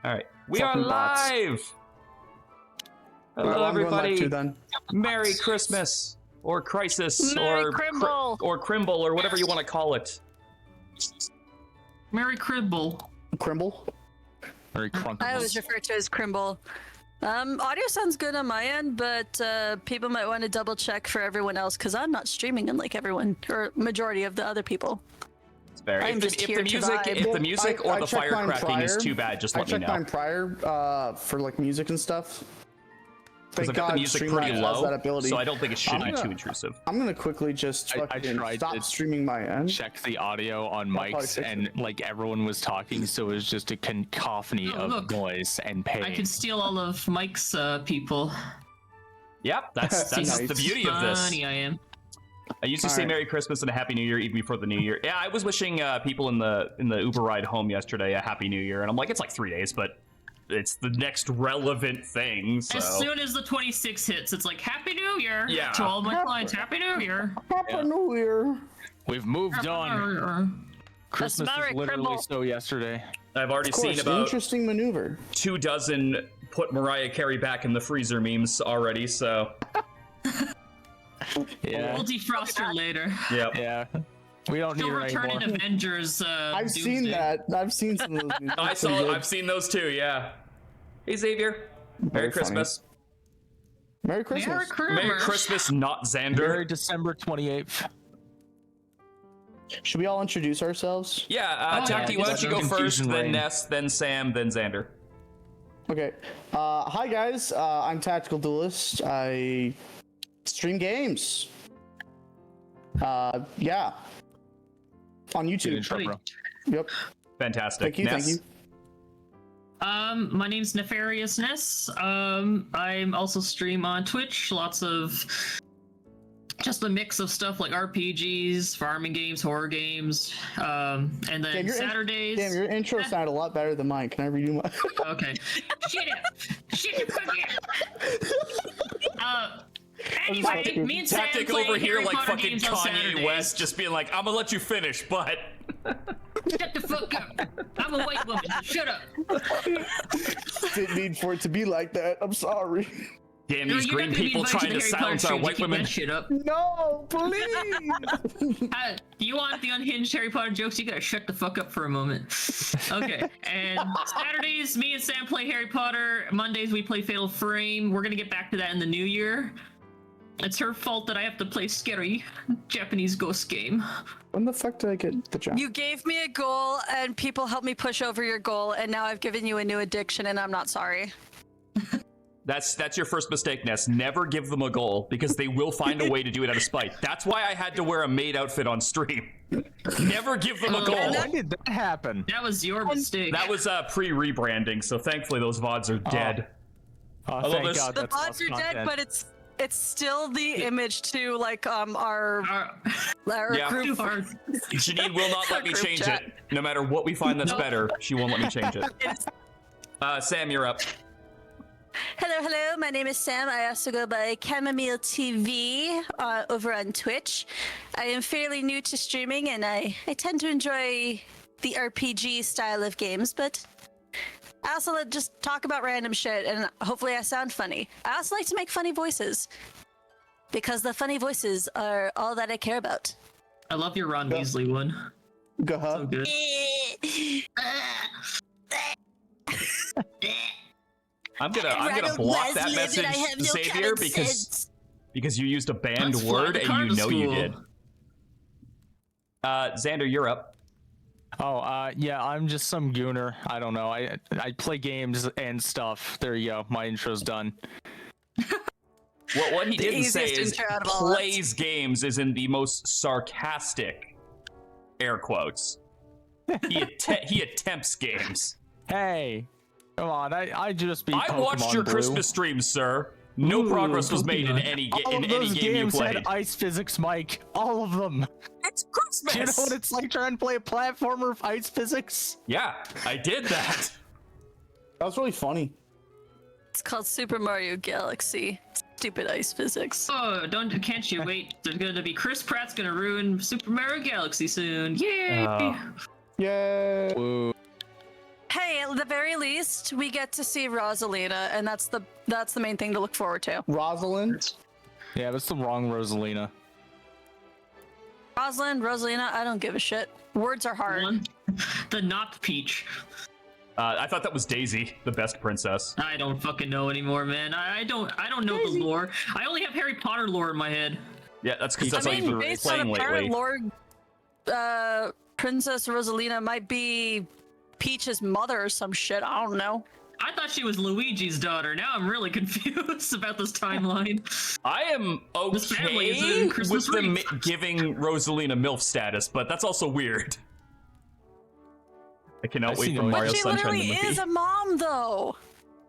All right, we are Fucking bots. live. Hello, Alright, well, I'm going live everybody. too, then. Merry Christmas, or Crisis, Merry or Crimble. or Crimble, or whatever you want to call it. Merry Cribble. Crimble? Very crunky. I always refer to it as Crimble. Audio sounds good on my end, but people might want to double check for everyone else because I'm not streaming unlike everyone or majority of the other people. It's very. I'm If, just if here the to music, vibe. if the music I or the checked mine firecracking is prior. too bad, just I let me checked know. mine prior for like music and stuff. Because Thank I've got the God music Streamlabs pretty has low, that ability. so I don't think it should be gonna- too intrusive. I'm gonna quickly just I fucking tried stop to streaming my end. check the audio on I'll probably mics, fix and like everyone was talking, so it was just a cacophony Oh, of look. noise and pain. I could steal all of Mike's people. Yep, that's Nice. the beauty of this. Funny I am. I used to say Alright. Merry Christmas and a Happy New Year even before the New Year. Yeah, I was wishing people in the Uber ride home yesterday a Happy New Year, and I'm like, it's like 3 days, but it's the next relevant thing. So As soon as the 26 hits, it's like Happy New Year. Yeah. To all my clients, Happy New Year. Happy New Year. We've moved Happy on. New Year. Christmas Merry was literally Cribble. so yesterday. I've already Of course, seen about interesting maneuver. 24 put Mariah Carey back in the freezer memes already. So Yeah, We'll defrost her later. yep. yeah. We don't need She'll her return in anymore. Avengers. I've seen Doomsday. that. I've seen some of those. Movies. I It's pretty saw. good. I've seen those too. Yeah. Hey Xavier. Merry Very funny. Christmas. Merry Christmas. Merry Christmas. Merry Christmas, not Xander. Very December 28th. Should we all introduce ourselves? Yeah, Oh, Taki, yeah, why just don't you go some first, confusion then reign. Ness, then Sam, then Xander. Okay. Hi guys. I'm Tactical Duelist. I stream games. Yeah. On Good YouTube. intro, bro. Yep. Fantastic. Thank you. Ness? Thank you. My name's NefarioussNess. I'm also stream on Twitch. Lots of just a mix of stuff like RPGs, farming games, horror games, and then Damn, your Saturdays. Damn, your intro sounded a lot better than mine. Can I redo my? Okay. Shut up! Shut the fuck up! Anyway, me and Sam Tactic play over here Harry like Potter fucking games on Kanye Saturdays. West, just being like, I'm gonna let you finish, but... Shut the fuck up! I'm a white woman. Shut up! Didn't need for it to be like that. I'm sorry. Damn, No, these you're green not gonna be people invited trying to Harry Potter silence our streams. You white keep women. that shit up. No, please. You want the unhinged Harry Potter jokes? You gotta shut the fuck up for a moment. Okay, and Saturdays, me and Sam play Harry Potter. Mondays, we play Fatal Frame. We're gonna get back to that in the new year. It's her fault that I have to play scary Japanese ghost game. When the fuck did I get the job? You gave me a goal and people helped me push over your goal, and now I've given you a new addiction, and I'm not sorry. That's your first mistake, Ness. Never give them a goal, because they will find a way to do it out of spite. That's why I had to wear a maid outfit on stream. Never give them a Oh. goal. When did that happen? That was your mistake. That was pre-rebranding, so thankfully those VODs are dead. Oh, Although thank there's- God The that's bots lost are dead, content. but it's still the image to like our Yeah. group. Too hard. Janine will not let me Group change chat. it. No matter what we find that's Nope. better, she won't let me change it. Sam, you're up. Hello, my name is Sam. I also go by Chamomile TV over on Twitch. I am fairly new to streaming and I tend to enjoy the RPG style of games, but I also like just talk about random shit and hopefully I sound funny. I also like to make funny voices because the funny voices are all that I care about. I love your Ron Weasley one. So Gah. good. I'm gonna block that message, Xavier, because you used a banned Let's fly word the and car you to know you school. did. Xander, you're up. Oh, yeah, I'm just some gooner. I don't know. I play games and stuff. There you go. My intro's done. What he didn't say easiest is intro out of all of us. plays games is in the most sarcastic air quotes. He attempts games. Hey, come on. I just beat I Pokemon watched your Blue. Christmas stream, sir. No Ooh, progress was made in Pokemon. any All of those game you games played. had ice physics, Mike. All of them. It's Christmas. Do you know what it's like trying to play a platformer with ice physics? Yeah, I did that. That was really funny. It's called Super Mario Galaxy. Stupid ice physics. Oh, can't you wait? There's gonna be Chris Pratt's gonna ruin Super Mario Galaxy soon. Yay! Oh. Yay. Woo. hey, at the very least, we get to see Rosalina, and that's the main thing to look forward to. Rosalind. Yeah, that's the wrong Rosalina. Rosalina, I don't give a shit. Words are hard. The not Peach. I thought that was Daisy, the best princess. I don't fucking know anymore, man. I don't know the lore. I only have Harry Potter lore in my head. Yeah, that's because that's all you've been based on playing lately. Lord, Princess Rosalina might be Peach's mother or some shit. I don't know. I thought she was Luigi's daughter. Now I'm really confused about this timeline. I am This family is okay in with Christmas them wreath. giving Rosalina MILF status, but that's also weird. I cannot wait for Mario But she Sunshine literally the movie. is a mom, though.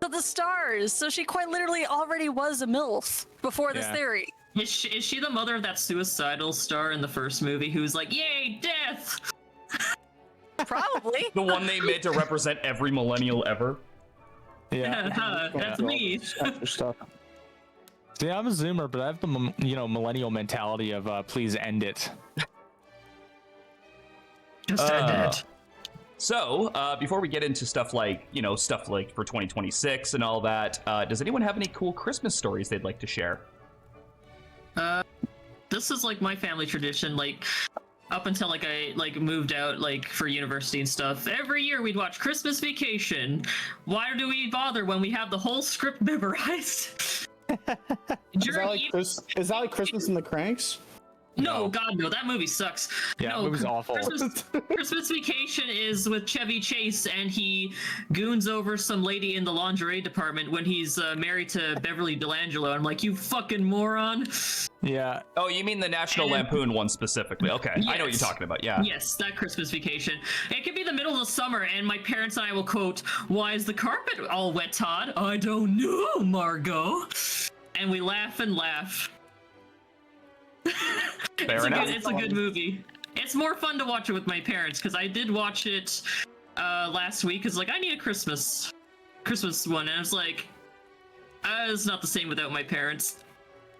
To the stars. So she quite literally already was a MILF before this Yeah. theory. Is she the mother of that suicidal star in the first movie who's like, yay, death? Probably. The one they made to represent every millennial ever. Yeah. That's me. Extra stuff. See, I'm a Zoomer, but I have the millennial mentality of please end it. Just end it. So, before we get into stuff like for 2026 and all that, does anyone have any cool Christmas stories they'd like to share? This is like my family tradition, like up until like I moved out for university and stuff. Every year we'd watch Christmas Vacation. Why do we bother when we have the whole script memorized? Is that like Christmas in the Cranks? No, God, no. That movie sucks. Yeah, no, that movie's awful. Christmas Vacation is with Chevy Chase, and he goons over some lady in the lingerie department when he's married to Beverly D'Angelo. I'm like, you fucking moron. Yeah. Oh, you mean the National Lampoon one specifically? Okay, I know what you're Yes. talking about. Yeah. Yes, that Christmas Vacation. It could be the middle of the summer, and my parents and I will quote, "Why is the carpet all wet, Todd?" "I don't know, Margot." And we laugh and laugh. It's a good movie. It's more fun to watch it with my parents, because I did watch it last week. It's like, I need a Christmas one, and I was like, it's not the same without my parents.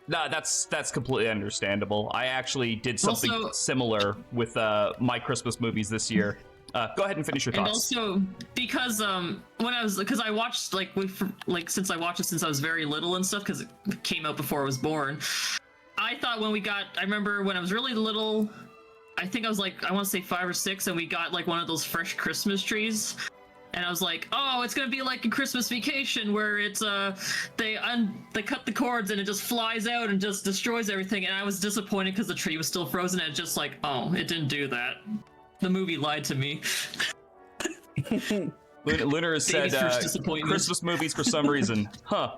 No, that's completely understandable. I actually did something Also- similar with my Christmas movies this year. Go ahead and finish your And thoughts. also because because I watched since I watched it since I was very little and stuff, because it came out before I was born. I thought I remember when I was really little, I think I was I want to say 5 or 6, and we got one of those fresh Christmas trees. And I was like, oh, it's gonna be like a Christmas Vacation where it's they cut the cords and it just flies out and just destroys everything. And I was disappointed because the tree was still frozen, and it's just like, oh, it didn't do that. The movie lied to me. Lunar has said Baby's first disappointment. Christmas movies for some reason.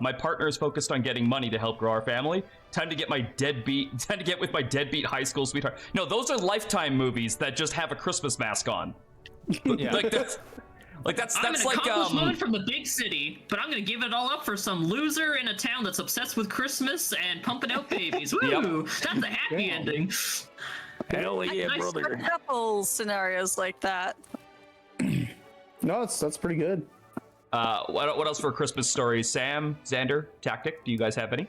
My partner is focused on getting money to help grow our family. Time to get with my deadbeat high school sweetheart. No, those are Lifetime movies that just have a Christmas mask on. Yeah. That's I'm an like accomplished woman from the big city, but I'm gonna give it all up for some loser in a town that's obsessed with Christmas and pumping out babies. Woo! That's a happy ending. Hell yeah, I brother. saw a couple scenarios like that. No, that's pretty good. What else for Christmas stories? Sam, Xander, Tactic, do you guys have any?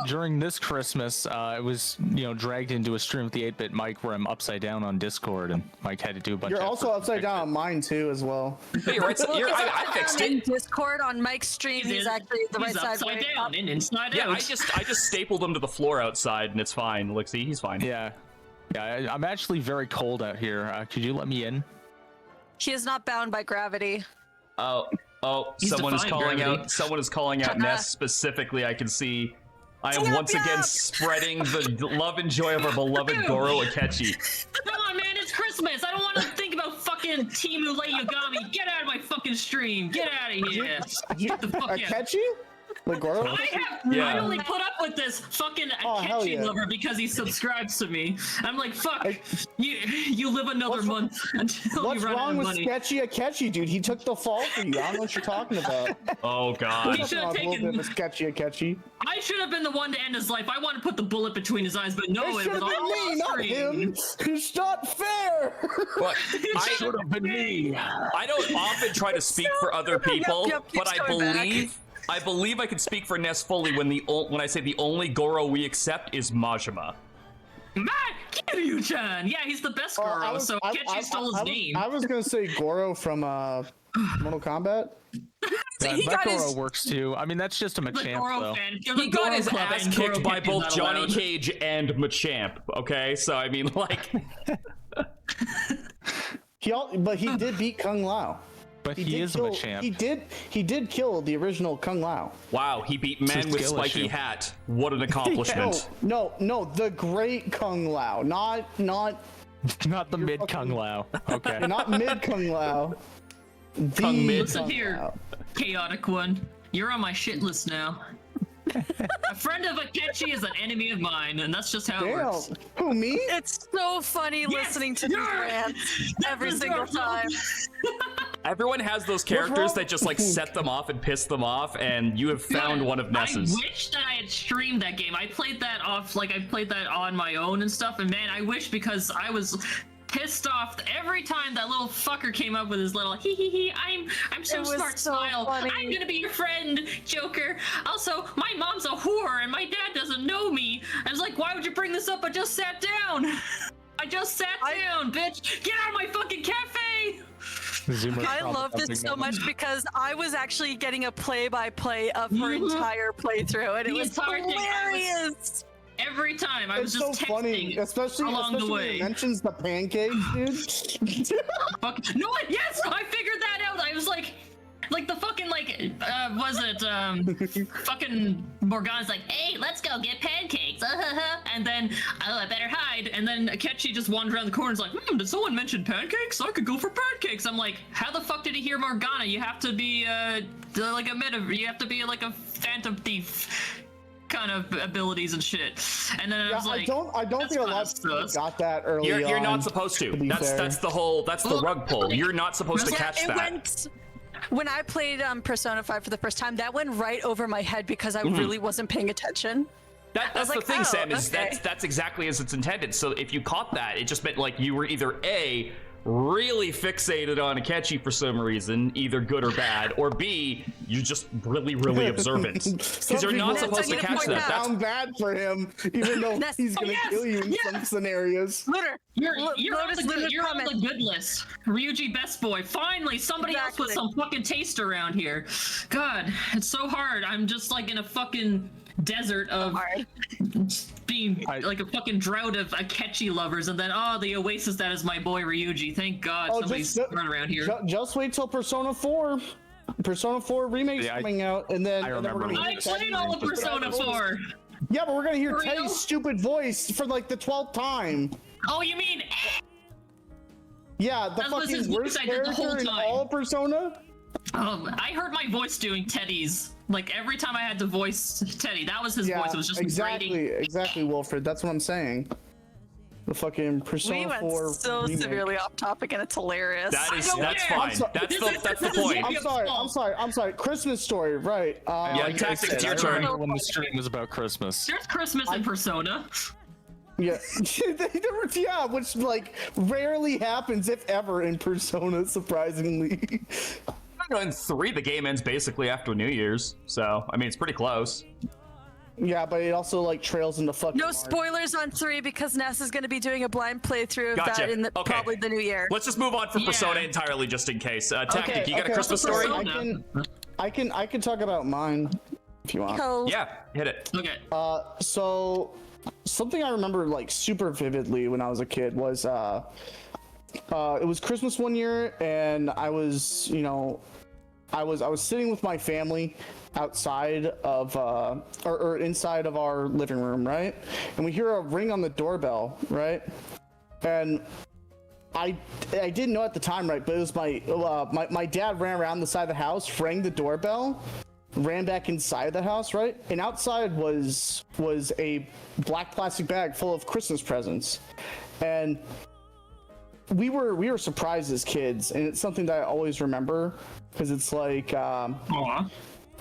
During this Christmas, it was dragged into a stream with the 8-bit Mike where I'm upside down on Discord, and Mike had to do a bunch. You're of also effort to upside fix down it. on mine too, as well. Hey, right, I fixed In it. Discord on Mike's stream, he's actually the right He's side upside way down up. and inside Yeah, out. I just stapled him to the floor outside, and it's fine. Look, see, he's fine. Yeah, I'm actually very cold out here. Could you let me in? He is not bound by gravity. Oh, He's someone is defying calling gravity. out. Someone is calling out Ness specifically. I can see. I am once again spreading the love and joy of our beloved Goro Akechi. Come on, man, it's Christmas. I don't want to think about fucking Timu Late Yagami. Get out of my fucking stream. Get out of here. Get the fuck out. Akechi? Like Goro? I only put up with this fucking hell Akechi yeah. lover because he subscribes to me. I'm like, fuck, you live another month until What's you run out wrong of with money. Sketchy Akechi, dude? He took the fall for you. I don't know what you're talking about. Oh God. He should have A little taken. bit of Sketchy Akechi. I should have been the one to end his life. I want to put the bullet between his eyes, but no, It it should was have been all me, on not screen. him. It's not fair. But Should have been me. I don't often try to speak for other people, Yep, but keeps I coming back. believe I can speak for Ness fully when I say the only Goro we accept is Majima. Man, Kiryu-chan! Yeah, he's the best Goro, so Akechi stole his name. I was gonna say Goro from Mortal Kombat. That Goro works too. I mean, that's just a Machamp, though. He got his ass kicked by both Johnny Cage and Machamp. Okay, so I mean, like, But he did beat Kung Lao. But he is a Machamp. He did kill the original Kung Lao. wow, he beat Man with Spiky Hat. What an accomplishment! No, the great Kung Lao, not Not the mid Kung Lao. Okay. not mid Kung Lao. Kung mid. Listen here, chaotic one. You're on my shit list now. A friend of Akechi is an enemy of mine, and that's just how it works. Who, me? It's so funny listening to these rants every single time. Everyone has those characters that just like set them off and piss them off, and you have found one of Ness's. I wish that I had streamed that game. I played that off, like I played that on my own and stuff, and man, I wish, because I was pissed off every time that little fucker came up with his little hee hee hee, I'm so smart so smile. funny. I'm gonna be your friend, Joker. Also, my mom's a whore and my dad doesn't know me. I was like, why would you bring this up? I just sat down. I just sat down, bitch. Get out of my fucking cafe. I loved it so much because I was actually getting a play-by-play of her entire playthrough, and it was hilarious. Every time I was It's so just funny, texting especially along the when way. it mentions the pancakes, dude. Fuck. No, yes, I figured that out. I was like the fucking was it fucking Morgana's like, hey, let's go get pancakes, and then I better hide, and then Akechi just wandered around the corner and is like, did someone mention pancakes? I could go for pancakes. I'm like, how the fuck did he hear Morgana? You have to be you have to be like a phantom thief kind of abilities and shit. And then I was like, I don't think a lot of people got that early on. You're not supposed to. That's the rug pull. You're not supposed to catch that. When I played Persona 5 for the first time, that went right over my head because I really wasn't paying attention. That's the thing, Sam, is that's exactly as it's intended. So if you caught that, it just meant like you were either A, really fixated on Akechi for some reason, either good or bad, or B, you're just really observant. Because you're not supposed to catch that. That's bad for him, even though he's gonna kill you in some scenarios. You're on the good list. Ryuji best boy. Finally, somebody else with some fucking taste around here. God, it's so hard. I'm just like in a fucking desert of being like a fucking drought of Akechi lovers, and then the oasis that is my boy Ryuji. Thank God somebody's running around here. Just wait till Persona 4. Persona 4 remake's coming out, and then I played all of Persona 4. Yeah, but we're gonna hear Teddy's stupid voice for like the 12th time. Oh, you mean? Yeah, the fucking worst character in all of Persona. I heard my voice doing Teddy's. Like every time I had to voice Teddy, that was his voice. It was just exactly, Wilfred. That's what I'm saying. The fucking Persona 4 We went so severely off topic, and it's hilarious. That's fine. That's the point. I'm sorry. Christmas Story, right? Tactics, it's your turn. When the stream was about Christmas. There's Christmas in Persona. Yeah, which like rarely happens, if ever, in Persona, surprisingly. In 3, the game ends basically after New Year's, so I mean it's pretty close. Yeah, but it also like trails into fucking. No spoilers on 3 because Ness is going to be doing a blind playthrough of that in probably the new year. Let's just move on from Persona entirely, just in case. Tactic, you got a Christmas story? I can talk about mine if you want. Yeah, hit it. Okay. So something I remember like super vividly when I was a kid was it was Christmas one year, and I was I was sitting with my family outside of or inside of our living room, right? And we hear a ring on the doorbell, right? And I didn't know at the time, right? But it was my dad ran around the side of the house, rang the doorbell, ran back inside the house, right? And outside was a black plastic bag full of Christmas presents, and we were surprised as kids, and it's something that I always remember because it's like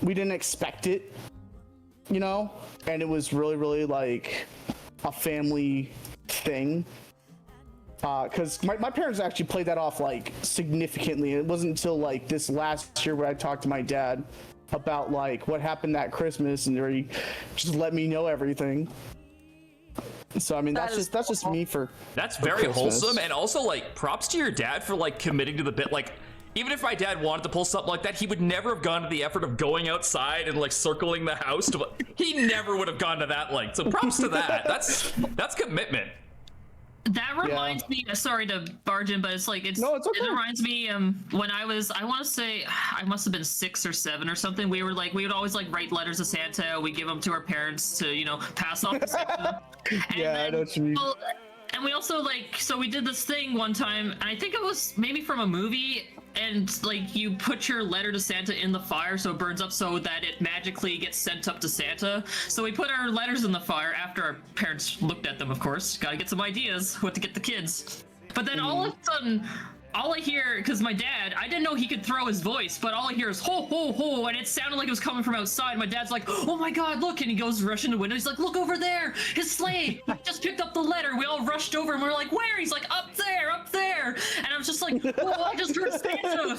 we didn't expect it, and it was really like a family thing. Because my parents actually played that off like significantly. It wasn't until like this last year where I talked to my dad about like what happened that Christmas, and he just let me know everything. So I mean, That is that's just me for. That's for very Christmas. wholesome, and also like props to your dad for like committing to the bit. Like, even if my dad wanted to pull something like that, he would never have gone to the effort of going outside and like circling the house. He never would have gone to that length. So props to that. That's commitment. That reminds me. Sorry to barge in, but it's like No, it's okay. It reminds me when I want to say I must have been 6 or 7 or something. We would always like write letters to Santa. We give them to our parents to pass off to Santa. Yeah, I know what you mean. Well, and we also so we did this thing one time, and I think it was maybe from a movie, and like you put your letter to Santa in the fire so it burns up so that it magically gets sent up to Santa. So we put our letters in the fire after our parents looked at them, of course. Gotta get some ideas what to get the kids. But then all of a sudden, all I hear, because my dad, I didn't know he could throw his voice, but all I hear is ho, ho, ho, and it sounded like it was coming from outside. My dad's like, oh my God, look, and he goes rushing to the window. He's like, look over there, his sleigh. He just picked up the letter. We all rushed over and we were like, where? He's like, up there, up there. And I was just like, oh, I just heard Santa.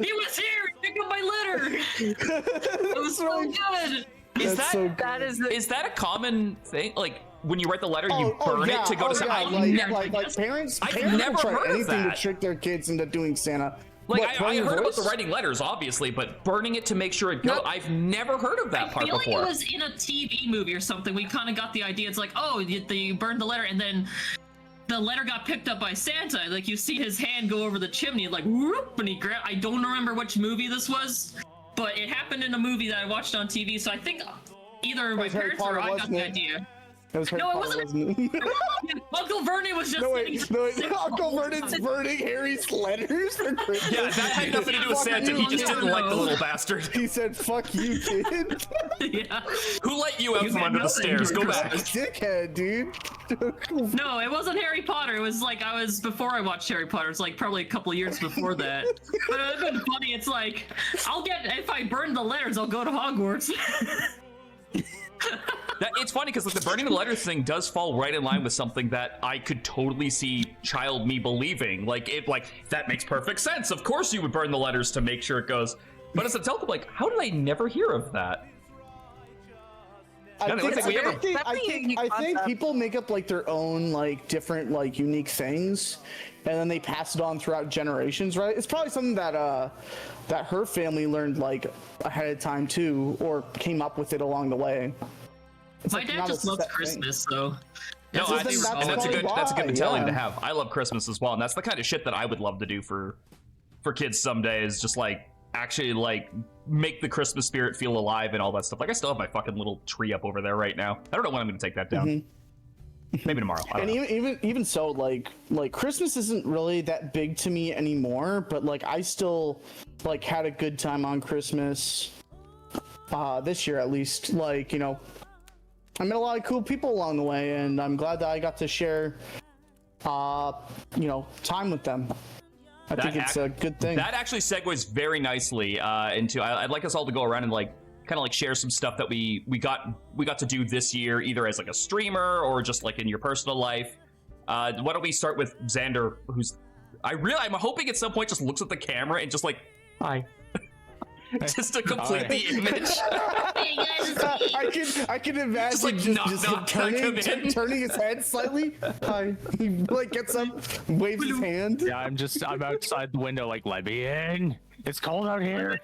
He was here, he picked up my letter. It was so good. Is That's that so good. is that a common thing? Like when you write the letter, you burn yeah, it to go to Santa. like parents I've parents never will try heard of anything to that. trick their kids into doing Santa. Like What, I playing your heard about the voice? writing letters, obviously, but burning it to make sure it goes. Nope. I've never heard of that part I feel before. like it was in a TV movie or something. We kind of got the idea. It's like, oh, you burned the letter, and then the letter got picked up by Santa. Like you see his hand go over the chimney, like whoop, and he grabbed. I don't remember which movie this was, but it happened in a movie that I watched on TV. So I think either my Harry parents Potter, or I got wasn't the it? idea. It was Harry No, it Potter, wasn't. wasn't it? Uncle Vernon was just No, sitting. wait, Uncle Vernon's burning Harry's letters for Christmas. Yeah, that had nothing to do with Fuck Santa. you, He just didn't like the no. little bastard. He said, "Fuck you, kid." Yeah. Who let you out You from had under the nothing. stairs? Go back. Dickhead, dude. No, it wasn't Harry Potter. It was like I was before I watched Harry Potter. It's like probably a couple of years before that. But it would have been funny. It's like if I burn the letters, I'll go to Hogwarts. It's funny because like the burning the letters thing does fall right in line with something that I could totally see child me believing. Like that makes perfect sense. Of course you would burn the letters to make sure it goes. But as a telco, like, how did I never hear of that? I unique think concept. people make up like their own like different like unique things, and then they pass it on throughout generations, right? It's probably something that that her family learned like ahead of time too, or came up with it along the way. It's My like dad not a just loves set thing. Christmas, so. No, That's I what think they were and that's a all- good why, mentality to yeah. have. I love Christmas as well, and that's the kind of shit that I would love to do for kids someday. Is just like actually like make the Christmas spirit feel alive and all that stuff. Like I still have my fucking little tree up over there right now. I don't know when I'm going to take that down. Maybe tomorrow. I don't And know. even so, like Christmas isn't really that big to me anymore. But like I still like had a good time on Christmas this year at least. Like I met a lot of cool people along the way, and I'm glad that I got to share time with them. I think it's a good thing. That actually segues very nicely into. I'd like us all to go around and like kind of like share some stuff that we got to do this year, either as like a streamer or just like in your personal life. Why don't we start with Xander, who's I'm hoping at some point just looks at the camera and just like hi. Just to complete the image. Hey guys, I can imagine Just like, knock, come in. turning his head slightly. Hi. He like gets up, waves his hand. Yeah, I'm outside the window, like, let me in. It's cold out here.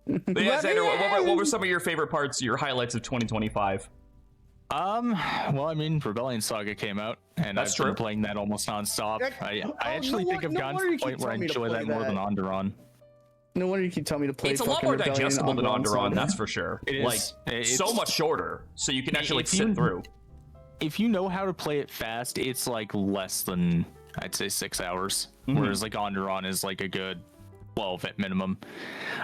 But yeah, Xander, what were some of your favorite parts, your highlights of 2025? Well, I mean, Rebellion Saga came out, and That's I've true. been playing that almost nonstop. I actually think I've gotten to the point where I enjoy that more than Onderon. No wonder you keep telling me to play. It's a lot fucking more Rebellion digestible than on Onderon, Saga. that's for sure. It is. It's so much shorter, so you can actually like, if sit you- through. If you know how to play it fast, it's like less than, I'd say, 6 hours. Whereas like Onderon is like a good 12 at minimum.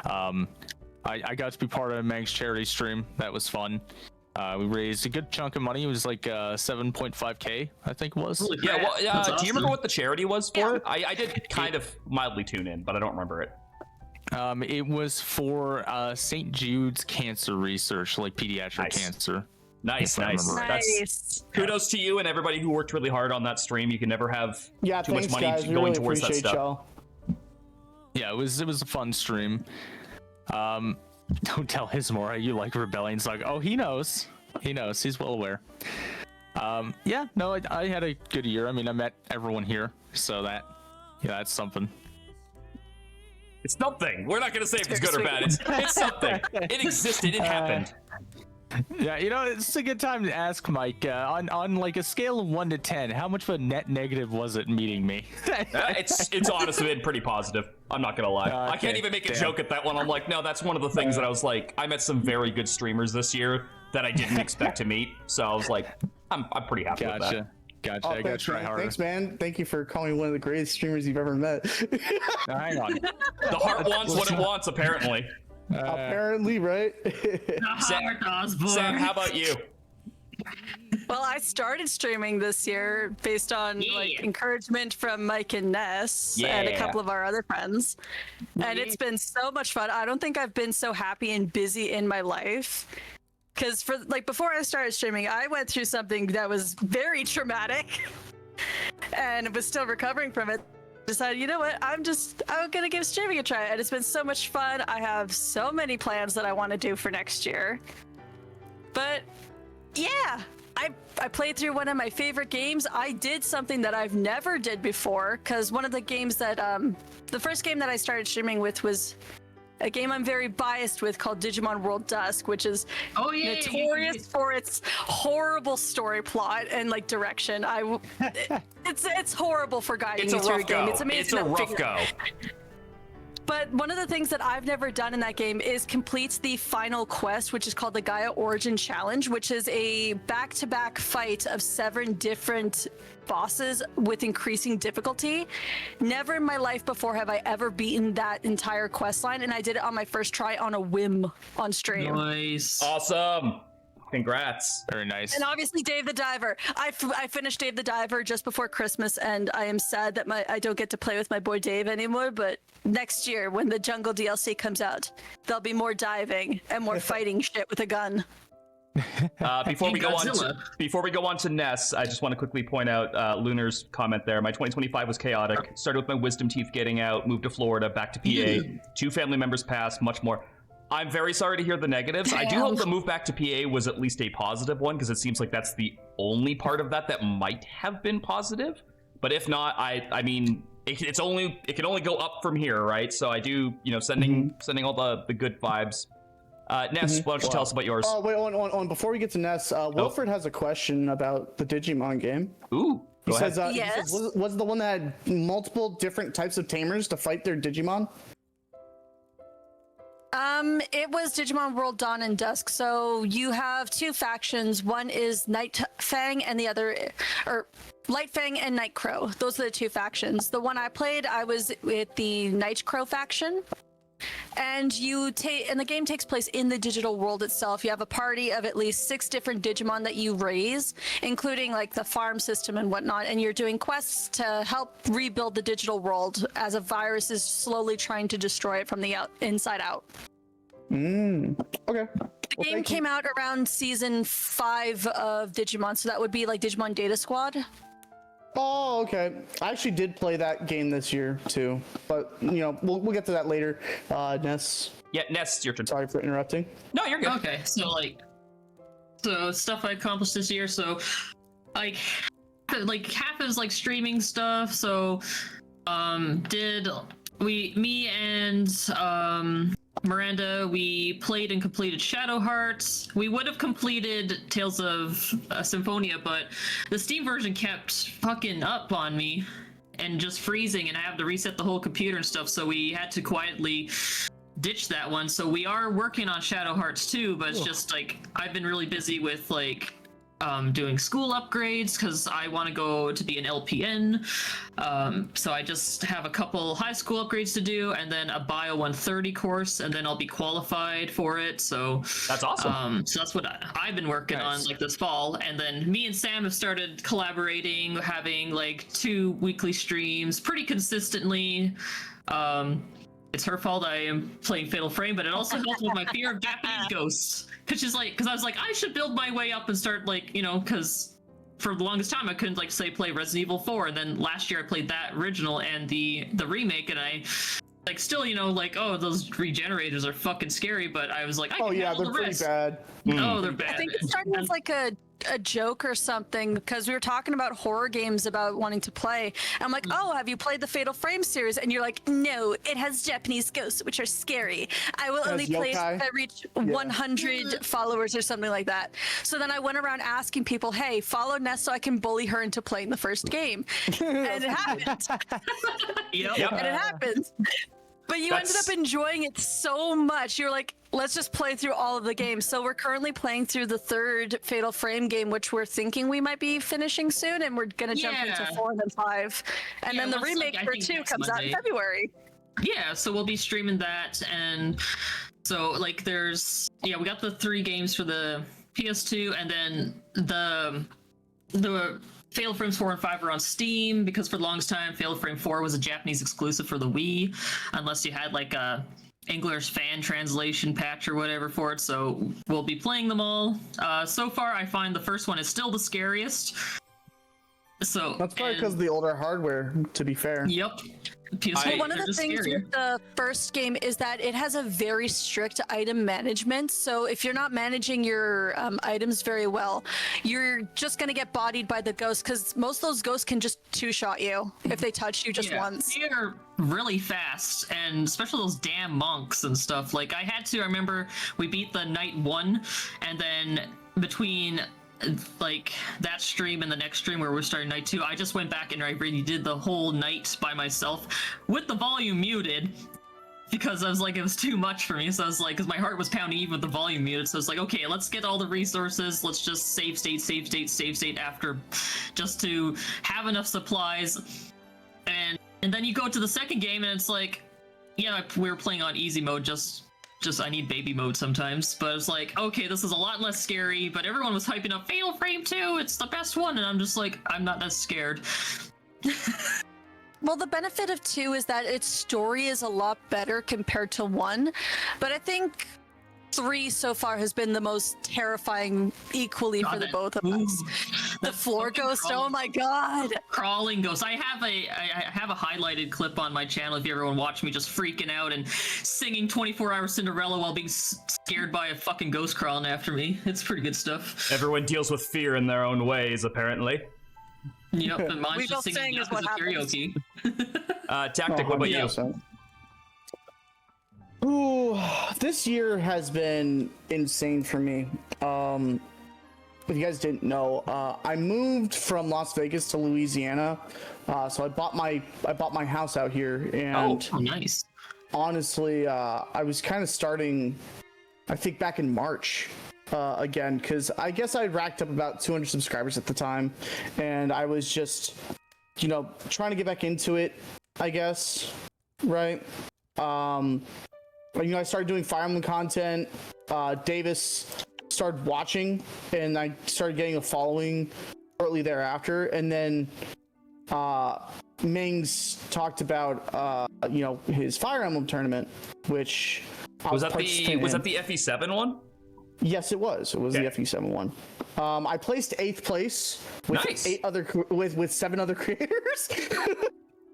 I got to be part of a Meg's charity stream. That was fun. We raised a good chunk of money. It was like 7.5k, I think it was. Holy Yeah, crap, well, that's do you remember awesome. what the charity was for? I did kind of mildly tune in, but I don't remember it. It was for St. Jude's cancer research, like pediatric Nice. cancer. Nice, If I nice. remember That's Nice. kudos to you and everybody who worked really hard on that stream. You can never have Yeah, too thanks, much money guys. We going really towards that appreciate stuff. y'all. Yeah, it was a fun stream. Don't tell Hismora you like Rebellion Saga. Oh, he knows. He knows. He's well aware. Yeah, no, I had a good year. I mean, I met everyone here, so that's something. It's something. We're not gonna say if it's good or bad. It's something. It existed. It happened. Yeah, it's a good time to ask Mike, on like a scale of 1 to 10, how much of a net negative was it meeting me? It's honestly been pretty positive. I'm not gonna lie. I can't even make a joke at that one. I'm like, no, that's one of the things that I was like, I met some very good streamers this year that I didn't expect to meet. So I was like, I'm pretty happy with that. Gotcha. Oh, I gotta thanks, try man. harder. Thanks, man. Thank you for calling me one of the greatest streamers you've ever met. Now, hang on. The heart wants what it wants, apparently. Apparently, right? Sam, how about you? Well, I started streaming this year based on like encouragement from Mike and Ness and a couple of our other friends. And it's been so much fun. I don't think I've been so happy and busy in my life. Because before I started streaming, I went through something that was very traumatic and was still recovering from it. Decided, you know what, I'm gonna give streaming a try, and it's been so much fun. I have so many plans that I want to do for next year. But yeah, I played through one of my favorite games. I did something that I've never did before, because one of the games that the first game that I started streaming with was a game I'm very biased with called Digimon World Dusk, which is notorious for its horrible story plot and like direction. It's horrible for guiding you through a game. It's amazing. It's a rough go. But one of the things that I've never done in that game is complete the final quest, which is called the Gaia Origin Challenge, which is a back-to-back fight of 7 different bosses with increasing difficulty. Never in my life before have I ever beaten that entire quest line, and I did it on my first try on a whim on stream. Nice. Awesome. Congrats. Very nice. And obviously Dave the Diver. I finished Dave the Diver just before Christmas, and I am sad that I don't get to play with my boy Dave anymore, but next year when the Jungle DLC comes out, there'll be more diving and more fighting shit with a gun. Before we go on to Ness, I just want to quickly point out Lunar's comment there. My 2025 was chaotic. Started with my wisdom teeth getting out, moved to Florida, back to PA. 2 family members passed, much more. I'm very sorry to hear the negatives. I do hope the move back to PA was at least a positive one, because it seems like that's the only part of that might have been positive. But if not, I mean, it can only go up from here, right? So I do, sending all the good vibes. Ness, why don't you tell us about yours? Oh, wait, before we get to Ness, Wilfred has a question about the Digimon game. Ooh, He says, Yes. was the one that had multiple different types of tamers to fight their Digimon? It was Digimon World Dawn and Dusk. So you have 2 factions. One is Night Fang and the other, or Light Fang and Night Crow. Those are the 2 factions. The one I played, I was with the Night Crow faction. And and the game takes place in the digital world itself. You have a party of at least 6 different Digimon that you raise, including like the farm system and whatnot. And you're doing quests to help rebuild the digital world as a virus is slowly trying to destroy it from the inside out. Okay. The game came out around season 5 of Digimon, so that would be like Digimon Data Squad. Oh, okay. I actually did play that game this year too, but we'll get to that later. Ness. Yeah, Ness, it's your turn. Sorry for interrupting. No, you're good. Okay, so stuff I accomplished this year. So like half is like streaming stuff. So me and Miranda, we played and completed Shadow Hearts. We would have completed Tales of Symphonia, but the Steam version kept fucking up on me and just freezing, and I have to reset the whole computer and stuff, so we had to quietly ditch that one. So we are working on Shadow Hearts too, but it's just like I've been really busy with like doing school upgrades because I want to go to be an LPN. So I just have a couple high school upgrades to do, and then a Bio 130 course, and then I'll be qualified for it. So that's awesome. So that's what I've been working on like this fall. And then me and Sam have started collaborating, having like 2 weekly streams pretty consistently. It's her fault I am playing Fatal Frame, but it also helps with my fear of Japanese ghosts. Because I was like, I should build my way up and start like, because for the longest time I couldn't like say play Resident Evil 4, and then last year I played that original and the remake, and I like still like, oh, those regenerators are fucking scary, but I was like, they're pretty bad. No, they're bad. I think it started as like a a joke or something because we were talking about horror games about wanting to play. And I'm like, oh, have you played the Fatal Frame series? And you're like, no, it has Japanese ghosts, which are scary. I will only play it if I reach 100 followers or something like that. So then I went around asking people, hey, follow Ness so I can bully her into playing the first game. And it happened. Yep. And it happened. But you ended up enjoying it so much. You're like, let's just play through all of the games. So we're currently playing through the 3rd Fatal Frame game, which we're thinking we might be finishing soon, and we're gonna jump into 4 and then 5. And then the remake for 2 comes out in February. Yeah, so we'll be streaming that, and so like we got the 3 games for the PS2, and then the Fatal Frames 4 and 5 are on Steam, because for the longest time, Fatal Frame 4 was a Japanese exclusive for the Wii, unless you had like a English fan translation patch or whatever for it, so we'll be playing them all. So far, I find the first one is still the scariest. So that's probably because of the older hardware, to be fair. Yep. Well, one of the things with the first game is that it has a very strict item management. So if you're not managing your items very well, you're just going to get bodied by the ghosts, because most of those ghosts can just 2-shot you if they touch you just once. They're really fast, and especially those damn monks and stuff. Like I remember we beat the night 1, and then between like that stream and the next stream where we're starting night 2, I just went back and I really did the whole night by myself with the volume muted, because I was like, it was too much for me. So I was like, because my heart was pounding even with the volume muted. So it's like, okay, let's get all the resources. Let's just save state after, just to have enough supplies. And then you go to the second game and it's like, yeah, we were playing on easy mode, just I need baby mode sometimes, but it's like, okay, this is a lot less scary, but everyone was hyping up Fatal Frame 2, it's the best one, and I'm just like, I'm not that scared. Well, the benefit of 2 is that its story is a lot better compared to 1, but I think 3 so far has been the most terrifying equally for the both of us. The floor ghost, oh my god! Crawling ghost. I have a highlighted clip on my channel if you ever want to watch me just freaking out and singing 24-Hour Cinderella while being scared by a fucking ghost crawling after me. It's pretty good stuff. Everyone deals with fear in their own ways, apparently. Yep, and mine's just singing karaoke. Tactic, what about you? Ooh, this year has been insane for me. If you guys didn't know, I moved from Las Vegas to Louisiana, so I bought my house out here, and oh, nice. Honestly, I was kind of starting, I think back in March, again, because I guess I racked up about 200 subscribers at the time, and I was just, trying to get back into it, I guess, right? I started doing Fire Emblem content. Davis started watching, and I started getting a following shortly thereafter. And then Mings talked about his Fire Emblem tournament, which was that the FE7 one? Yes, it was. It was the FE7 one. I placed 8th place with with 7 other creators.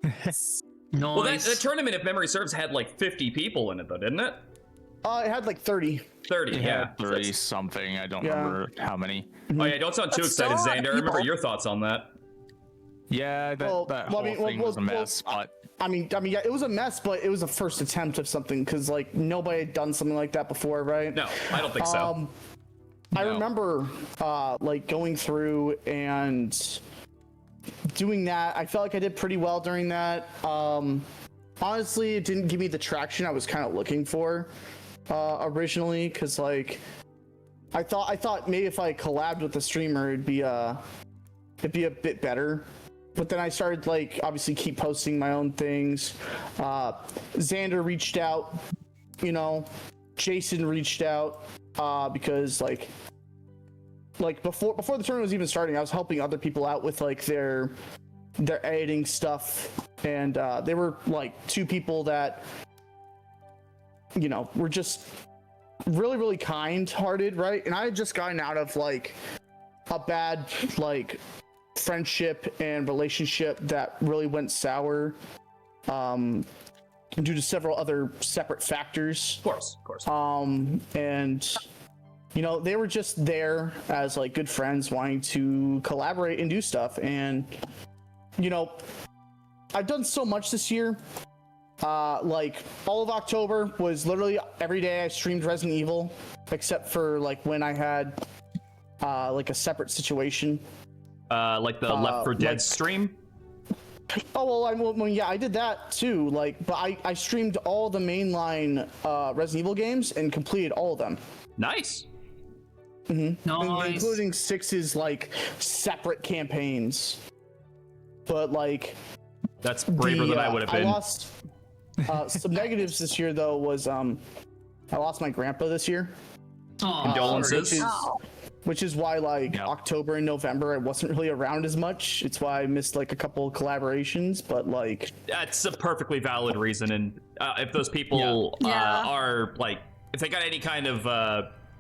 Nice. Well, that tournament, if memory serves, had like 50 people in it, though, didn't it? It had like 30. 30, yeah. 30 something. I don't remember how many. Oh yeah, don't sound too excited, Xander. I remember your thoughts on that. Yeah, that whole thing was a mess. But I mean, yeah, it was a mess, but it was a first attempt of something, because like nobody had done something like that before, right? No, I don't think so. I remember like going through and doing that. I felt like I did pretty well during that. Honestly, it didn't give me the traction I was kind of looking for originally, because like I thought maybe if I collabed with the streamer, it'd be a bit better. But then I started like obviously keep posting my own things. Xander reached out, Jason reached out because like before the tournament was even starting, I was helping other people out with like their editing stuff, and they were like 2 people that were just really, really kind-hearted, right? And I had just gotten out of like a bad like friendship and relationship that really went sour due to several other separate factors. Of course. And you know, they were just there as like good friends wanting to collaborate and do stuff. And, you know, I've done so much this year. Like all of October was literally every day I streamed Resident Evil, except for like when I had like a separate situation. Like the Left 4 Dead stream. Oh well, yeah, I did that too. Like, but I streamed all the mainline Resident Evil games and completed all of them. Nice. Nice. Including 6's like separate campaigns. But like, that's braver than I would have been. I lost some negatives this year though. Was I lost my grandpa this year. Condolences. Which is why like October and November I wasn't really around as much. It's why I missed like a couple of collaborations, but like that's a perfectly valid reason. And if those people are like, if they got any kind of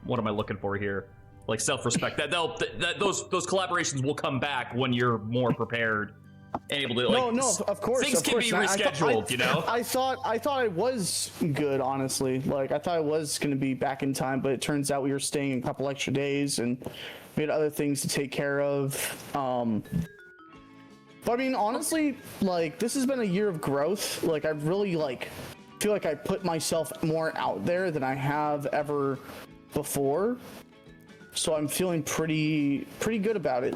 what am I looking for here? Like self-respect, that those collaborations will come back when you're more prepared and able to like. No, of course. Things can be rescheduled, you know. I thought I was good, honestly. Like I thought I was gonna be back in time, but it turns out we were staying a couple extra days and we had other things to take care of. But I mean, honestly, like this has been a year of growth. Like I've really like feel like I put myself more out there than I have ever before. So I'm feeling pretty good about it.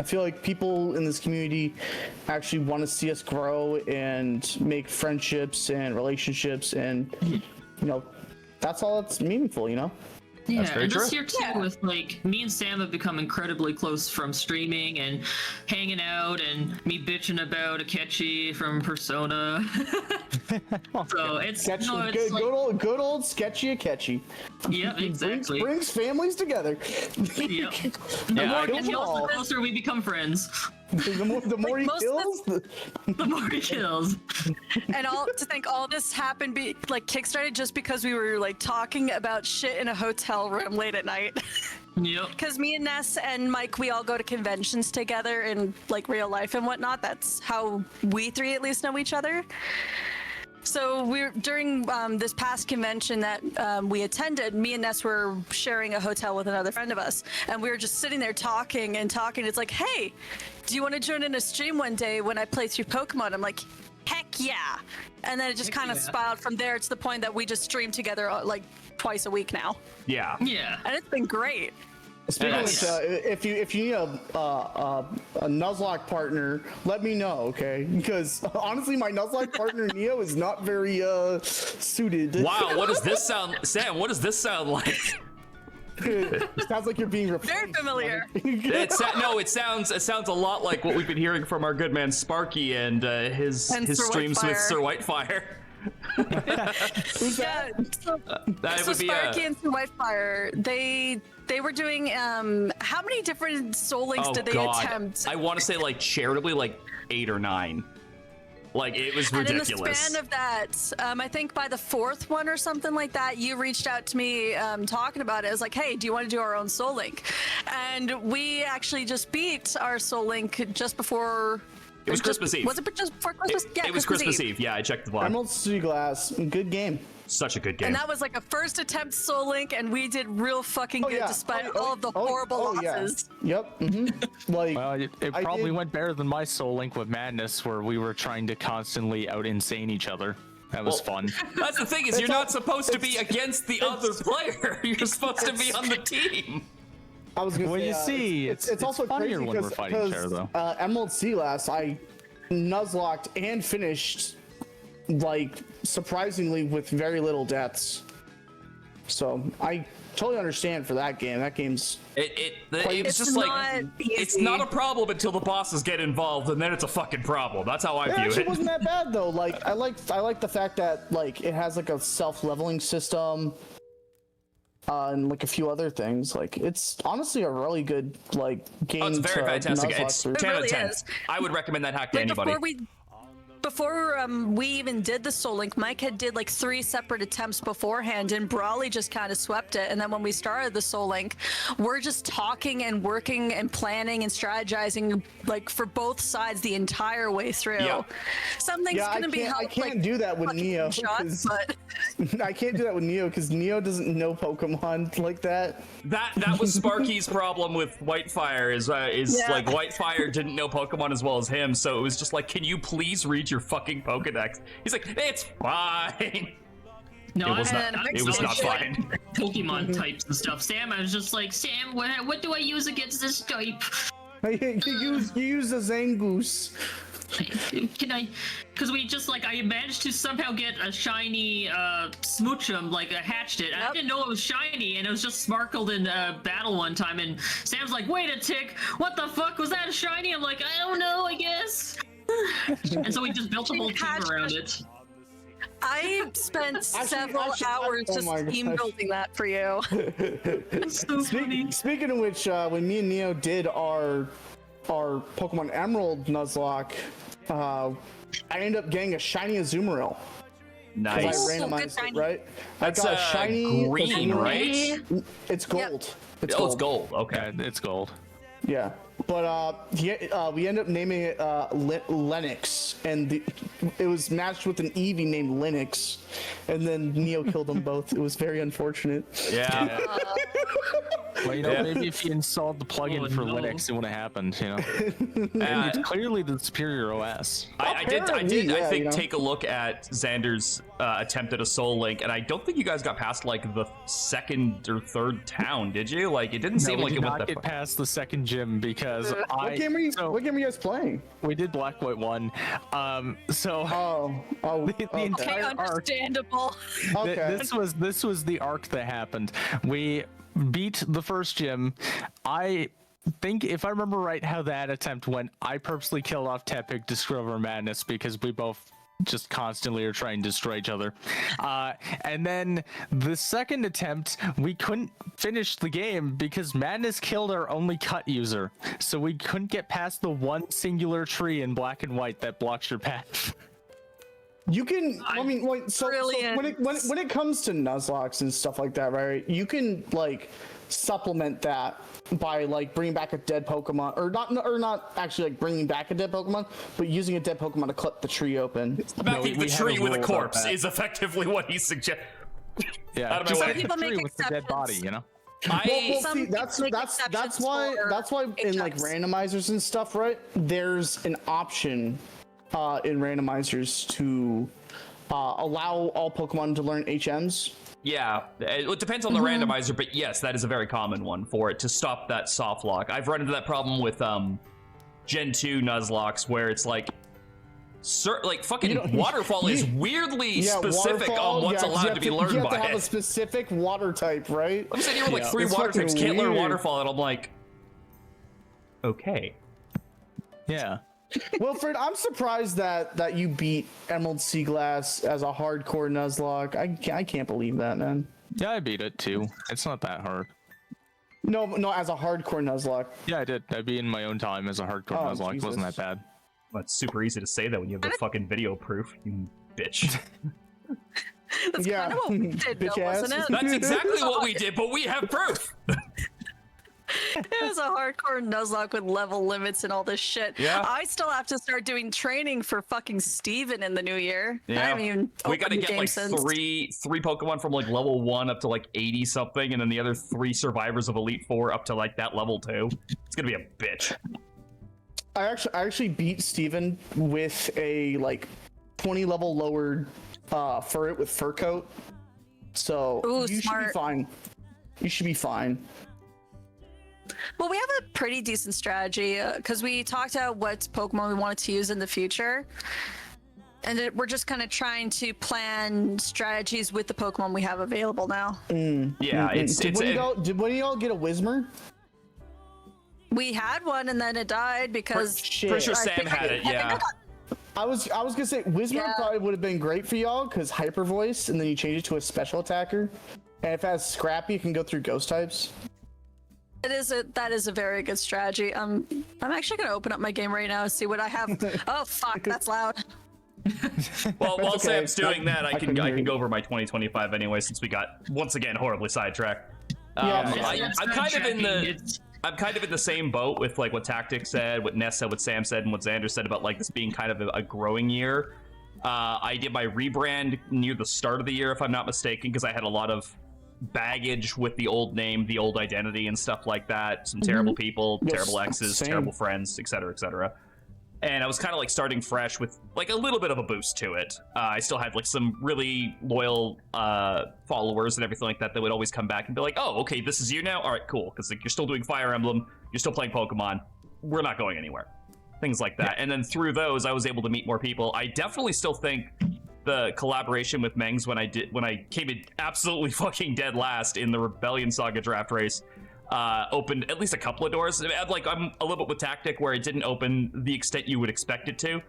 I feel like people in this community actually want to see us grow and make friendships and relationships, and you know, that's all that's meaningful, you know. Yeah, very and this true. year too, with like me and Sam have become incredibly close from streaming and hanging out, and me bitching about Akechi from Persona. So it's Sketchy, no, it's like, good old sketchy Akechi. yeah, exactly. Brings families together. Yep. The Yeah, more I he get kills, the closer we become friends. the more he most of kills, The more he kills. And all to think all this happened like kickstarted just because we were like talking about shit in a hotel room late at night. Yep. Because me and Ness and Mike, we all go to conventions together in like real life and whatnot. That's how we three at least know each other. So we're during this past convention that we attended, me and Ness were sharing a hotel with another friend of us, and we were just sitting there talking. It's like, hey, do you want to join in a stream one day when I play through Pokemon? I'm like, heck yeah! And then it just kind of spiraled from there to the point that we just stream together like twice a week now, Yeah. Yeah. and it's been great. speaking of which, if you need a Nuzlocke partner, let me know, okay? Because honestly, my Nuzlocke partner Neo is not very suited. Wow, what does this sound, Sam? What does this sound like? It sounds like you're being replaced. Very familiar. It sounds a lot like what we've been hearing from our good man Sparky and his Sir streams with Whitefire. Sir Whitefire. Who's that? That So would be Sparky and Sir Whitefire, they were doing how many different soul links oh did they god, attempt? I want to say like charitably like 8 or 9. Like it was ridiculous. And in the span of that, I think by the 4th one or something like that, you reached out to me talking about it. It was like, hey, do you want to do our own Soul Link? And we actually just beat our Soul Link just before. It was Christmas Eve. Was it just before Christmas? It was Christmas Eve. Yeah, I checked the vlog. Emerald Sea Glass, good game. Such a good game. And that was like a first attempt Soul Link, and we did real fucking good despite all of the horrible losses. Yeah. Yep. Like, Well, it I probably did- went better than my Soul Link with Madness, where we were trying to constantly out insane each other. That was fun. That's the thing is, you're not supposed to be against the other player. You're supposed to be on the team. I was gonna Well, say, you see, it's also funnier crazy when we're fighting each other, though. Emerald Sea Glass, I Nuzlocked and finished like surprisingly with very little deaths. So I totally understand for that game. That game's It's just like it's not a problem until the bosses get involved, and then it's a fucking problem. That's how I it view actually it. wasn't that bad though. Like I like the fact that like it has like a self-leveling system. And like a few other things, like it's honestly a really good like game. Oh, it's very to fantastic. Nuzlocke It's through. 10 out of really 10. is. I would recommend that hack to Like anybody. before we even did the Soul Link, Mike had did like 3 separate attempts beforehand, and Brawley just kind of swept it. And then when we started the Soul Link, we're just talking and working and planning and strategizing like for both sides the entire way through. Yeah. Something's gonna be helped. I can't like, do that with fucking Neo. shots, 'Cause but I can't do that with Neo because Neo doesn't know Pokemon like that. That was Sparky's problem with Whitefire is like Whitefire didn't know Pokemon as well as him, so it was just like, can you please read your fucking Pokedex? He's like, it's fine. No, It was not. It was not fine. Pokemon types and stuff. Sam, I was just like, Sam, what do I use against this type? You use a Zangoose. Can I? Because we just like I managed to somehow get a shiny Smoochum, like I hatched it. I didn't know it was shiny, and it was just sparkled in battle one time. And Sam's like, "Wait a tick, what the fuck was that a shiny?" I'm like, "I don't know, I guess." And so we just built a whole team around it. I spent several hours oh just my team gosh. building that for you. It's so funny. Speaking of which, when me and Neo did our Pokemon Emerald Nuzlocke, I ended up getting a shiny Azumarill. Nice. I randomized it, shiny. right? That's I got a shiny green, Azumarill. right? It's gold. It's Oh, gold. it's gold. Okay. Yeah, it's gold. Yeah, but we ended up naming it Lennox, and it was matched with an Eevee named Linux, and then Neo killed them both. It was very unfortunate. Yeah. Well, you know, Yeah. maybe if you installed the plugin Oh, for no. Linux, it would have happened. You know, and it's clearly the superior OS. I did, Apparently, I yeah, think, you know. take a look at Xander's attempt at a Soul Link, and I don't think you guys got past like the 2nd or 3rd town, did you? Like, it didn't seem we like did it went not that get far. past the 2nd gym because What game are you guys playing? we did Black White 1. So Oh, the Okay, entire arc. understandable. okay. This was the arc that happened. We beat the first gym. I think, if I remember right, how that attempt went, I purposely killed off Tepig, Discover Madness, because we both just constantly are trying to destroy each other. And then the second attempt, we couldn't finish the game because Madness killed our only cut user. So we couldn't get past the one singular tree in Black and White that blocks your path. You can. I mean, wait. So Brilliant. when it comes to Nuzlocks and stuff like that, right? You can like supplement that by like bringing back a dead Pokemon, or not actually like bringing back a dead Pokemon, but using a dead Pokemon to clip the tree open. Smacking we the had a tree with a rule about corpse that. is effectively what he suggests. Yeah, Out of my just way. like the People make tree with the dead body, exceptions. you know? Well, Some see, that's make that's exceptions why for in like HMs. randomizers and stuff, right? There's an option in randomizers to allow all Pokemon to learn HMs. Yeah, it depends on the randomizer, but yes, that is a very common one for it to stop that soft lock. I've run into that problem with Gen 2 Nuzlocks where it's like, fucking Waterfall is weirdly specific on what's allowed to be learned You have by to have a it. specific water type, right? I'm saying here with like Yeah. 3 It's water fucking types, can't learn weird. Waterfall, and I'm like, okay. Yeah. Wilfred, I'm surprised that you beat Emerald Sea Glass as a hardcore Nuzlocke. I can't believe that, man. Yeah, I beat it too. It's not that hard. No, as a hardcore Nuzlocke. Yeah, I did. I beat in my own time as a hardcore Oh, Nuzlocke. It wasn't Jesus. that bad. Well, it's super easy to say that when you have the fucking video proof, you bitch. That's Yeah. kind of what we did, though, Bitch ass. wasn't it? That's exactly what we did, but we have proof. It was a hardcore Nuzlocke with level limits and all this shit. Yeah. I still have to start doing training for fucking Steven in the new year. I haven't even we opened gotta the get game like since. three Pokemon from like level 1 up to like 80 something, and then the other 3 survivors of Elite 4 up to like that level 2. It's gonna be a bitch. I actually beat Steven with a like 20 level lowered Furret with fur coat. So Ooh, you should be smart. fine. You should be fine. Well, we have a pretty decent strategy because we talked about what Pokemon we wanted to use in the future. And we're just kind of trying to plan strategies with the Pokemon we have available now. Yeah, Did one of y'all get a Whismur? We had one and then it died because Shit. pretty sure I Sam think had it. Yeah. I was gonna say Whismur Yeah. probably would have been great for y'all because Hyper Voice, and then you change it to a special attacker. And if it has Scrappy, it can go through ghost types. that is a very good strategy. I'm actually gonna open up my game right now and see what I have. Oh fuck, that's loud. Well, while okay. Sam's doing that, I couldn't hear can you. go over my 2025 anyway, since we got once again horribly sidetracked. Yeah, I'm kind of in the same boat with like what Tactic said, what Ness said, what Sam said, and what Xander said about like this being kind of a growing year. I did my rebrand near the start of the year, if I'm not mistaken, because I had a lot of baggage with the old name, the old identity, and stuff like that. Some terrible people, Yes, terrible exes, same. terrible friends, etc., etc. And I was kind of like starting fresh with like a little bit of a boost to it. I still had like some really loyal followers and everything like that that would always come back and be like, oh, okay, this is you now? All right, cool. Because like, you're still doing Fire Emblem, you're still playing Pokemon, we're not going anywhere. Things like that. And then through those, I was able to meet more people. I definitely still think the collaboration with Mengs when I came in absolutely fucking dead last in the Rebellion Saga draft race opened at least a couple of doors. Like, I'm a little bit with Tactic where it didn't open the extent you would expect it to,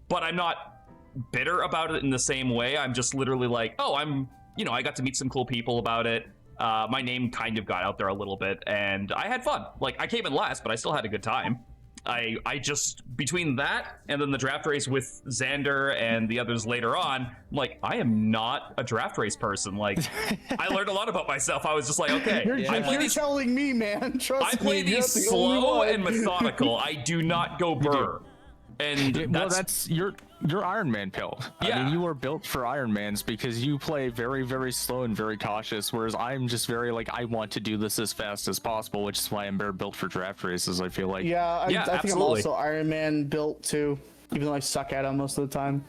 but I'm not bitter about it in the same way. I'm just literally like, oh, I got to meet some cool people about it. My name kind of got out there a little bit, and I had fun. Like, I came in last, but I still had a good time. I just, between that and then the draft race with Xander and the others later on, I'm like, I am not a draft race person. Like, I learned a lot about myself. I was just like, okay, You're telling me, man. Trust I play me, you're these the only slow one. and methodical. I do not go burr. And that's your Iron Man pill. Yeah. I mean, you are built for Iron Mans because you play very, very slow and very cautious, whereas I'm just very like, I want to do this as fast as possible, which is why I'm better built for draft races, I feel like. Yeah, I think I'm absolutely. also Iron Man built too, even though I suck at him most of the time.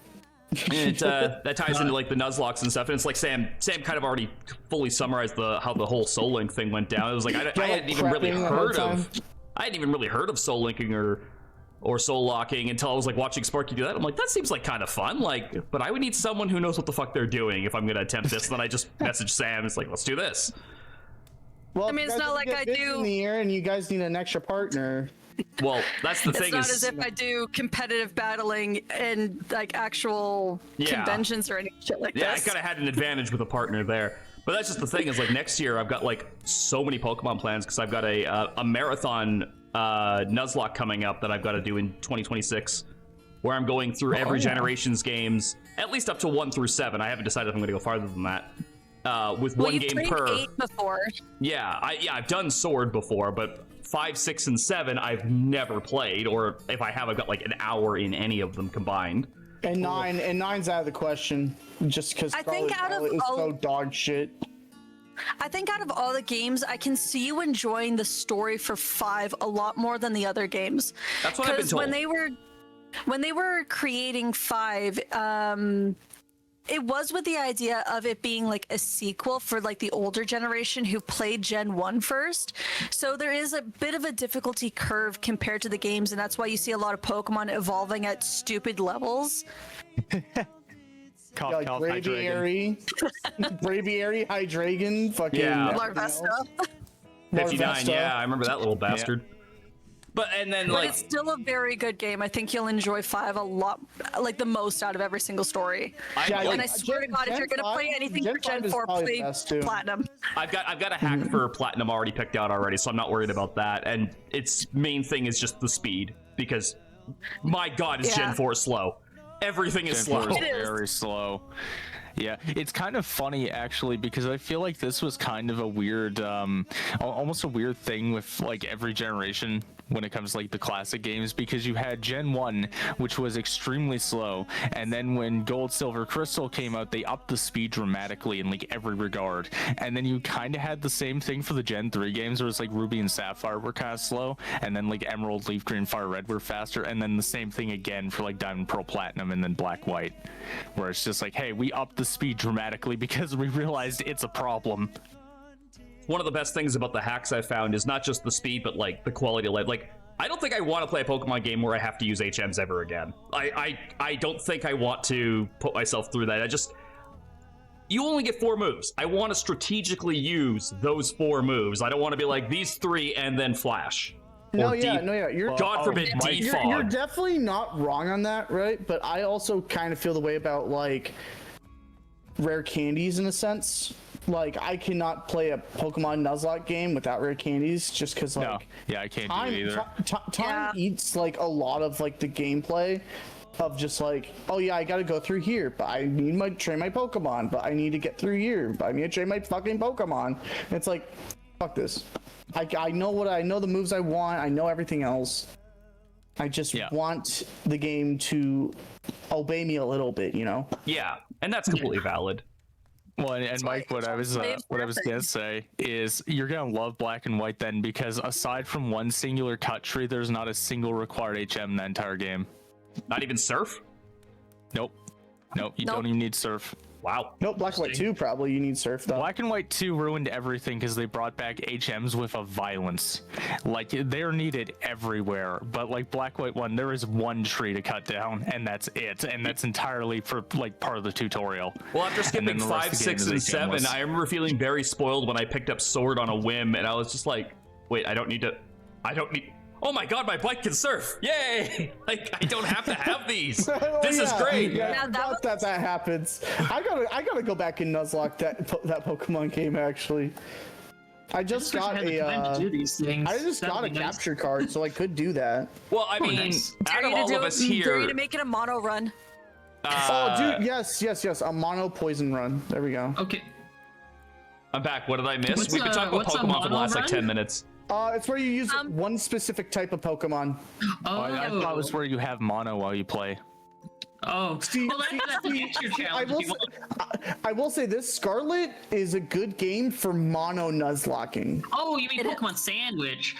And that ties into like the Nuzlocke and stuff, and it's like Sam kind of already fully summarized how the whole Soul Link thing went down. It was like I hadn't even really heard of Soul Linking or soul locking until I was like watching Sparky do that. I'm like, that seems like kind of fun. Like, but I would need someone who knows what the fuck they're doing if I'm gonna attempt this. And then I just message Sam. It's like, let's do this. Well, I mean, it's not like I do. In the year, and you guys need an extra partner. Well, that's the It's thing not is, as if I do competitive battling and like actual Yeah. conventions or any shit like yeah, I this. kind of had an advantage with a partner there. But that's just the thing is like next year I've got like so many Pokemon plans because I've got a marathon Nuzlocke coming up that I've got to do in 2026, where I'm going through every generation's games, at least up to 1 through 7. I haven't decided if I'm going to go farther than that. With one you've game played per. 8 before. Yeah, I've done Sword before, but 5, 6, and 7 I've never played, or if I have, I've got like an hour in any of them combined. And nine's out of the question, just because I think out of it's all- so dog shit. I think out of all the games, I can see you enjoying the story for 5 a lot more than the other games. That's what I've been Because told. when they were creating 5, it was with the idea of it being like a sequel for like the older generation who played Gen 1 first. So there is a bit of a difficulty curve compared to the games, and that's why you see a lot of Pokemon evolving at stupid levels. Cough, Like cough, Braviary, Hydreigon, fucking Yeah. Larvesta. 59, Larvesta. yeah, I remember that little bastard. But and then But like it's still a very good game. I think you'll enjoy 5 a lot, like the most out of every single story. Yeah, And I swear to God, if you're gonna play anything for Gen 4, play Platinum. I've got a hack for Platinum already picked out already, so I'm not worried about that. And its main thing is just the speed, because my God, is Gen 4 slow. Everything is Gen 4 slow. is very slow. Yeah, it's kind of funny actually because I feel like this was kind of a weird, almost a weird thing with like every generation when it comes to like the classic games, because you had Gen 1, which was extremely slow, and then when Gold, Silver, Crystal came out, they upped the speed dramatically in like every regard, and then you kind of had the same thing for the Gen 3 games where it's like Ruby and Sapphire were kind of slow, and then like Emerald, Leaf Green, Fire Red were faster, and then the same thing again for like Diamond, Pearl, Platinum, and then Black, White, where it's just like, hey, we upped the speed dramatically because we realized it's a problem. One of the best things about the hacks I found is not just the speed, but like the quality of life. Like, I don't think I want to play a Pokemon game where I have to use HMs ever again. I don't think I want to put myself through that. You only get 4 moves. I want to strategically use those 4 moves. I don't want to be like these 3 and then flash. No, yeah. You're God forbid defog. You're definitely not wrong on that, right? But I also kind of feel the way about like rare candies in a sense. Like, I cannot play a Pokemon Nuzlocke game without rare candies just because, like, No, yeah, I can't do it either. time eats, like, a lot of, like, the gameplay. of just like, oh yeah, I gotta go through here, but I need to train my Pokemon, but I need to get through here, but I need to train my fucking Pokemon. And it's like, fuck this. I know the moves I want. I know everything else. I just want the game to obey me a little bit, you know? Yeah, and that's completely valid. Well, and Mike, what I was gonna say is you're gonna love Black and White then, because aside from one singular cut tree, there's not a single required HM in the entire game. Not even Surf? Nope. You don't even need Surf. Wow. Nope, Black and White 2 probably you need Surf though. Black and White 2 ruined everything because they brought back HMs with a violence. Like, they're needed everywhere. But like Black White 1, there is one tree to cut down, and that's it. And that's entirely for like part of the tutorial. Well, after skipping 5, 6, and 7, I remember feeling very spoiled when I picked up Sword on a whim, and I was just like, wait, I don't need... Oh my god, my bike can surf! Yay! Like, I don't have to have these. This is great. Yeah, that happens. I gotta go back and nuzlocke that Pokemon game actually. I just got a capture card, so I could do that. Well, I mean, out of all of us here, dare you to make it a mono run. Oh, dude, yes, a mono poison run. There we go. Okay. I'm back. What did I miss? We've been talking about Pokemon for the last like 10 minutes. It's where you use one specific type of Pokemon. I thought it was where you have mono while you play. Oh, well, that's an extra challenge. I will say this: Scarlet is a good game for mono nuzlocking. Oh, you mean Pokemon Sandwich?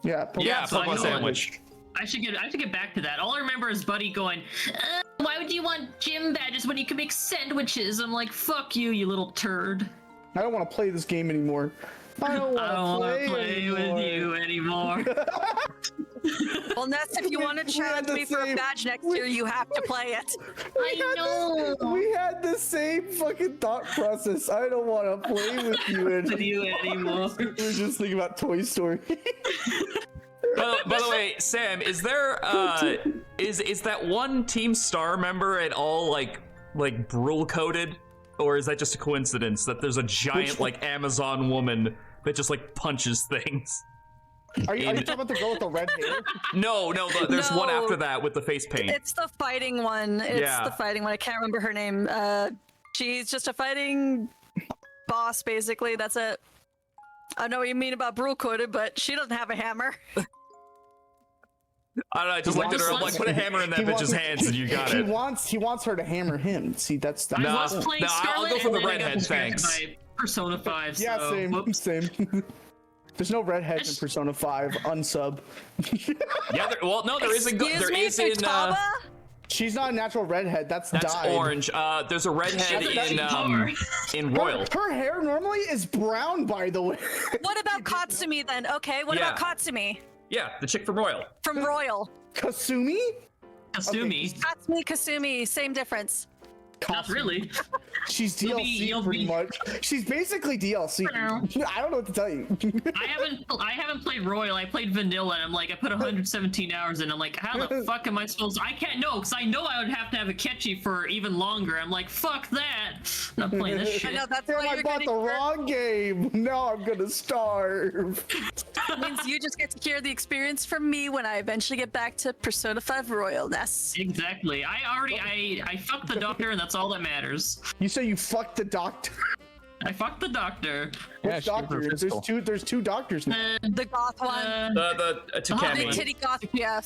Yeah, Pokemon Sandwich. I should get back to that. All I remember is Buddy going, "Why would you want gym badges when you can make sandwiches?" I'm like, "Fuck you, you little turd." I don't want to play this game anymore. I don't want to play with you anymore. Well, Ness, if you want to challenge me for a badge next year, you have to play it. I know. We had the same fucking thought process. I don't want to play with you anymore. We were just thinking about Toy Story. By the way, Sam, is there is that one Team Star member at all like Brule coded? Or is that just a coincidence that there's a giant like Amazon woman that just like punches things? Are you talking about the girl with the red hair? No, there's one after that with the face paint. It's the fighting one. The fighting one. I can't remember her name. She's just a fighting boss, basically. That's it. I know what you mean about Brule coded, but she doesn't have a hammer. I don't know, I just looked at her, I'm like, put a hammer in that bitch's hands and you got it. He wants her to hammer him. See, that's I was playing Scarlet, I'll go for the and then redhead, thanks. Persona 5, yeah, so, same. There's no redheads in Persona 5, unsub. Yeah, there is in she's not a natural redhead, that's dyed. Orange. There's a redhead in Royal. Her hair normally is brown, by the way. What about Katsumi then? Okay, what about Katsumi? Yeah, the chick from Royal. From Royal. Kasumi? Kasumi. Katsumi, Kasumi, same difference. Not really. She's DLC pretty much. She's basically DLC. I don't know what to tell you. I haven't played Royal. I played Vanilla, and I'm like, I put 117 hours in. I'm like, how the fuck am I supposed to? I can't know, because I know I would have to have a Ketchy for even longer. I'm like, fuck that. I'm not playing this shit. I know, that's why I bought the wrong game. Now I'm gonna starve. That means you just get to hear the experience from me when I eventually get back to Persona 5 Royal, Ness. Exactly. I fucked the doctor, and that's all that matters. You say you fucked the doctor? I fucked the doctor. Which doctor? There's two doctors now. The goth one. The Takemi. The titty goth, yeah.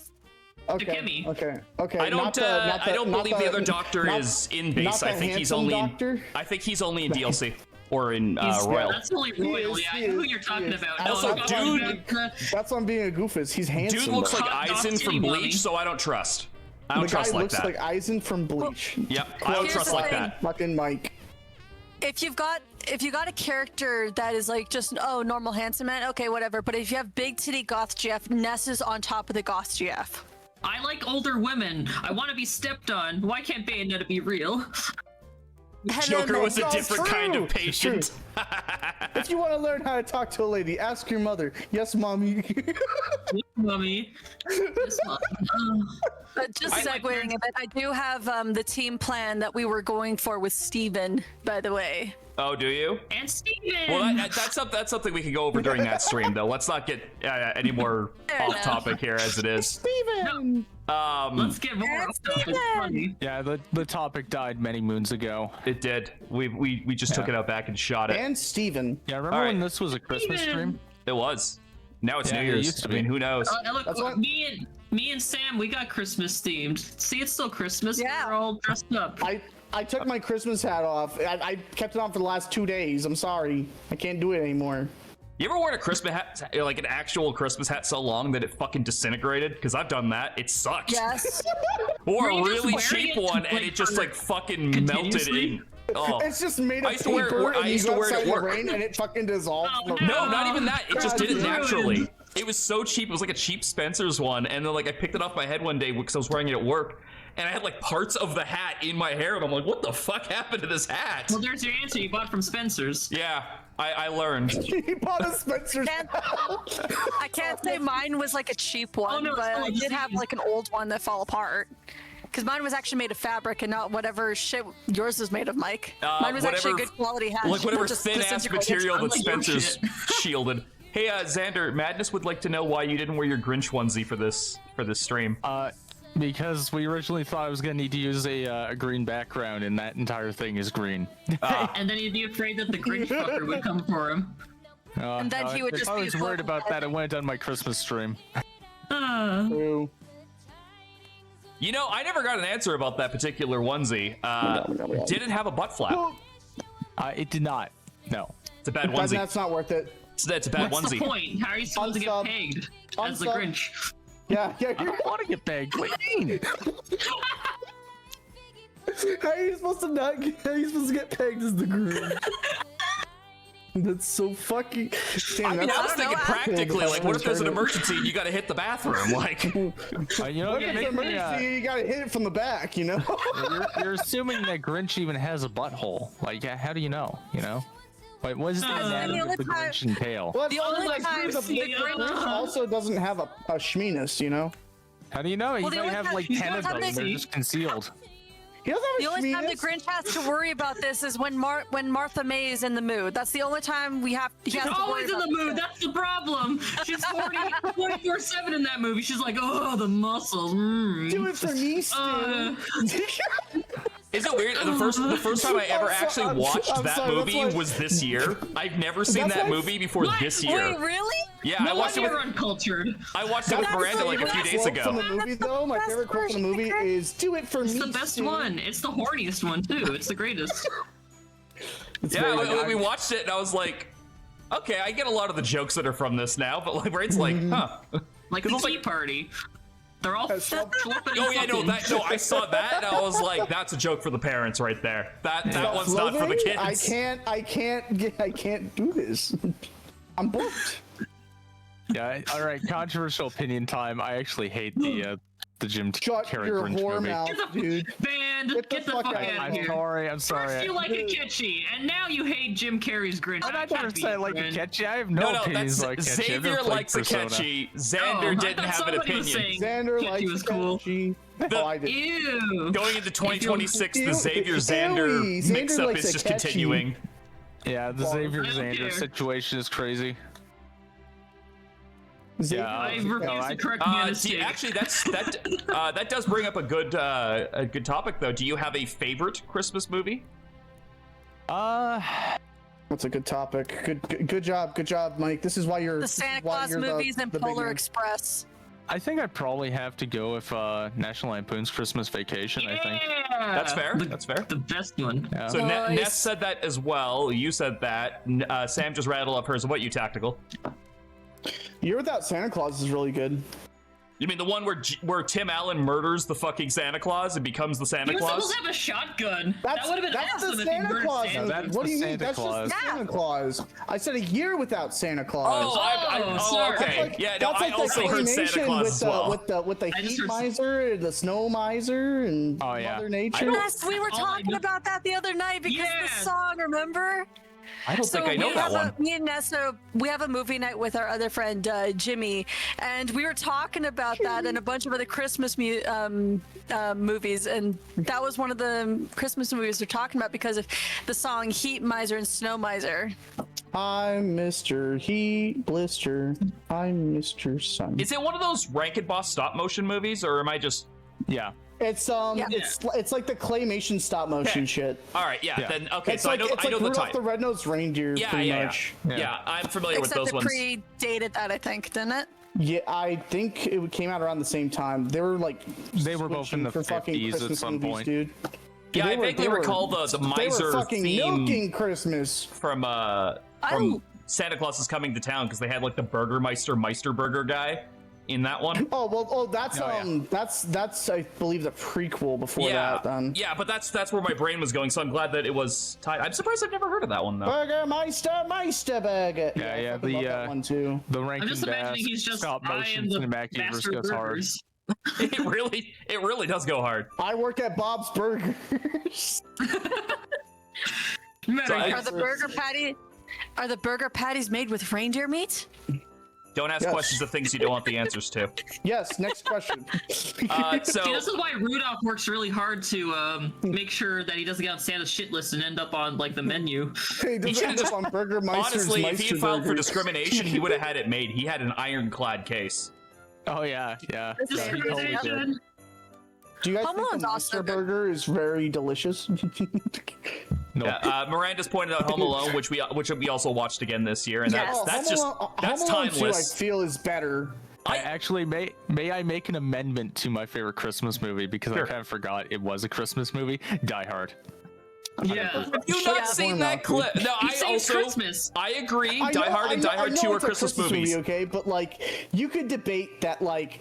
Okay. I don't believe the other doctor is in base. I think he's only in DLC or in Royal. That's only Royal. Yeah, I know who you're talking about. Also, dude, that's why I'm being a goofus. He's handsome. Dude looks like Aizen from Bleach, so I don't trust. I don't trust like that. The guy looks like Aizen from Bleach. Yep, I don't trust like that. Fucking Mike. If you got a character that is like just normal handsome man, okay, whatever. But if you have big titty goth GF, Ness is on top of the goth GF. I like older women. I want to be stepped on. Why can't Bayonetta be real? Joker was a different kind of patient. If you want to learn how to talk to a lady, ask your mother. Yes, mommy. Yes, mommy. Yes, mommy. Just segueing a bit, I do have the team plan that we were going for with Steven, by the way. Oh, do you? And Steven! Well, that's something we can go over during that stream, though. Let's not get any more off topic here as it is. Steven! Let's get more off topic. It's funny. Yeah, the topic died many moons ago. It did. We just took it out back and shot it. And Steven. Yeah, remember when this was a Christmas stream? It was. Now it's Yeah, New it Year's. used to I mean, be. who knows? Look, That's what- me and Sam, we got Christmas themed. See, it's still Christmas. Yeah. We're all dressed up. I took my Christmas hat off. I kept it on for the last 2 days. I'm sorry. I can't do it anymore. You ever worn a Christmas hat, like an actual Christmas hat, so long that it fucking disintegrated? Because I've done that. It sucked. Yes. Or Were a you just really wearing cheap it, one, and like, it just for like fucking melted continuously? in. Oh. It's just made I of used to wear it- paper, I and you used to go wear it at outside in the work. rain, and it fucking dissolves. Oh, No, not even that. It just did it Ruined. naturally. It was so cheap. It was like a cheap Spencer's one, and then like I picked it off my head one day because I was wearing it at work, and I had like parts of the hat in my hair, and I'm like, what the fuck happened to this hat? Well, there's your answer. You bought it from Spencer's. Yeah, I learned. He bought a Spencer's Can't- hat. I can't say mine was like a cheap one, no, it's but not I did have cheap. like an old one that fell apart. Because mine was actually made of fabric and not whatever shit yours was made of, Mike. Mine was actually a whatever- good quality hat. Like whatever Just thin ass disintegrated. material that Unlike your Spencer's shit. shielded. Hey, Xander, Madness would like to know why you didn't wear your Grinch onesie for this stream. Because we originally thought I was gonna need to use a green background, and that entire thing is green. And then he'd be afraid that the Grinch fucker would come for him. And then he would if just I be was worried so about mad. that. I went on my Christmas stream. True. You know, I never got an answer about that particular onesie. Did it have a butt flap? It did not. No. It's a bad Then onesie. that's not worth it. It's a bad What's the onesie. point? How are you supposed to get Unsub. pegged as the Unsub. Grinch? Yeah, I don't want to get pegged. What do you mean? How are you supposed to not? How are you supposed to get pegged as the groom? That's so fucking. Damn, I mean, I was don't thinking know. practically, like, what if there's an Turn it. emergency and you gotta hit the bathroom? Like, You know, What you if it's make an me, emergency? You gotta hit it from the back, you know? you're assuming that Grinch even has a butthole. Like, how do you know? You know? Wait, what is the anatomy the of the only time- Grinch entail? Well, The only like, time- the Grinch also doesn't have a schmeenus, you know? How do you know? He Well, the might only have time- like the 10 only of time them. they- They're just concealed. He doesn't have The a only time the schmeenus. Grinch has to worry about this is when Martha May is in the mood. That's the only time he has She's to worry always in about the mood. That's the problem. She's 24/7 in that movie. She's like, oh, the muscles. Do it for me, Stu. is it weird? The first time I ever actually watched I'm that sorry, that's movie why- was this year. I've never seen That's that why- movie before What? this year. Wait, really? Yeah, I No watched wonder it you're with uncultured. Miranda like a few days Quote from ago. the movie, though, my Best favorite quote from the version, movie Chris. is "Do it for It's me." the best Stu." one. It's the horniest one, too. It's the greatest. It's Yeah, very we good. watched it and I was like, okay, I get a lot of the jokes that are from this now, but like, where it's like, huh? Like 'Cause the I was Tea like- Party. They're all That's flipping Oh yeah, no, fucking. I saw that and I was like, that's a joke for the parents right there. That one's not for the Clothing? kids. I can't do this. I'm booked. Yeah. All right. Controversial opinion time. I actually hate the Jim Shut Carrey your Grinch whore movie. mouth, dude. Banned. Get the fuck out of I'm here. sorry. I'm First sorry. you like a catchy, and now you hate Jim Carrey's Grinch. I'm not That gonna can't be say I like a friend. catchy. I have no, No, opinions that's like catchy. I've never Xavier played likes a Persona. catchy. Oh, Xander I didn't thought have an somebody was opinion. saying Xander catchy likes was cool. catchy. Oh, I did. Ew. Going into 2026, Ew, the Xavier ew, Xander Xander mix-up likes is a just catchy. continuing. Yeah, the Xavier I don't Xander care. situation is crazy. Xavier Yeah, I likes a refuse catchy. to correct me on a mistake. Actually, that does bring up a good topic though. Do you have a favorite Christmas movie? That's a good topic. Good job, Mike. This is why you're The Santa Claus movies and big Polar man. Express. I think I'd probably have to go with National Lampoon's Christmas Vacation. I think. Yeah. That's fair. The, That's fair. The best one. Yeah. So Nice. Ness said that as well. You said that. Sam just rattled off hers. What you tactical? Year Without Santa Claus is really good. You mean the one where Tim Allen murders the fucking Santa Claus and becomes the Santa He was Claus? supposed to have a shotgun. That would have been that's awesome the if he Santa murdered Claus. Santa. movie. That's What the do you mean? Santa That's Claus. just Santa Claus. I said A Year Without Santa Claus. sorry. Okay. Yeah, no, That's I like also the heard Santa claymation Claus with as well. with the I just heat heard- miser, the snow miser, and Oh, yeah. Mother Nature. Yes, we were all I talking know- about that the other night because of Yeah. the song, remember? I don't think I know we that have one. me and Nessa, we have a movie night with our other friend Jimmy, and we were talking about that and a bunch of other Christmas movies, and that was one of the Christmas movies we're talking about because of the song "Heat Miser" and "Snow Miser." I'm Mr. Heat Blister. I'm Mr. Sun. Is it one of those Rankin Boss stop motion movies, or am I just? Yeah. It's it's like the claymation stop motion Okay. shit. All right, yeah. Yeah. Then okay, It's so like, I know it's like the Rudolph type. the Red-Nosed Reindeer, Yeah, pretty yeah, much. yeah. I'm familiar with Except those it ones. predated that, I think, didn't it? Yeah, I think it came out around the same time. They were like They were both in the for fucking 50s at Christmas some movies, point. dude. Yeah, I They vaguely were- recall the They miser were fucking theme milking Christmas. from Santa Claus is Coming to Town, because they had like the Burgermeister Meisterburger guy in that one. That's Oh, yeah. that's I believe the prequel before Yeah, that. Then yeah, but that's where my brain was going. So I'm glad that it was tied. I'm surprised I've never heard of that one though. Burgermeister Meisterburger. Yeah, I fucking love that one too. The I'm Rankin just Bass imagining he's just stop I motion am the cinematic universe master of goes hard. burgers. It really does go hard. I work at Bob's Burgers. So I- Are the burger patties made with reindeer meat? Don't ask Yes. questions of things you don't want the answers to. Yes. Next question. See, So this is why Rudolph works really hard to make sure that he doesn't get on Santa's shit list and end up on like the menu. Hey, does it should've end up just- on Burgermeister's honestly, if he had filed for Meisterburgers? discrimination, he would have had it made. He had an ironclad case. Oh yeah. This is Yeah, he totally did. Discrimination. Do you guys Home think Alone's the also good. Meisterburger is very delicious? No. Yeah, Miranda's pointed out Home Alone, which we also watched again this year, and Yes. that's just that's Home Alone 2, timeless. I feel is better. I actually may I make an amendment to my favorite Christmas movie because Sure. I kind of forgot it was a Christmas movie. Die Hard. Yeah. Have you Shut not up, seen we're that not. clip? No, He I saves also Christmas. I agree. I Die know- Hard and I Die Hard know 2 are it's a Christmas movies. movie, okay, but like you could debate that like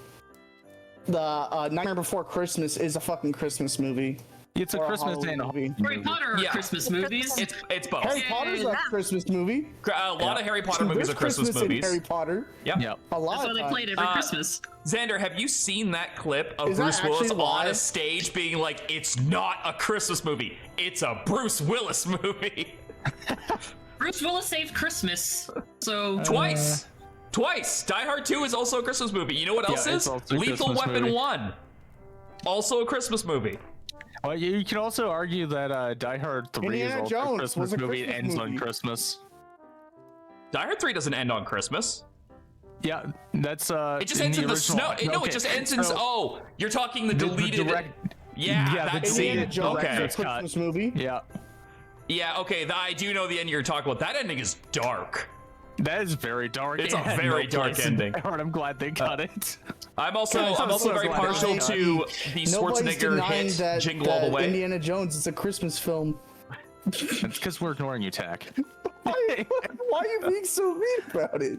the Nightmare Before Christmas is a fucking Christmas movie. It's a Or a Christmas Halloween and a movie. Harry Potter are Yeah. Christmas movies. It's both. Harry Potter's a Christmas movie. A lot of Harry Potter movies There's are Christmas in movies. Harry Potter. Yep. Yep. A lot That's why of they times. played every Christmas. Xander, have you seen that clip of Is that Bruce Willis actually why? on a stage being like, "It's not a Christmas movie. It's a Bruce Willis movie." Bruce Willis saved Christmas, so Twice. Die Hard 2 is also a Christmas movie. You know what else it's is? also a Lethal Christmas Weapon movie. 1. Also a Christmas movie. Well, you can also argue that Die Hard 3 Indiana is also Jones a Christmas was a movie. It Christmas ends on movie. Christmas. Die Hard 3 doesn't end on Christmas. Yeah, that's It just ends in the original- snow. No, Okay, it just ends in. so Oh, you're talking the the deleted. direct- Yeah, yeah, that the scene. Indiana Jones Okay. is a Christmas movie. Yeah, Yeah, okay. I do know the end you're talking about. That ending is dark. that is very dark. It's a It had very no dark place in ending. Die Hard. I'm glad they cut it. I'm also Yeah, very glad partial they cut to the Nobody's Schwarzenegger denying hit that, "Jingle All the Way." Indiana Jones is a Christmas film. It's because we're ignoring you, Tack. Why are you being so mean about it?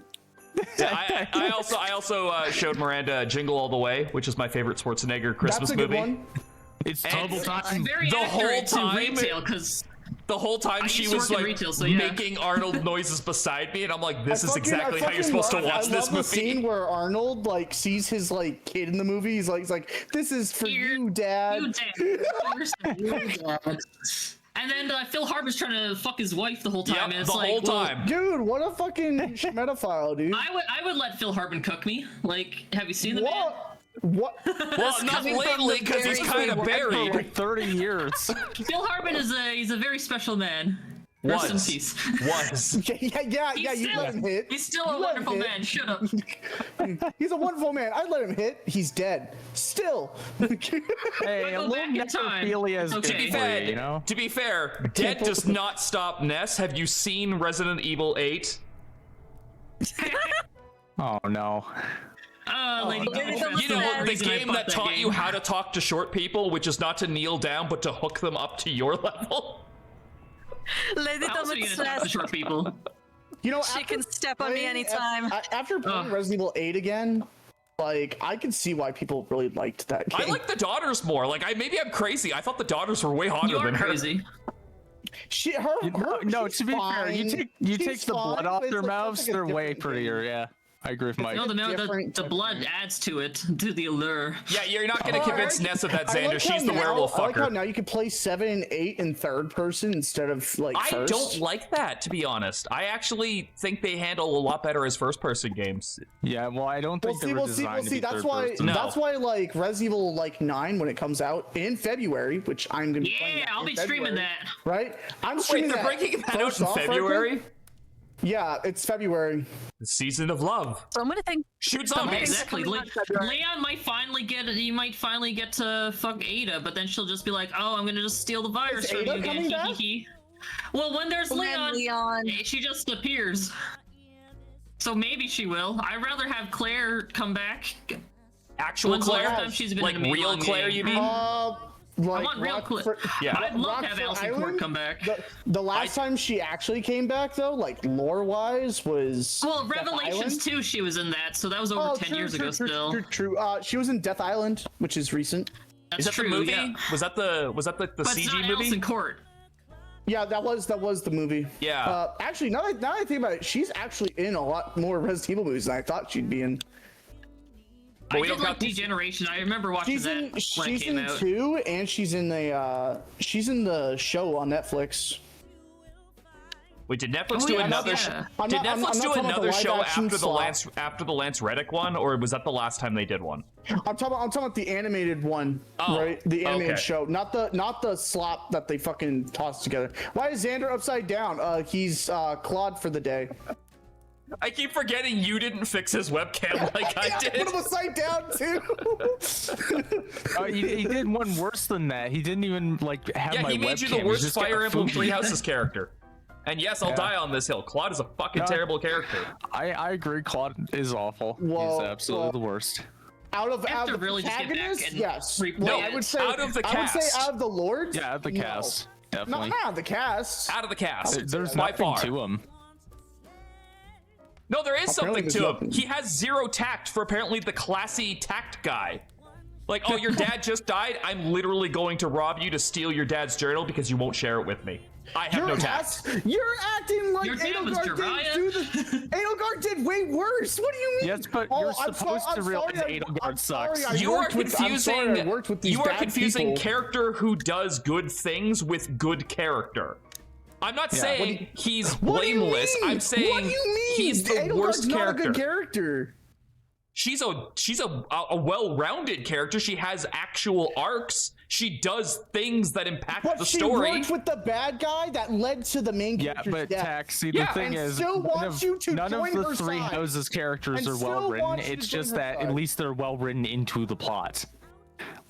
I also showed Miranda "Jingle All the Way," which is my favorite Schwarzenegger Christmas That's a good movie. one. It's And double it's time. very The whole accurate to time- retail because The whole time I she used to was work in like retail, so yeah. making Arnold noises beside me, and I'm like, "This I is fucking- exactly I how you're fucking supposed to love- watch I this love the scene movie." where Arnold like sees his like kid in the movie. He's like, "This is for you, Dad." You dad. And then Phil Harbor's trying to fuck his wife the whole time, Yep, and the it's like, whole well, time. Dude, what a fucking metaphile, dude. I would let Phil Harbin cook me. Like, have you seen the man? What? Well, not coming from lately the because he's very kind of good For buried. like 30 years. Phil Harbin he's a very special man. Rest in Was peace. was. Yeah, you still- let him hit. He's still You a let him wonderful hit. man. Shut up. He's a wonderful man. I'd let him hit. He's dead. Still. Hey, a go little back in time. necrophilia is Okay. good To be for fair, you, you know? to be fair, dead does not stop Ness. Have you seen Resident Evil 8? Oh no. Lady no. Gaga. You know, the reason I game bought that taught you game. how to talk to short people, which is not to kneel down, but to hook them up to your level. Lady How else are you gonna talk to Thomas, short people? You know, she after can step on me playing- anytime. After playing Resident Evil 8 again, like I can see why people really liked that game. I like the daughters more. Like, maybe I'm crazy. I thought the daughters were way hotter You are than her. crazy. No, she's to be fair, you fine. take She's the blood fine, off but their it's mouths, like a they're way different prettier. Yeah, I agree with Mike. No, the different blood adds to it, to the allure. Yeah, you're not gonna Oh, convince I- Ness of that, I Xander. like how She's the now- werewolf I like how fucker. now you can play 7 and 8 in third person instead of like I first. don't like that, to be honest. I actually think they handle a lot better as first-person games. Yeah, well, I don't think they were designed to be That's third why. person. No. That's why, like Resident Evil, like 9, when it comes out in February, which I'm gonna be playing Yeah, that I'll in be streaming February, that. Right? I'm Wait, streaming they're that breaking that out first in off record. February? Yeah, it's February. The season of love. So I'm gonna think. Shoot Yeah, zombies. exactly. coming out February. Leon might finally get. You might finally get to fuck Ada, but then she'll just be like, "Oh, I'm gonna just steal the virus Is from Ada you again." coming back? Hee hee hee. Well, when there's Leon, she just appears. So maybe she will. I'd rather have Claire come back. Actual When's the last Claire? time she's been Like in a real Milan Claire, game? you mean? Like I want real Claire. Yeah. I'd love to have Rockford Alison Court Island? come back. The last time she actually came back, though, like lore-wise, was Well, Death Revelations Island. 2, she was in that, so that was over 10 years ago still. True. She was in Death Island, which is recent. That's Is that true, the movie? yeah. Was that the But it's CG not movie? Alison Court. Yeah, that was the movie. Yeah. Actually, now that I think about it, she's actually in a lot more Resident Evil movies than I thought she'd be in. But I we did don't like count Degeneration. I remember watching that when it She's came in out. 2, and she's in the show on Netflix. Wait, did Netflix Oh, do yeah, another? yeah. Did I'm not Netflix do talking about another the show live-action after the Lance Reddick one, or was that the last time they did one? I'm talking about the animated one, Oh, right? The animated okay. show, not the slop that they fucking tossed together. Why is Xander upside down? He's Claude for the day. I keep forgetting you didn't fix his webcam like I Yeah, did. put him upside down too. He did one worse than that. He didn't even like have Yeah, my he made you webcam. the He's worst just got Fire a Emblem food. Three Houses character. And yes, I'll Yeah. die on this hill. Claude is a fucking No. terrible character. I agree. Claude is awful. Well, He's absolutely well, the worst. Out of have to the really just get back protagonists, and yes. replay No, it. I would say Out of the I would say cast. out of the lords. Yeah, the no. cast No, definitely. not the cast. Out of the cast. There's by nothing far. to him. No, there is Apparently something to him. there's nothing. He has zero tact for apparently the classy tact guy. Like, oh, your dad just died? I'm literally going to rob you to steal your dad's journal because you won't share it with me. I have no tact. You're acting like Your dad was Edelgard didn't do the. Edelgard did way worse. What do you mean? Yes, but Oh, you're I'm supposed to I'm realize sorry, Edelgard I'm sorry, sucks. I You are worked with- I'm sorry, I confusing. worked with these You are bad confusing people. character who does good things with good character. I'm not Yeah. saying he's What do you blameless. mean? I'm saying what do you mean? he's the Edelgard's worst not character. a good character. She's a well-rounded character. She has actual arcs. She does things that impact But the she story. worked with the bad guy that led to the main Yeah, character's but death. Taxi, Yeah, the thing and is, still none wants you to of join the her Three side. Houses characters And are still well written. wants you to It's join just her that side. at least they're well written into the plot.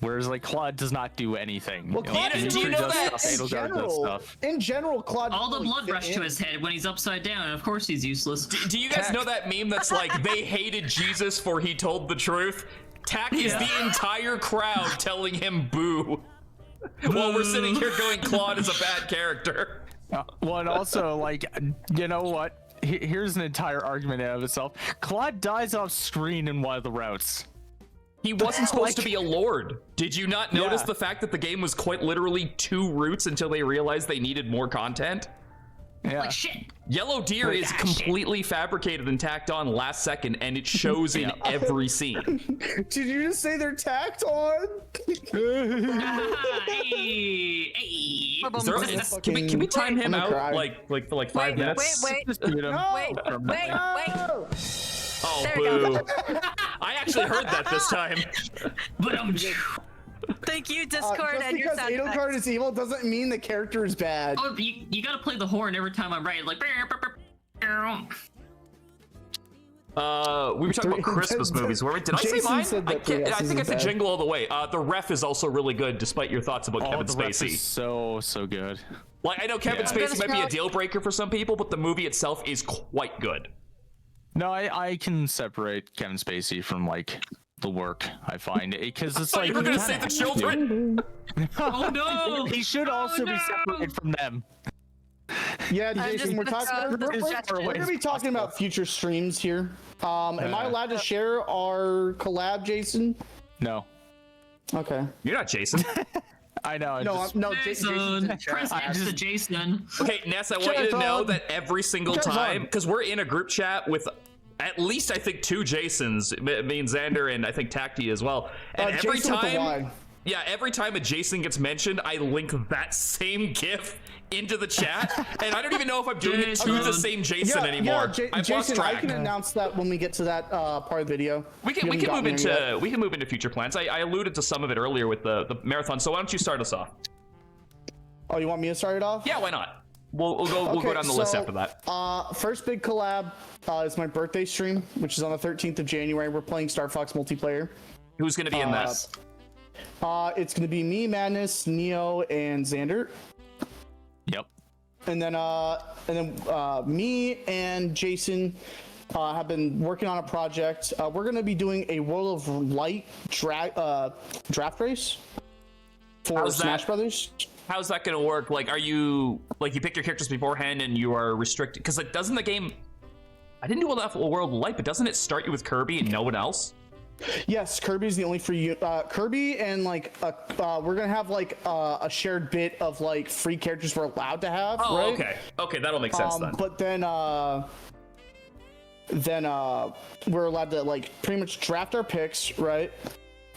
Whereas like Claude does not do anything. Well, Claude do you doesn't know do that in Edelgard does general? stuff. In general, Claude All the doesn't blood fit rushed to in. his head when he's upside down, and of course he's useless. Do you guys know that meme that's like, they hated Jesus for he told the truth? Tack is Yeah. the entire crowd telling him boo. While we're sitting here going, Claude is a bad character. Well, and also like, you know what? Here's an entire argument out of itself. Claude dies off screen in one of the routes. He wasn't supposed to be a lord. Did you not notice Yeah. the fact that the game was quite literally 2 routes until they realized they needed more content? Yeah. Like shit. Yellow Deer is completely fabricated and tacked on last second, and it shows in every scene. Did you just say they're tacked on? Hey, hey. Is there- can we time him I'm gonna out cry. like for like 5 minutes? Wait. Just mute him. Wait. No! Oh, There you boo. I actually heard that this time. But Thank you, Discord, Just and your because sound Edelgard effects. is evil doesn't mean the character is bad. oh, you gotta play the horn every time I'm right. Like. We were talking about Christmas movies. Did I say Jason mine? said I, that can't, Three I think I Houses said is bad. Jingle All the Way. The Ref is also really good, despite your thoughts about Oh, Kevin the ref Spacey. is so good. Like, I know Kevin Yeah. Spacey might be a scroll- deal breaker for some people, but the movie itself is quite good. No, I can separate Kevin Spacey from like the work. I find because it's thought like you were he gonna kinda say the has to. children. Oh no! He should also be no! separated from them. Yeah, I'm Jason, just we're gonna talking. throw We're, the we're, suggestion. we're gonna be talking about future streams here. Am I allowed to share our collab, Jason? No, Okay. You're not Jason. I know. No, just, no, Jason, Jason's press X to just- Jason. Okay, Ness, I want you to know on. that every single Shut time, on. because we're in a group chat with at least I think 2 Jasons, me and Xander, and I think Tacti as well. And every Jason with the time, Y. yeah, every time a Jason gets mentioned, I link that same GIF into the chat, and I don't even know if I'm doing it to the same Jason anymore. I've lost Jason, I track. can announce that when we get to that part of the video. We can haven't gotten move there yet. into future plans. I alluded to some of it earlier with the marathon. So why don't you start us off? Oh, you want me to start it off? Yeah, why not? We'll go down the list after that. First big collab is my birthday stream, which is on the 13th of January. We're playing Star Fox multiplayer. Who's gonna be in this? It's gonna be me, Madness, Neo, and Xander. Yep. And then me and Jason have been working on a project. We're gonna be doing a World of Light draft race for How's Smash that? Brothers. How's that gonna work? Like, are you like you pick your characters beforehand and you are restricted? Because like, doesn't the game? I didn't do enough World of Light, but doesn't it start you with Kirby and no one else? Yes, Kirby's the only free Kirby, and like we're gonna have like a shared bit of like free characters we're allowed to have. Oh, right? okay, that'll make sense then. But then we're allowed to like pretty much draft our picks, right?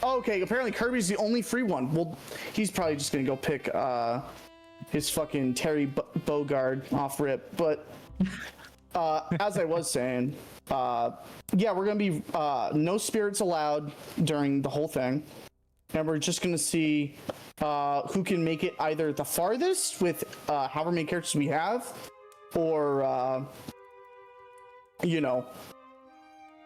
Oh, okay, apparently Kirby's the only free one. Well, he's probably just gonna go pick his fucking Terry Bogard off rip. But as I was saying, yeah, we're gonna be no spirits allowed during the whole thing, and we're just gonna see who can make it either the farthest with however many characters we have, or you know,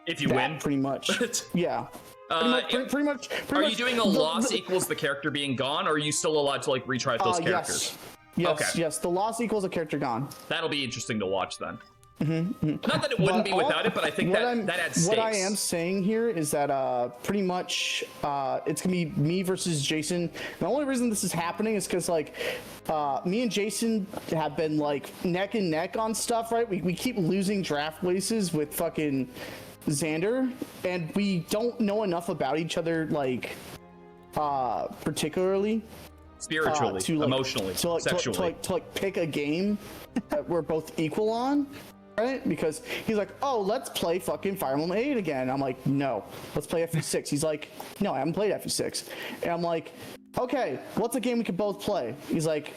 If you win, pretty much. Yeah. Pretty much. Are you doing a loss equals the character being gone, or are you still allowed to like retry those characters? Yes. The loss equals a character gone. That'll be interesting to watch then. Not that it wouldn't be without it, but I think that adds stakes. What I am saying here is that pretty much it's gonna be me versus Jason. The only reason this is happening is because like me and Jason have been like neck and neck on stuff, right? We keep losing draft races with fucking Xander, and we don't know enough about each other, like particularly Spiritually, emotionally, sexually. to pick a game that we're both equal on, right? Because he's like, oh, let's play fucking Fire Emblem 8 again. I'm like, no, let's play FE6. He's like, no, I haven't played FE6. And I'm like, okay, what's a game we could both play? He's like,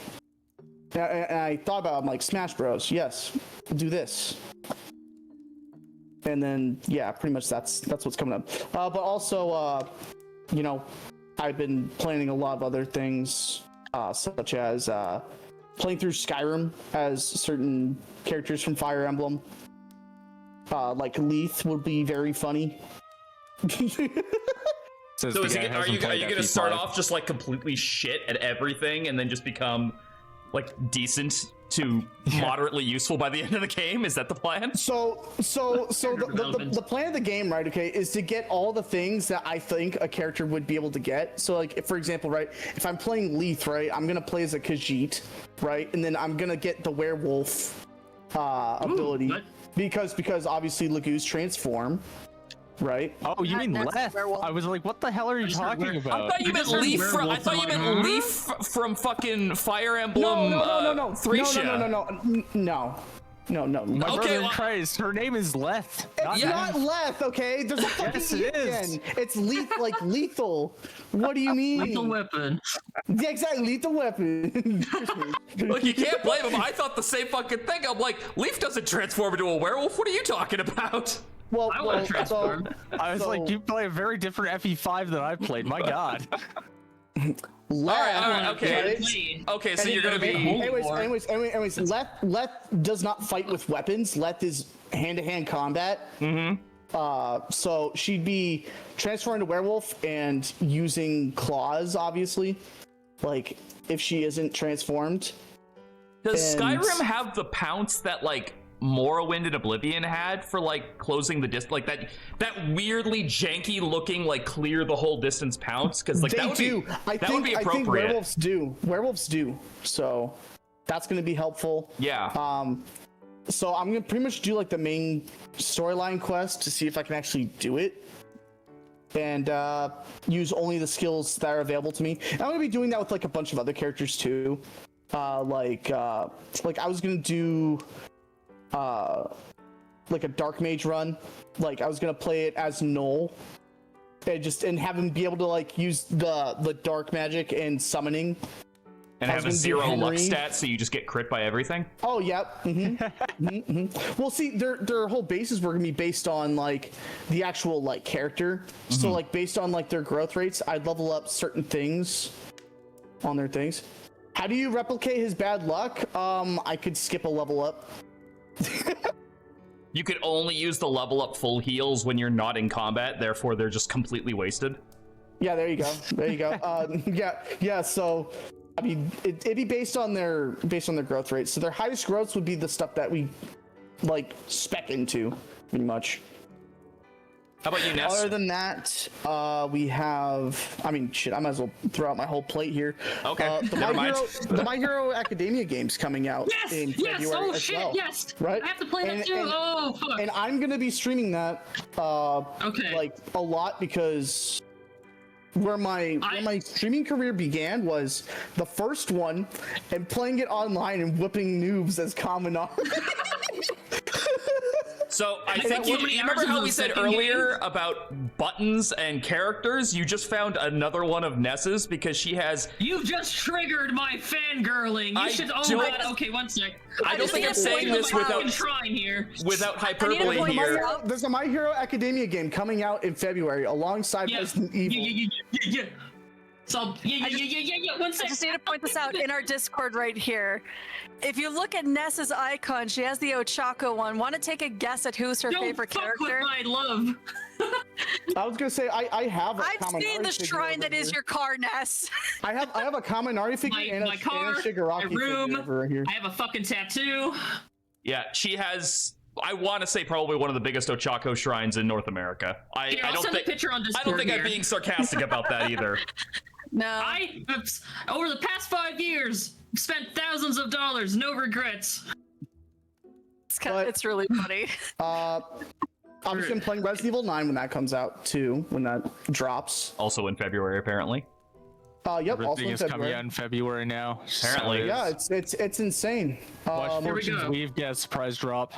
and I thought about it, I'm like, Smash Bros. Yes, we'll do this. And then, yeah, pretty much that's what's coming up. But also, you know, I've been planning a lot of other things, such as playing through Skyrim as certain characters from Fire Emblem. Like Leith would be very funny. So are you going to start off just like completely shit at everything and then just become like decent to moderately useful by the end of the game? Is that the plan? So the plan of the game, right, okay, is to get all the things that I think a character would be able to get. So like, if, for example, right, if I'm playing Leith, right, I'm gonna play as a Khajiit, right, and then I'm gonna get the werewolf ability. Because obviously Lagoos transform, right? Oh, you mean Leth? I was like, what the hell are you talking about? I thought you meant Leaf. I thought you meant Leaf from fucking Fire Emblem. No. 3 No. My brother in Christ, her name is Leth. It's not Leth, okay? There's a fucking Yes, it is. again. It's like lethal. What do you mean? Lethal weapon. Yeah, exactly, lethal weapon. Look, you can't blame him. I thought the same fucking thing. I'm like, Leaf doesn't transform into a werewolf. What are you talking about? Well, I want to transform. I was like, you play a very different FE5 than I played. My God. Leth. All right, okay. Right? Okay, so you're gonna be. Anyways, Leth does not fight with weapons. Leth is hand-to-hand combat. So she'd be transforming to werewolf and using claws, obviously. Like, if she isn't transformed. Does And- Skyrim have the pounce that like Morrowind and Oblivion had for like closing the distance, like that weirdly janky looking like clear the whole distance pounce? Because like They that would do. be I that would be think appropriate. werewolves do. So that's going to be helpful. Yeah. So I'm going to pretty much do like the main storyline quest to see if I can actually do it. And use only the skills that are available to me. And I'm going to be doing that with like a bunch of other characters too. Like I was going to do like a dark mage run. Like I was gonna play it as Null and have him be able to like use the dark magic and summoning, And have a 0 luck stat, so you just get crit by everything. Oh, yep. Well, see, their whole bases were gonna be based on like the actual like character. So like based on like their growth rates, I'd level up certain things on their things. How do you replicate his bad luck? I could skip a level up. You could only use the level up full heals when you're not in combat, therefore they're just completely wasted. Yeah, there you go. There you go. Yeah. So, I mean, it'd be based on their growth rate. So their highest growths would be the stuff that we like spec into, pretty much. How about you, Ness? Other than that, we have. I mean, shit. I might as well throw out my whole plate here. Okay. The My Hero Academia game's coming out in Yes! February Oh as shit! well. Yes! Right? I have to play that too. Oh fuck! And I'm gonna be streaming that. Okay. Like a lot because where my streaming career began was the first one and playing it online and whipping noobs as Kaminar. So I think think you how many remember hours how of we the said second earlier about buttons and characters? You just found another one of Ness's because she has. You've just triggered my fangirling. You I should. Oh don't- god. Okay, one sec. I don't think I'm saying this without hyperbole point here. out- There's a My Hero Academia game coming out in February alongside Yeah. Resident Evil. Yeah. So yeah. One I sec. just need to point this out in our Discord right here. If you look at Ness's icon, she has the Ochako one. Want to take a guess at who's her Don't favorite fuck character? with my love. I was gonna say I have. I've seen the shrine that is your car, Ness. I have a Kaminari figure and My car, and a Shigaraki my room. figure over here. I have a fucking tattoo. Yeah, she has. I want to say probably one of the biggest Ochako shrines in North America. Here, I'll don't send think. a picture on I Discord don't think here. I'm being sarcastic about that either. No. Over the past 5 years, spent thousands of dollars, no regrets. It's really funny. Obviously, I'm playing Resident Evil 9 when that comes out too. When that drops. Also in February, apparently. Yep. Also Everything in is coming February. out in February now. Apparently. So Yeah, it's insane. watch Here we Fortune's go. Weave get a surprise drop.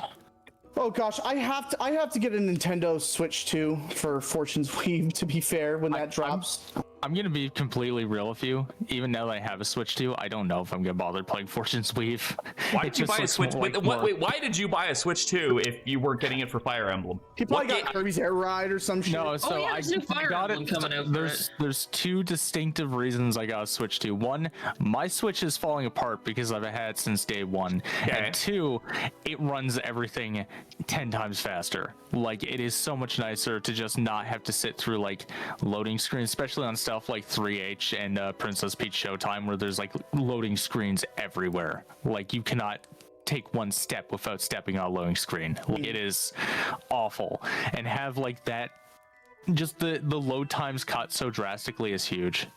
Oh gosh, I have to get a Nintendo Switch 2 for Fortune's Weave. To be fair, when that drops. I'm gonna be completely real with you. Even now that I have a Switch 2, I don't know if I'm gonna bother playing Fortune's Weave. Why It did you just buy a looks Switch? more Wait, like wait, more- why did you buy a Switch 2 if you weren't getting it for Fire Emblem? He probably What got ga- Kirby's Air Ride or some shit. No, so yeah, I there's new Fire got Emblem it. coming out for There's two distinctive reasons I got a Switch 2. One, my Switch is falling apart because I've had it since day one. Okay. And two, it runs everything 10 times faster. Like, it is so much nicer to just not have to sit through like loading screens, especially on stuff like 3H and Princess Peach Showtime, where there's like loading screens everywhere. Like, you cannot take one step without stepping on a loading screen. Like, it is awful. And have like that, just the load times cut so drastically is huge.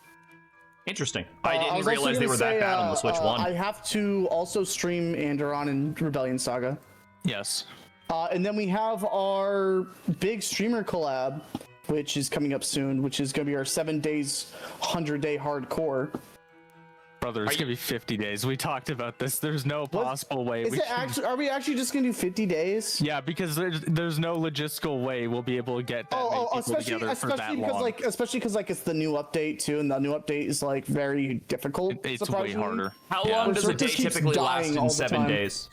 Interesting. I was didn't also realize they gonna were that say, bad on the Switch 1. I have to also stream Anderon and Rebellion Saga. Yes. And then we have our big streamer collab, which is coming up soon, which is going to be our 7 days, 100-day hardcore. Brother, it's gonna be 50 days. We talked about this. There's no possible way. Is we it should- actually? Are we actually just going to do 50 days? Yeah, because there's no logistical way we'll be able to get that many people especially together for that long. especially because it's the new update too, and the new update is like very difficult. It's way surprisingly. harder. How Yeah. long does a Circus day keeps typically last dying all in the 7 time. days?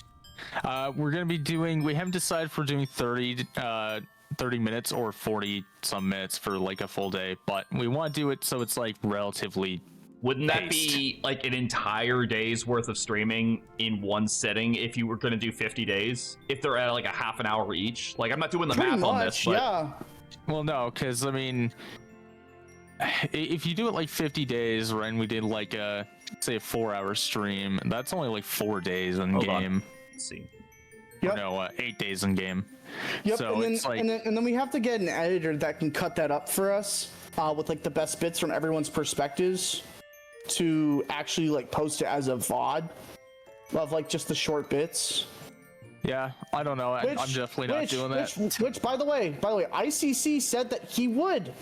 We're gonna be doing. We haven't decided if we're doing 30 minutes or 40 some minutes for like a full day, but we want to do it so it's like relatively. Wouldn't that be like an entire day's worth of streaming in one sitting if you were going to do 50 days? If they're at like a half an hour each? Like, I'm not doing the Pretty math much, on this, but yeah. Well, no, because I mean, if you do it like 50 days, right? And we did like say a 4-hour stream, that's only like 4 days in Hold on. game. let's see. Yep. No, 8 days in game. Yep, So and then, it's like, and then we have to get an editor that can cut that up for us with like the best bits from everyone's perspectives to actually like post it as a VOD of like just the short bits. yeah, I don't know. I'm definitely not doing that. Which, by the way, ICC said that he would.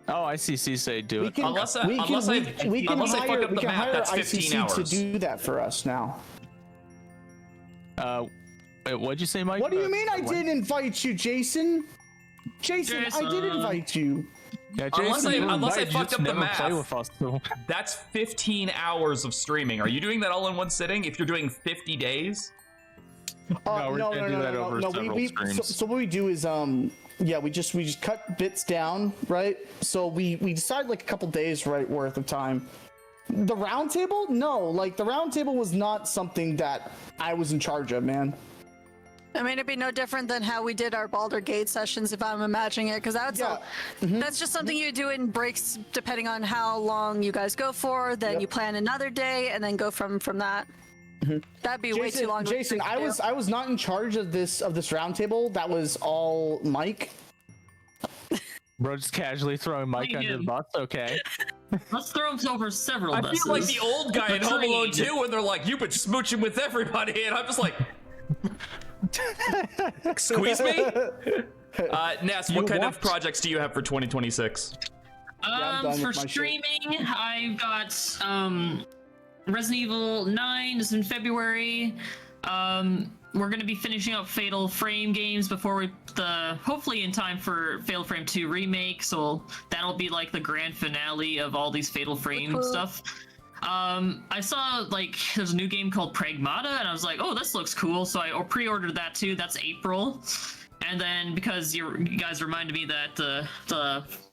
Oh, ICC say do We it. can, Unless I- we can, unless I- we can unless I fuck hire, up we the can math, hire that's 15 ICC hours. to do that for us now. Wait, what'd you say, Mike? What do you mean I didn't invite you, Jason? Jason, I did invite you. Yeah, Unless Jason, I- you're unless I right, you fucked just up the never play math. with us, so- That's 15 hours of streaming. Are you doing that all in one sitting if you're doing 50 days? No, we're gonna do that over several streams. So what we do is yeah, we just cut bits down, right? So we decide like a couple days right worth of time The round table? No, like the round table was not something that I was in charge of, man. I mean, it'd be no different than how we did our Baldur Gate sessions, if I'm imagining it, because that's just something you do in breaks, depending on how long you guys go for. Then you plan another day, and then go from that. That'd be way too long. Jason, I was not in charge of this round table. That was all Mike. Bro, just casually throwing Mike under the bus. Okay. Let's throw him over several I buses. feel like the old guy in Home Alone 2 when they're like, "You've been smooching with everybody," and I'm just like, "Squeeze me." Ness, what kind of projects do you have for 2026? For streaming, I've got Resident Evil 9 is in February. We're gonna be finishing up Fatal Frame games before hopefully in time for Fatal Frame 2 remake. So that'll be like the grand finale of all these Fatal Frame stuff. I saw like there's a new game called Pragmata, and I was like, oh, this looks cool. So I pre-ordered that too. That's April. And then because you guys reminded me that the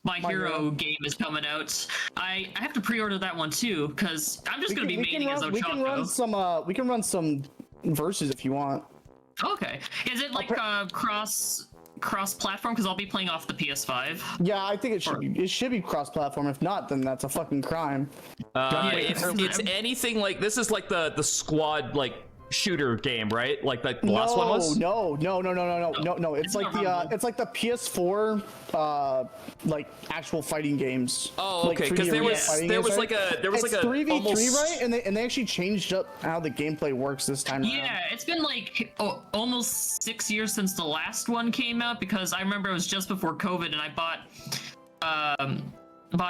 My Hero game is coming out, I have to pre-order that one too, because I'm just gonna be maining as Ochako. We can run some verses if you want. Okay. Is it like cross-platform? Because I'll be playing off the PS5. Yeah, I think it should be cross-platform. If not, then that's a fucking crime. It's anything like this is like the squad like shooter game, right? Like the last one was? No. It's like the PS4 like actual fighting games. Oh, okay. Because there was like a 3v3, almost... right? And they actually changed up how the gameplay works this time. Yeah, it's been like almost 6 years since the last one came out, because I remember it was just before COVID, and I bought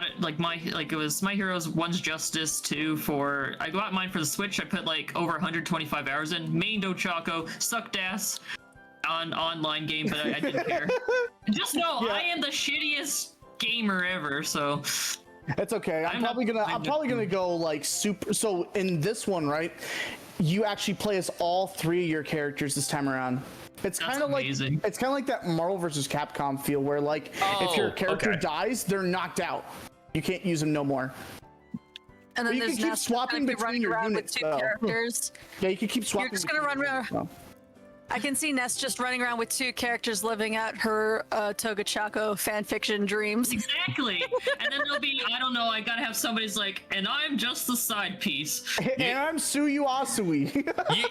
it it was My Heroes One's Justice 2 I got mine for the Switch. I put like over 125 hours in. Mained Ochako, sucked ass on online game, but I didn't care. Just know I am the shittiest gamer ever, so it's okay. I'm probably gonna go like super. So in this one, right, you actually play as all 3 of your characters this time around. It's kind of like that Marvel vs. Capcom feel, where like if your character dies, they're knocked out. You can't use them no more. And then you can keep swapping between your units. With 2 characters. Yeah, you can keep swapping. You're just gonna run around. I can see Ness just running around with 2 characters living out her Toga Chaco fanfiction dreams. Exactly. And then there'll be, I don't know, I gotta have somebody's like, and I'm just the side piece. And I'm Suyu Asui.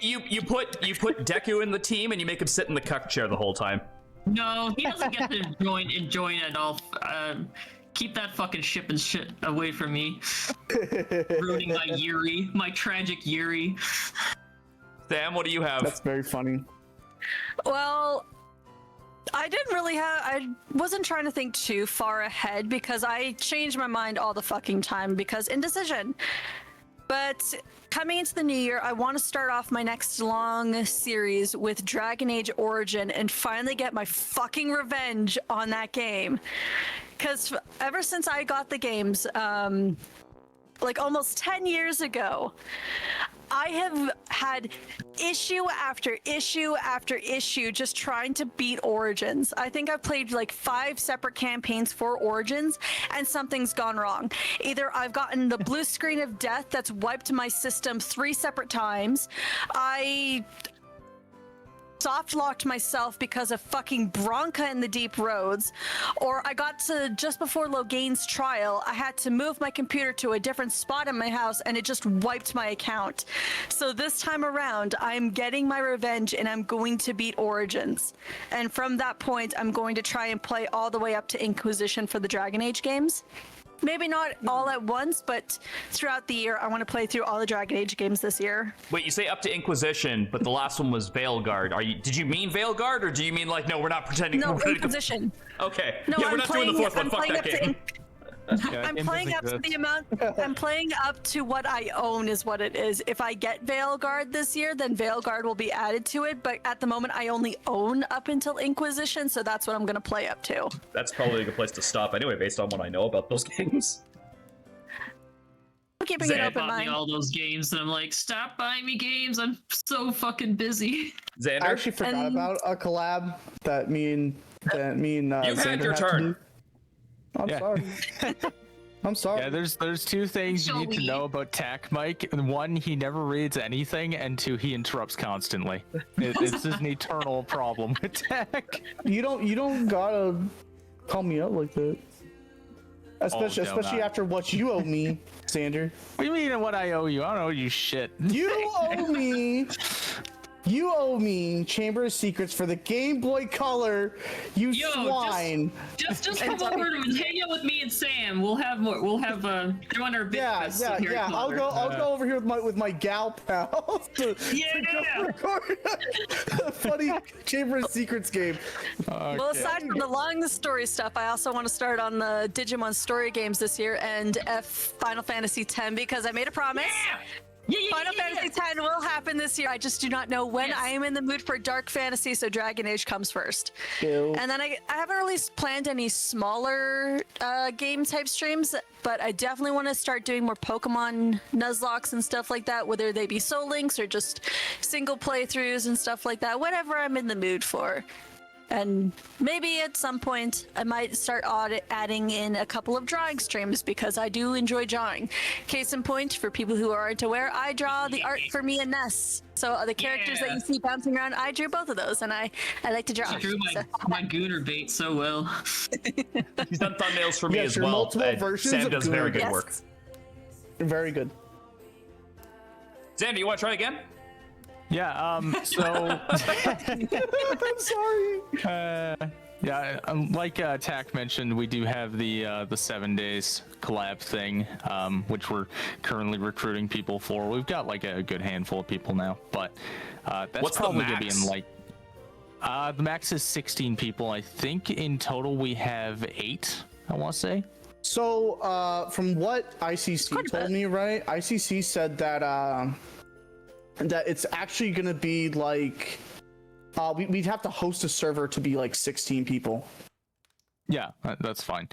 you put Deku in the team and you make him sit in the cuck chair the whole time. No, he doesn't get to join at all. Keep that fucking ship and shit away from me. Ruining my Yuri, my tragic Yuri. Sam, what do you have? That's very funny. Well, I wasn't trying to think too far ahead, because I change my mind all the fucking time because indecision. But coming into the new year, I want to start off my next long series with Dragon Age Origin and finally get my fucking revenge on that game. Because ever since I got the games, like almost 10 years ago, I have had issue after issue after issue just trying to beat Origins. I think I've played like 5 separate campaigns for Origins, and something's gone wrong. Either I've gotten the blue screen of death that's wiped my system 3 separate times, I soft locked myself because of fucking Bronca in the deep roads, or I got to just before Loghain's trial, I had to move my computer to a different spot in my house and it just wiped my account. So this time around, I'm getting my revenge and I'm going to beat Origins. And from that point, I'm going to try and play all the way up to Inquisition for the Dragon Age games. Maybe not all at once, but throughout the year, I want to play through all the Dragon Age games this year. Wait, you say up to Inquisition, but the last one was Veilguard. Did you mean Veilguard, or do you mean like, no, we're not pretending? No, Inquisition. Okay. No, we're not doing the 4th one. Fuck that game. I'm playing up to the amount. I'm playing up to what I own is what it is. If I get Veilguard this year, then Veilguard will be added to it. But at the moment, I only own up until Inquisition, so that's what I'm gonna play up to. That's probably a good place to stop anyway, based on what I know about those games. I'm keeping an open bought mind. me all those games, and I'm like, stop buying me games. I'm so fucking busy. Xander, I actually forgot about a collab that me and you Xander had your to turn. do. I'm sorry. I'm sorry. Yeah, there's two things you need to know about Tack Mike. One, he never reads anything, and two, he interrupts constantly. It's just an eternal problem with Tack. You don't gotta call me out like that. Especially after what you owe me, Sander. What do you mean what I owe you? I don't owe you shit. You owe me Chamber of Secrets for the Game Boy Color, you swine. Just come over and hang out with me and Sam. We'll have more. We'll have they're on our big fest of Harry Potter. I'll go over here with my gal pal to go record a funny Chamber of Secrets game. Okay. Well, aside from the long story stuff, I also want to start on the Digimon story games this year and Final Fantasy X because I made a promise. Final Fantasy X will happen this year. I just do not know when. I am in the mood for dark fantasy, so Dragon Age comes first. Ew. And then I haven't really planned any smaller game type streams, but I definitely want to start doing more Pokemon Nuzlocks and stuff like that, whether they be Soul Links or just single playthroughs and stuff like that, whatever I'm in the mood for. And maybe at some point I might start adding in a couple of drawing streams because I do enjoy drawing. Case in point, for people who aren't aware, I draw the art for me and Ness. So the characters that you see bouncing around, I drew both of those, and I like to draw. She drew my Gooner bait so well. He's done thumbnails for me as well. Multiple versions Sam of does very good Yes. work. Very good. Sam, do you want to try again? Yeah, so I'm sorry. like Tack mentioned, we do have the 7 days collab thing, which we're currently recruiting people for. We've got like a good handful of people now, but that's What's the probably gonna be max? in like the max is 16 people. I think in total we have 8. I want to say. So, from what ICC told me, right? ICC said that that it's actually gonna be like we'd have to host a server to be like 16 people. Yeah, that's fine.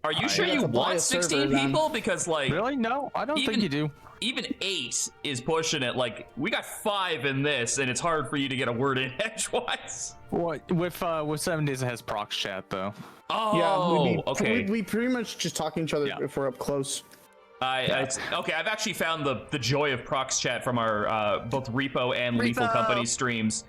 Are you sure have you to buy want a server 16 then. people? Because like Really? No, I don't think you do. even 8 is pushing it. Like we got 5 in this, and it's hard for you to get a word in edgewise. What with 7 days it has prox chat though. Oh, okay. We pretty much just talking to each other Yeah. if we're up close. Okay, I've actually found the joy of prox chat from our both Repo and Lethal Repo. Company streams,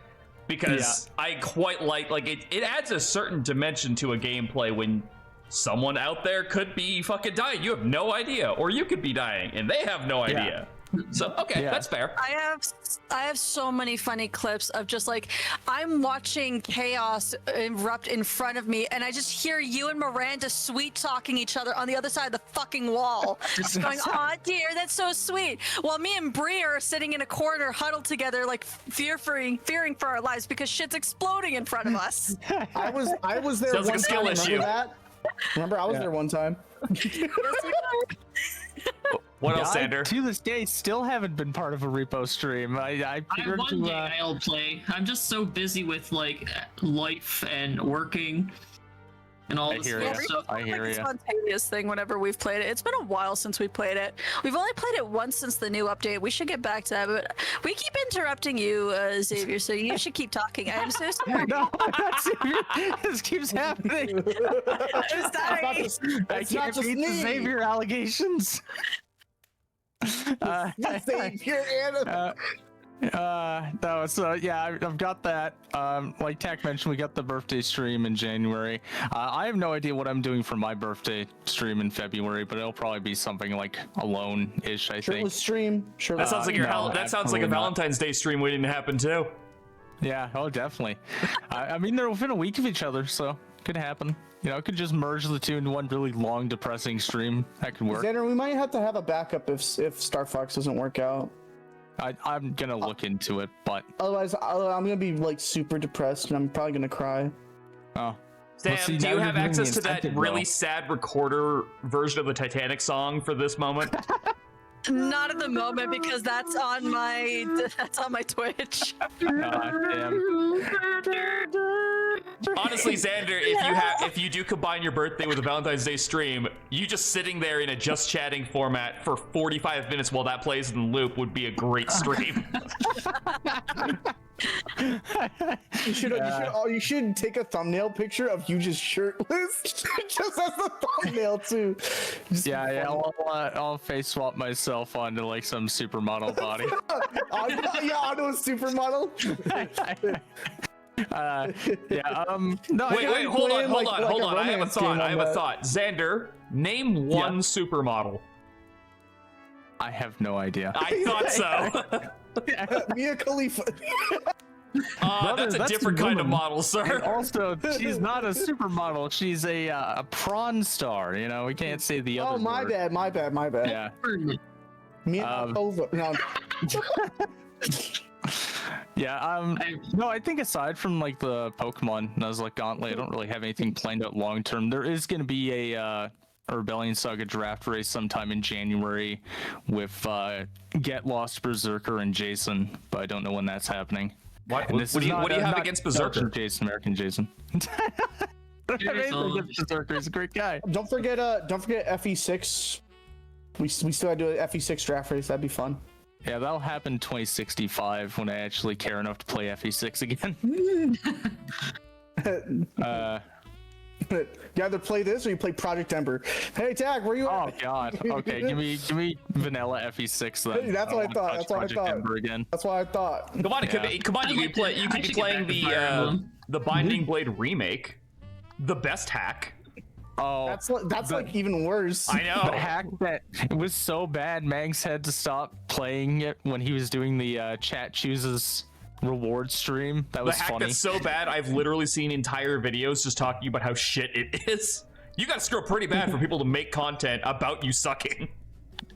because I quite like it adds a certain dimension to a gameplay when someone out there could be fucking dying. You have no idea, or you could be dying and they have no idea. So okay, that's fair. I have so many funny clips of just like I'm watching chaos erupt in front of me, and I just hear you and Miranda sweet talking each other on the other side of the fucking wall, just going, "Aw, dear, that's so sweet." While me and Bree are sitting in a corner, huddled together, like fearing for our lives because shit's exploding in front of us. I was there Sounds like one a skill time. issue. Remember that? Remember, I was there one time. What else, I, Sander? to this day, still haven't been part of a repo stream. I figured One day to. I'll play. I'm just so busy with like life and working and all I this hear stuff. ya. So I hear Like a ya. spontaneous thing whenever we've played it. It's been a while since we played it. We've only played it once since the new update. We should get back to that, but we keep interrupting you, Xavier, so you should keep talking. I'm so sorry. No, that's this keeps happening. I'm sorry. I It's not can't just beat the me. Xavier allegations. Xavier Anna. No, so yeah, I've got that. Like Tack mentioned, we got the birthday stream in January. I have no idea what I'm doing for my birthday stream in February, but it'll probably be something like alone-ish, I think. Shirtless stream. That Shirtless. sounds like that sounds like a absolutely not. Valentine's Day stream waiting to happen too. Yeah, oh, definitely. I mean, they're within a week of each other, so could happen. You know, it could just merge the two into one really long, depressing stream. That could work. Xander, we might have to have a backup if Star Fox doesn't work out. I'm gonna look into it, but Otherwise, I'm gonna be like super depressed and I'm probably gonna cry. oh. Sam, Well, see, do now you you're have giving me access to that incentive, really though. sad recorder version of the Titanic song for this moment? Not at the moment because that's on my Twitch. Damn. Honestly, Xander, if you do combine your birthday with a Valentine's Day stream, you just sitting there in a just chatting format for 45 minutes while that plays in loop would be a great stream. You should take a thumbnail picture of you just shirtless, just as the thumbnail too. I'll face swap myself onto like some supermodel body. Onto a supermodel. No. Wait, hold on. I have a thought. Xander, name one supermodel. I have no idea. I thought so. Mia Khalifa. That's a different kind of model, sir. And also, she's not a supermodel. She's a prawn star. You know, we can't say the other. Oh, my word. bad. Yeah. Mia Khalifa. No. Yeah, no, I think aside from like the Pokemon Nuzlocke Gauntlet, I don't really have anything planned out long term. There is going to be a Rebellion Saga draft race sometime in January with Get Lost, Berserker, and Jason, but I don't know when that's happening. What do you have against Berserker? Jason, American Jason. Berserker is a great guy. Don't forget FE6. We still gotta do an FE6 draft race. That'd be fun. Yeah, that'll happen 2065 when I actually care enough to play FE6 again. You either play this or you play Project Ember. Hey, Tag, where you at? Oh God. Okay, give me vanilla FE6 then. Hey, that's what I thought. That's what I Project thought. Ember again. That's what I thought. Come on, you could be playing the Binding Blade remake, the best hack. Oh, That's like even worse. I know. the hack that it was so bad, Mangs had to stop playing it when he was doing the chat chooses reward stream. That was the hack funny. that's so bad, I've literally seen entire videos just talking about how shit it is. You gotta screw up pretty bad for people to make content about you sucking.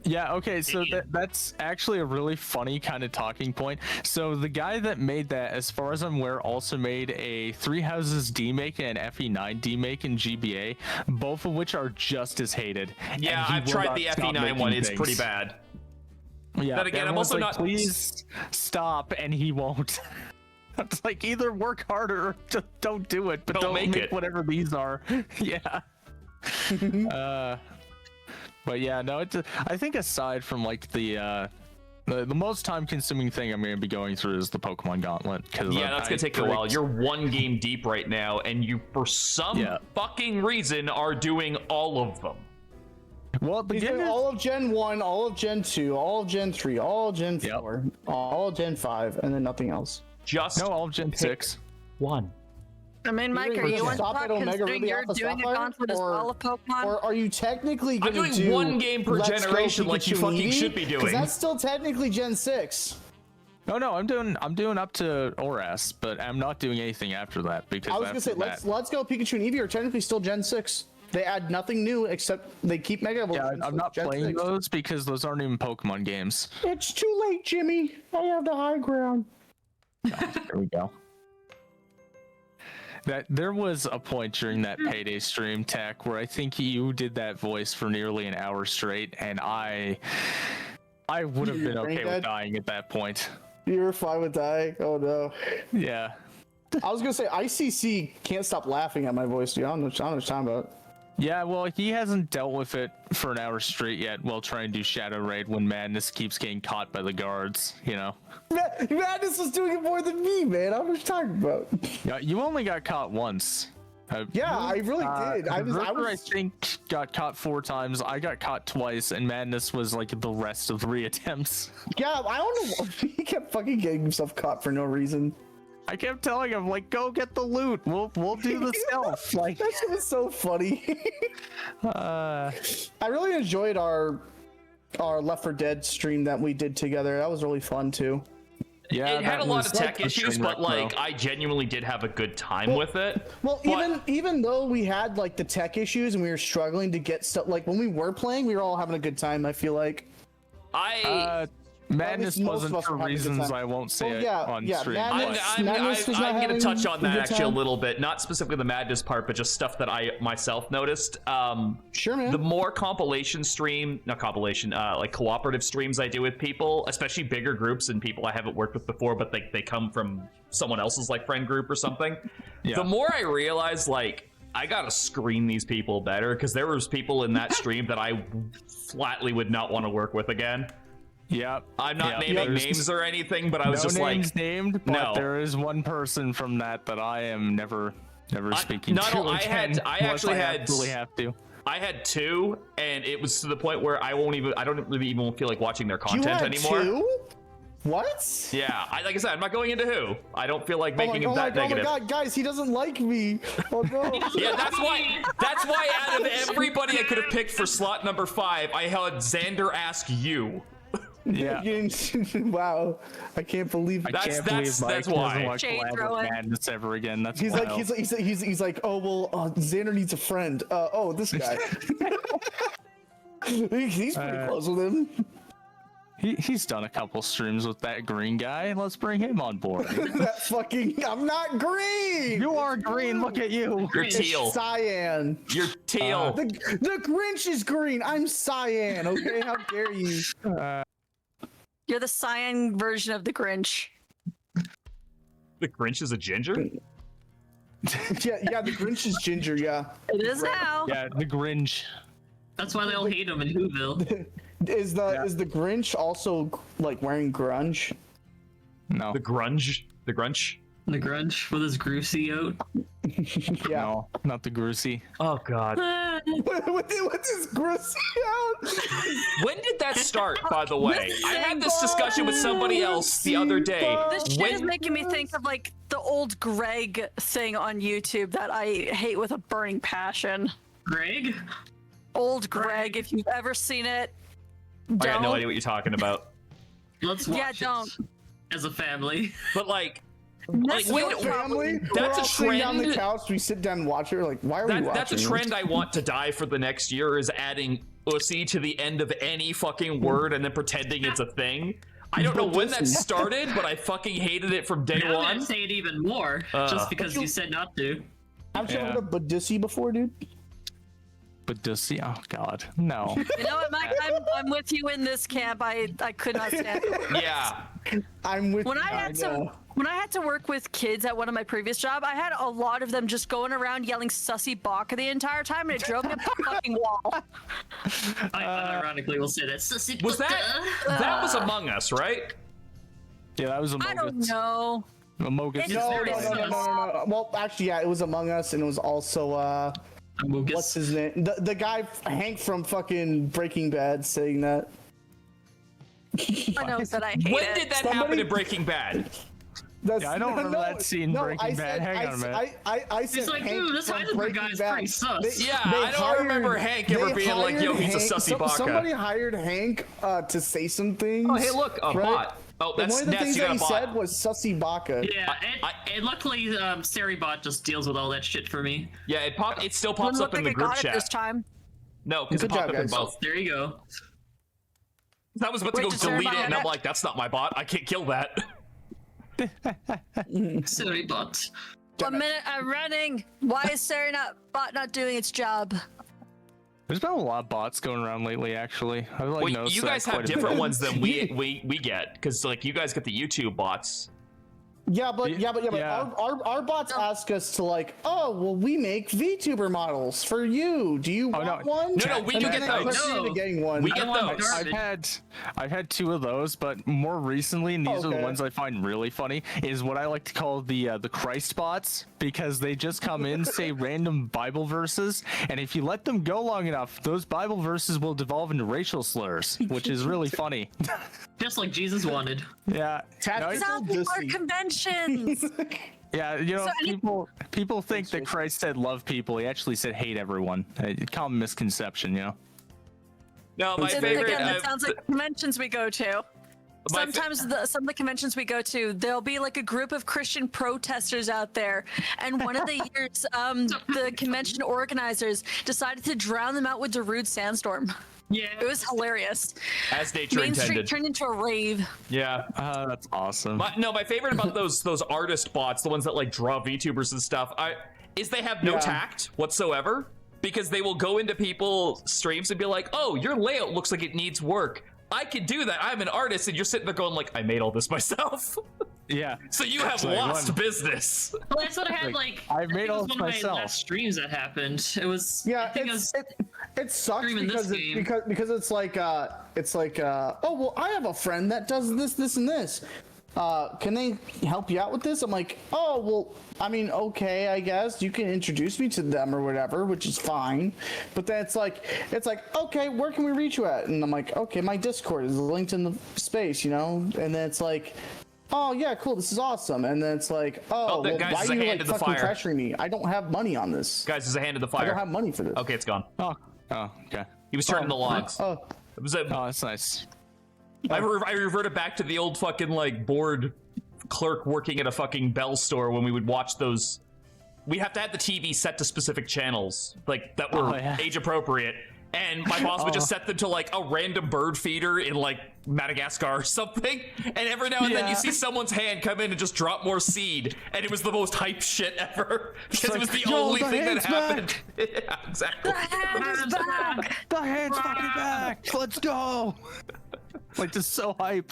Yeah, okay, so that's actually a really funny kind of talking point. So the guy that made that, as far as I'm aware, also made a Three Houses D-Make and an FE9 D-Make in GBA, both of which are just as hated. Yeah, I've tried the FE9 one, it's pretty bad. Yeah, Then again, I'm also not... Please stop, and he won't. It's like, either work harder or just don't do it, but don't make it. Whatever these are. Yeah. But yeah, no, I think aside from like the most time-consuming thing I'm going to be going through is the Pokemon Gauntlet. Yeah, that's going to take a while. You're one game deep right now, and you, for some fucking reason, are doing all of them. Well, He's doing all of Gen 1, all of Gen 2, all of Gen 3, all of Gen 4, all of Gen 5, and then nothing else. Just all of Gen 6. One. I mean, Mike, are you on stop top at Omega considering Ruby you're Alpha doing a Sapphire, gauntlet as well of Pokemon? Or are you technically going to do... I'm doing one game per Let's Go generation like you Pikachu fucking Eevee? should be doing. Because that's still technically Gen 6. No, I'm doing up to Oras, but I'm not doing anything after that because I was going to say, Let's Go Pikachu and Eevee are technically still Gen 6. They add nothing new except they keep Mega Evolutions. Yeah, I'm not Gen playing 6. those because those aren't even Pokemon games. It's too late, Jimmy. I have the high ground. There we go. There was a point during that Payday stream, Tech, where I think you did that voice for nearly an hour straight, and I would have been okay with dying at that point. You were fine with dying? Oh no. Yeah. I was gonna say ICC can't stop laughing at my voice, dude. I don't know what you're talking about. Yeah, well, he hasn't dealt with it for an hour straight yet while trying to do Shadow Raid when Madness keeps getting caught by the guards, you know? Madness was doing it more than me, man. I was talking about. Yeah, you only got caught once. Yeah, I really did. I think got caught 4 times. I got caught twice, and Madness was like the rest of 3 attempts. Yeah, I don't know. He kept fucking getting himself caught for no reason. I kept telling him, like, go get the loot. We'll do the stealth. Like, that shit was so funny. I really enjoyed our Left 4 Dead stream that we did together. That was really fun too. Yeah, it had a lot of tech issues, but like I genuinely did have a good time with it. Well, even though we had like the tech issues and we were struggling to get stuff, like when we were playing, we were all having a good time. I feel like. Madness most wasn't of us for were having a good reasons time. I won't say Oh, it yeah, on yeah, stream. Madness- but- Madness was not I'm going having to touch on a that good actually a time. little bit, not specifically the madness part, but just stuff that I myself noticed. Sure, man. The more like cooperative streams I do with people, especially bigger groups and people I haven't worked with before, but they come from someone else's like friend group or something. Yeah. The more I realize, like, I gotta screen these people better, because there was people in that stream that I flatly would not want to work with again. Yep. I'm not naming There's names or anything, but I was no just names like, named, but no. there is one person from that I am never speaking no, to no, again. I unless actually I had- absolutely have to. I had two, and it was to the point where I don't really even feel like watching their You content had anymore. two? What? Yeah, like I said, I'm not going into who. I don't feel like making it that oh negative. my god, guys, he doesn't like me. Oh no. Yeah, that's why out of everybody I could have picked for slot number 5, I had Xander ask you. Yeah. Wow, I can't believe I it. can't That's believe Mike why. doesn't want to Shade collab throwing. with Madness ever again. That's He's wild. like, he's like, oh well, Xander needs a friend. Oh, this guy. He's pretty close with him. He's done a couple streams with that green guy. Let's bring him on board. That fucking, I'm not green. You are green. Look at you. You're teal. Cyan. You're teal. The Grinch is green. I'm cyan. Okay, how dare you? You're the cyan version of the Grinch. The Grinch is a ginger? Yeah, the Grinch is ginger. Yeah. It is now. Yeah, the Grinch. That's why they all hate him in Whoville. Is the Grinch also like wearing grunge? No. The grunge? The grunch? The Grunge with his Groosey out. Yeah. No, not the Groosey. Oh god. With this gross out. When did that start, by the way? I had this discussion with somebody else the other day. This shit is making me think of like the old Greg thing on YouTube that I hate with a burning passion. Greg? Old Greg, if you've ever seen it, I got no don't. idea what you're talking about. Let's watch Yeah, it don't. as a family. But like That's when- your Family. That's We're a all sitting down the trend. couch. We sit down and watch it. We're like, why are we watching? that's a this? trend I want to die for the next year, is adding ussy to the end of any fucking word and then pretending it's a thing. I don't know when that started, but I fucking hated it from day Now I'm one. gonna say it even more, just because you said not to. Haven't you Yeah. heard of Badissi before, dude? But does see? Oh God, no. You know what, Mike? I'm with you in this camp. I could not stand it. Yeah. I'm with. When I had to work with kids at one of my previous job, I had a lot of them just going around yelling "sussy baka" the entire time, and it drove me up the fucking wall. I ironically will say that. Sussy Was butter. that was Among Us, right? Yeah, that was a I don't know. Amogus. It's no, very no. Well, actually, yeah, it was Among Us, and it was also Amogus. what's his name? The guy Hank from fucking Breaking Bad saying that. I know that I hate When it. did that happen in Breaking Bad? That's, Yeah, I don't remember that scene in Breaking Bad. Hang on a minute. I said It's like, Hank dude, this from Heisenberg Breaking guy is Bad. pretty sus. Yeah, I don't remember Hank ever they being like, yo, hired he's a Hank- sussy baka. Somebody hired Hank to say some things. Oh, hey, look, a right? bot. Oh, And that's one of the Ness, things you that got he a bot. said was sussy baka. Yeah, and luckily, Saribot just deals with all that shit for me. Yeah, it still Doesn't pops look up in like the I group got it this chat. time. No, because it Good popped job, up in guys. both. There you go. I was about to Wait, go did delete it, Saribot and I'm get like, that's not my bot. I can't kill that. Saribot. 1 minute, I'm running. Why is Sarah bot not doing its job? There's been a lot of bots going around lately. Actually, I've like Wait, noticed you that guys have quite a different bit. ones than we get, because like you guys get the YouTube bots. Yeah, but Yeah. our bots ask us to like, oh, well, we make VTuber models for you. Do you want no. one? No, we And do then get I those. click into getting one. We I get don't want those. garbage. I've had 2 of those, but more recently, and these are the Okay. ones I find really funny, is what I like to call the Christ bots, because they just come in, say random Bible verses, and if you let them go long enough, those Bible verses will devolve into racial slurs, which is really funny. Just like Jesus wanted. Yeah. Tactical No, South Park Dissy. conventions. yeah, you know, So any- people think that Christ said love people. He actually said hate everyone. Common misconception, you know. No, my Again, favorite. that sounds like the conventions we go to. My fa- Sometimes some of the conventions we go to, there'll be like a group of Christian protesters out there, and one of the years, the convention organizers decided to drown them out with Darude Sandstorm. Yeah. It was hilarious. As nature Main Street intended. turned into a rave. Yeah. That's awesome. My favorite about those artist bots, the ones that like draw VTubers and stuff, is they have no Yeah. tact whatsoever, because they will go into people's streams and be like, "Oh, your layout looks like it needs work. I could do that. I'm an artist," and you're sitting there going like, "I made all this myself." Yeah. So you have Like, lost one- business. Well, that's what I had I think made it was all one this of my myself. last streams that happened. It was. I Yeah, think it was. it sucks streaming this because game. because it's like oh well, I have a friend that does this and this. Can they help you out with this? I'm like, oh well, I mean, okay, I guess you can introduce me to them or whatever, which is fine. But then it's like, okay, where can we reach you at? And I'm like, okay, my Discord is linked in the space, you know. And then it's like, oh yeah, cool, this is awesome. And then it's like, Oh, well, guys, why there's are a you hand like in the fucking fire. pressuring me? I don't have money on this. Guys, there's a hand in the I don't fire. have money for this. Okay, it's gone. Oh, okay. He was turning the logs. Oh, It was a, Oh, that's nice. I reverted back to the old fucking like bored clerk working at a fucking Bell store when we would watch those. We have to have the TV set to specific channels like that were Oh, yeah. age appropriate, and my boss would just set them to like a random bird feeder in like Madagascar or something, and every now and then you Yeah. see someone's hand come in and just drop more seed, and it was the most hype shit ever because it was the only thing that happened. Yeah, exactly. The hand's fucking back. Let's go. Like, just so hype.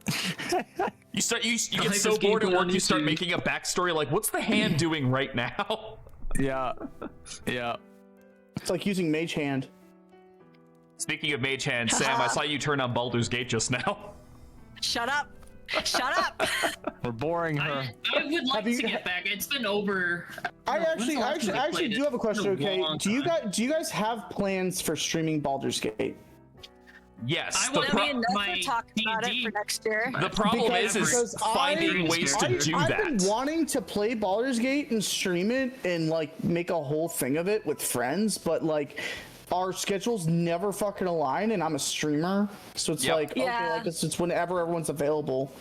You get hype so is getting bored at put on work, you start YouTube. making a backstory like, what's the hand doing right now? Yeah. Yeah. it's like using Mage Hand. Speaking of Mage Hand, Sam, I saw you turn on Baldur's Gate just now. Shut up. Shut up. We're boring her. I would like you- to get back. It's been over. I when's the last time I actually played do it? have a question. It's been Okay, long do you time. guys have plans for streaming Baldur's Gate? Yes. I The, will- pro- Me and Ness my were talking about it D&D for next year. the problem Because- is because finding ways to do I've that. been wanting to play Baldur's Gate and stream it and like make a whole thing of it with friends, but like our schedules never fucking align, and I'm a streamer, so it's Yep. like okay, Yeah. like it's whenever everyone's available.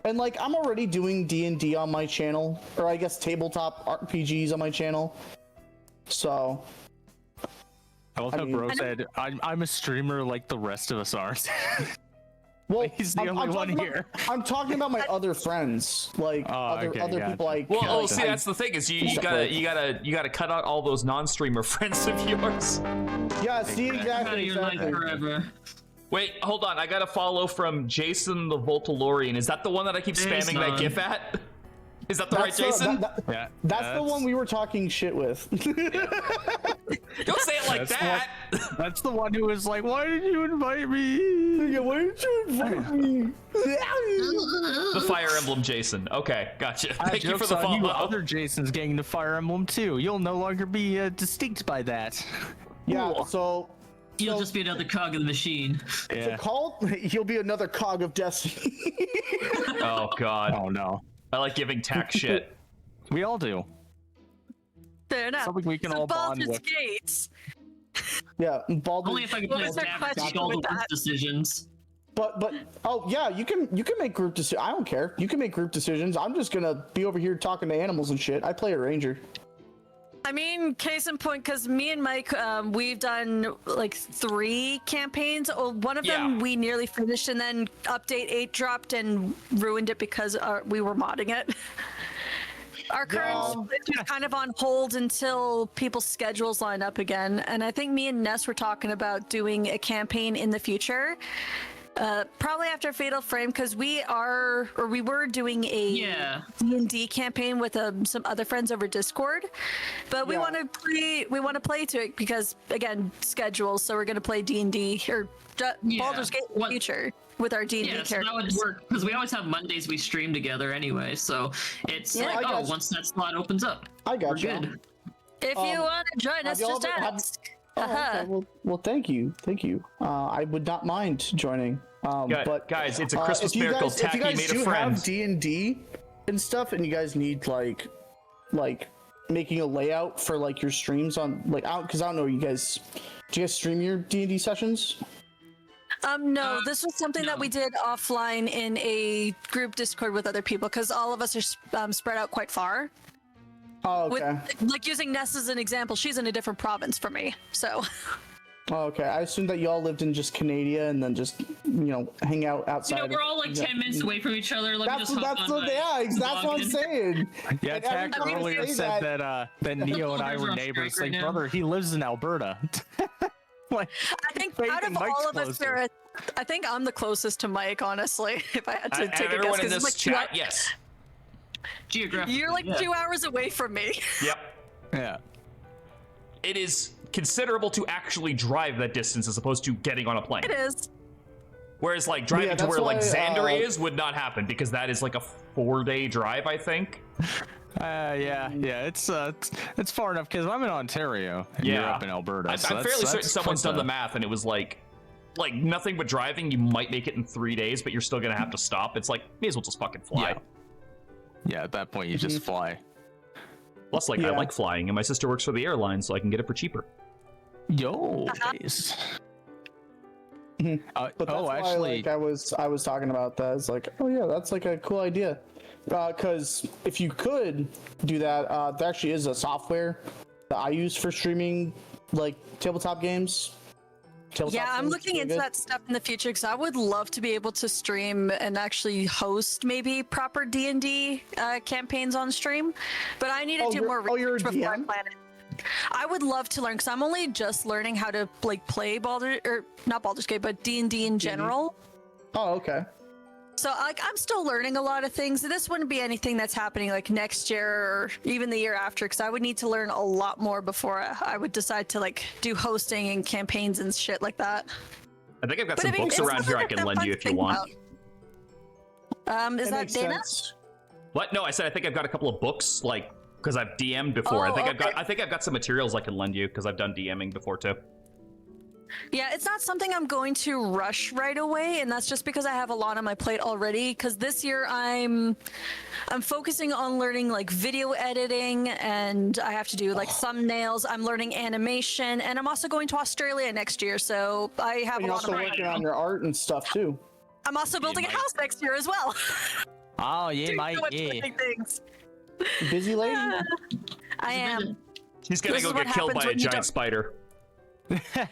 And like I'm already doing D&D on my channel, or I guess tabletop RPGs on my channel. So I love I how mean- Bro said, I'm a streamer like the rest of us aren't. well, He's the only one talking about- here. I'm talking about my other friends, like Oh, okay, other gotcha. people like. Well, oh, like, see, that's the thing is you Stuff gotta like- you gotta cut out all those non-streamer friends of yours. yeah, see Out exactly. of your life exactly. forever. Wait, hold on. I got a follow from Jason the Voltalorian. Is that the one that I keep spamming that Jason. GIF at? Is that the right That's the- Jason? Yeah. That's the one we were talking shit with. Don't say it like That's that. That's the one who was like, why did you invite me? Yeah, why didn't you invite me? The Fire Emblem Jason. Okay, gotcha. Thank you for the on you, follow. other Jason's getting the Fire Emblem too. You'll no longer be distinct by that. Yeah, so You'll just be another cog in the machine. Yeah. he'll be another cog of destiny. Oh god. Oh no. I like giving tack shit. We all do. Fair enough. Something we can So all bond Baldur's with. Gates. Yeah, Baldur's. Only if I can What play was with our David to question make all the with worst that? decisions. But oh yeah, you can make group decisions. I don't care. You can make group decisions. I'm just gonna be over here talking to animals and shit. I play a ranger. I mean, case in point, because me and Mike, we've done like 3 campaigns. Oh, one of them Yeah. we nearly finished, and then update 8 dropped and ruined it because we were modding it. Our current split is kind of on hold until people's schedules line up again. And I think me and Ness were talking about doing a campaign in the future. Probably after Fatal Frame, because we were doing a Yeah. D&D campaign with some other friends over Discord, but we Yeah. want to play to it because again schedules. So we're going to play D&D or Baldur's Gate in the What- future with our D&D Yeah, so that characters. would work because we always have Mondays we stream together anyway. So it's Yeah, like, I got you. once that slot opens up, I got we're you. good. If you want to join us, y'all just ever- have- ask. Oh, okay. Well, thank you. I would not mind joining. But Guys, it's a Christmas if you miracle. guys, if you Tacky guys made a do friend. have D&D and stuff, and you guys need like making a layout for like your streams on like out because I don't know do you guys stream your D&D sessions? No, this was something that no. we did offline in a group Discord with other people because all of us are spread out quite far. Oh, With okay. like using Ness as an example, she's in a different province from me, so Oh, okay. I assumed that y'all lived in just Canada and then just hang out outside. We're all like 10 minutes away from each other. Let me just That's what I'm saying. Yeah, And Tack every time I earlier say said that Neo and I Bears are were on neighbors. strike Like, right now. brother, he lives in Alberta. Like, I think Wait, out of Mike's all of us, closer. I think I'm the closest to Mike, honestly. If I had to And take a guess, everyone in 'cause it's this like, chat, yes. geographically. you're like yeah. 2 hours away from me. Yep. yeah. It is considerable to actually drive that distance as opposed to getting on a plane. It is. Whereas like driving to that's where like why, Xander is would not happen because that is like a 4-day drive, I think. Yeah. It's far enough because I'm in Ontario and you're Yeah. up in Alberta. I'm so fairly that's certain someone's quite done the math and it was like nothing but driving, you might make it in 3 days, but you're still gonna have to stop. It's like, may as well just fucking fly. Yeah, at that point you just fly. Plus, like, I like flying, and my sister works for the airline, so I can get it for cheaper. Yo, nice. But that's why, actually, like, I was talking about that. It's like, oh yeah, that's like a cool idea. Because if you could do that, there actually is a software that I use for streaming, like tabletop games. Yeah, I'm looking into that stuff in the future because I would love to be able to stream and actually host maybe proper D&D campaigns on stream, but I need to do more you're a research before I DM? plan it. I would love to learn because I'm only just learning how to like play not Baldur's Gate, but D&D in general. Oh, okay. So like I'm still learning a lot of things. This wouldn't be anything that's happening like next year or even the year after because I would need to learn a lot more before I would decide to like do hosting and campaigns and shit like that. I think I've got But some I mean, books it's around here I something can lend fun you to if you think want. about. Is that makes Dana? sense. What? No, I said I think I've got a couple of books, like, because I've DM'd before. Oh, I think I've got some materials I can lend you because I've done DMing before too. Yeah, it's not something I'm going to rush right away, and that's just because I have a lot on my plate already. Because this year I'm focusing on learning like video editing, and I have to do like thumbnails. I'm learning animation, and I'm also going to Australia next year, so I have And a you're lot also on my working plate. on your art and stuff too. I'm also building a Mike. house next year as well. oh yeah, Doing Mike, so much yeah. big things. Busy lady. I am. He's gonna This go is what get killed happens by a when you giant don't- spider.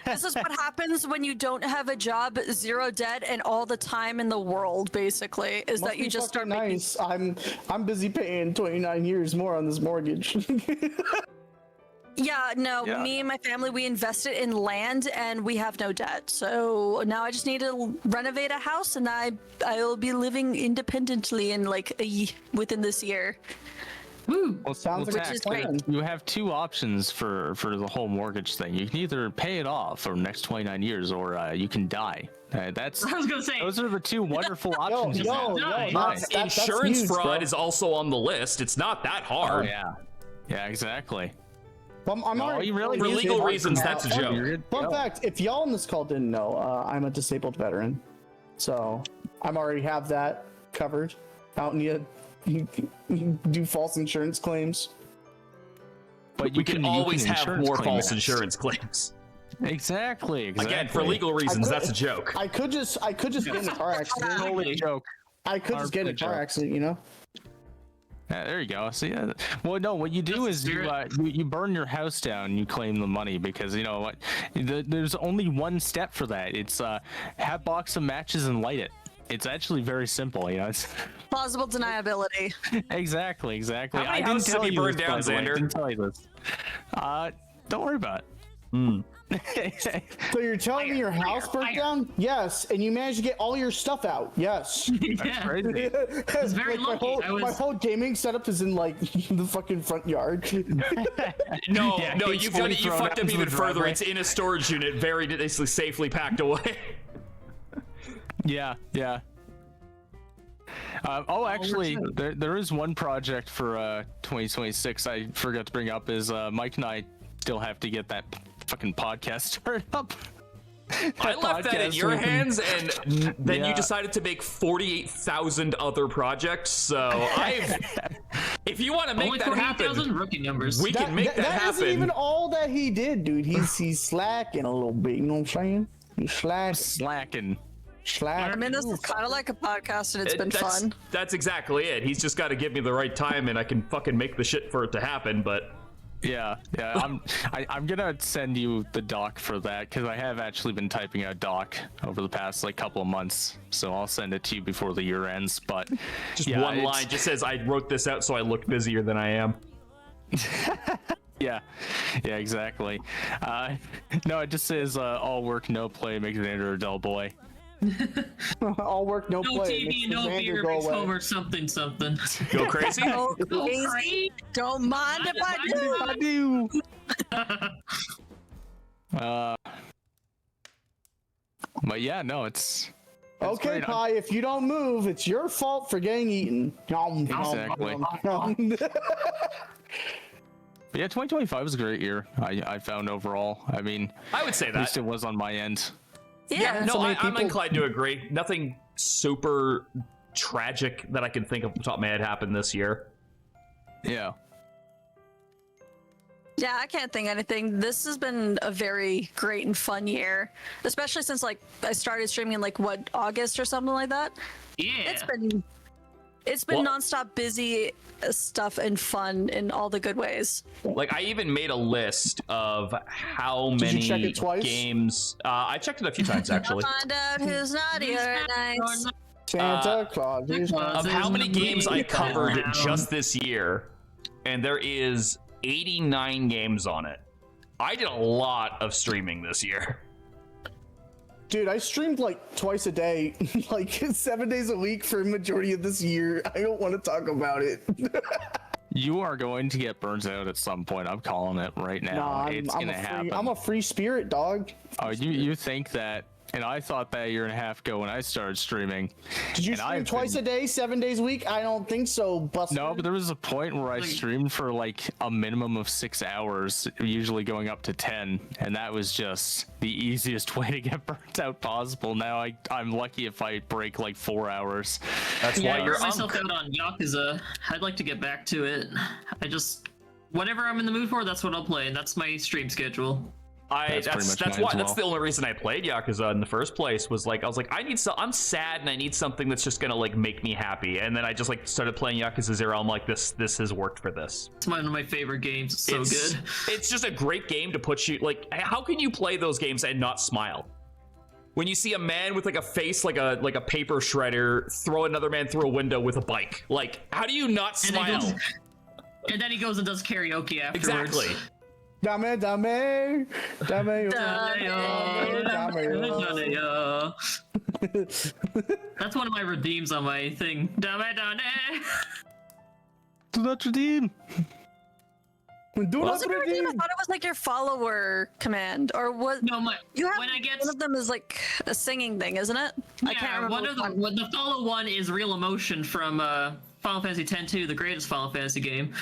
This is what happens when you don't have a job, 0 debt, and all the time in the world. Basically, is Must that you be just start fucking making. nice. I'm busy paying 29 years more on this mortgage. Yeah, no, Yeah. me and my family, we invested in land and we have no debt. So now I just need to renovate a house and I'll be living independently in like within this year. Woo. Well, Sounds like a Tack, is great. plan. you have two options for the whole mortgage thing. You can either pay it off for the next 29 years, or you can die. That's I was gonna say. those are the two wonderful options. you have. Nice. that's Insurance huge, fraud bro. is also on the list. It's not that Oh hard. yeah, exactly. I'm All already you really For need is legal a reasons, partner. that's a joke. You're good to Fun go. fact: if y'all on this call didn't know, I'm a disabled veteran, so I'm already have that covered. I don't need to do false insurance claims. But We can always have insurance more claim false that. insurance claims. Exactly. Again, for legal reasons, that's a joke. I could just get in a car accident. Totally a joke. I could just get in a car joke. accident, you know. Yeah, there you go. See, well, no, what you do is you burn your house down. You claim the money because you know what? There's only one step for that. It's have a box of matches and light it. It's actually very simple. You know. It's Plausible deniability. exactly. How many I didn't houses tell have you you burned this, down, by the way. I Xander? didn't tell you this. Don't worry about it. So you're telling me your house burnt down? Yes, and you managed to get all your stuff out. Yes. Yeah. Crazy. It's very lucky. my whole gaming setup is in like the fucking front yard. No, Yeah, no, he's you've fully done it. You thrown fucked out up into the even further. driveway. It's in a storage unit, very safely packed away. Yeah. Actually, there is one project for 2026 I forgot to bring up. Is Mike and I still have to get that fucking podcast started up. I left that in podcast your so we can- hands, and then you Yeah. decided to make 48,000 other projects. So if you want to make Only that 48,000 happen, rookie numbers. we can make that That isn't even happen. all that he did, dude. He's slacking a little bit. You know what I'm saying? He's slacking. Slacking. I mean, this is kind of like a podcast, and it's been fun. That's exactly it. He's just got to give me the right time, and I can fucking make the shit for it to happen. But Yeah. I'm gonna send you the doc for that because I have actually been typing out doc over the past like couple of months. So I'll send it to you before the year ends. But Just yeah, one line just says, I wrote this out so I look busier than I am. Yeah, exactly. No, it just says all work, no play makes Xander a dull boy. All work, no No play. TV, Makes no Xander beer, go makes away. Homer something something. Go crazy? Oh, Go crazy. crazy. Don't mind if I do. But yeah, no, it's Okay, great. Pie, if you don't move, it's your fault for getting eaten. Exactly. But yeah, 2025 was a great year. I found overall. I mean, I would say at least that. it was on my end. Yeah. No, so many I'm people- inclined to agree. Nothing super tragic that I can think of off the top of my head happened this year. Yeah. Yeah, I can't think anything. This has been a very great and fun year, especially since like I started streaming in like what, August or something like that. Yeah. It's been Well- nonstop busy stuff and fun in all the good ways. Like, I even made a list of how Did you many check it twice? games. I checked it a few times, actually. Find out who's naughty or nice. Santa Claus is Of how many games I covered Wow. just this year, and there is 89 games on it. I did a lot of streaming this year. Dude, I streamed like twice a day, like 7 days a week for a majority of this year. I don't want to talk about it. You are going to get burnt out at some point. I'm calling it right now. It's gonna happen. I'm a free spirit, dog. Oh, you think that? And I thought that a year and a half ago when I started streaming. Did you and stream I've twice been- a day, 7 days a week? I don't think so, Buster. No, but there was a point where I streamed for like a minimum of 6 hours, usually going up to 10, and that was just the easiest way to get burnt out possible. Now I'm lucky if I break like 4 hours. That's Yeah, why I you're burnt myself Unk. out on Yakuza. I'd like to get back to it. Whatever I'm in the mood for, that's what I'll play. That's my stream schedule. That's pretty much mine as That's the well. only reason I played Yakuza in the first place. Was like, I was like, I'm sad and I need something that's just gonna like make me happy. And then I just like started playing Yakuza 0. I'm like, this has worked for this. It's one of my favorite games. It's so good. It's just a great game to put you like. How can you play those games and not smile? When you see a man with like a face like a paper shredder throw another man through a window with a bike, like how do you not And then he smile? goes- And then he goes and does karaoke afterwards. Exactly. Dame, dame, dame, That's one of my redeems on my thing. Do not redeem. Do Was not it your name? I redeem. thought it was like your follower command, or what? No, You have when I get one of them is like a singing thing, isn't it? I can't remember. one which of the one. the follow one is Real Emotion from Final Fantasy X-2, the greatest Final Fantasy game.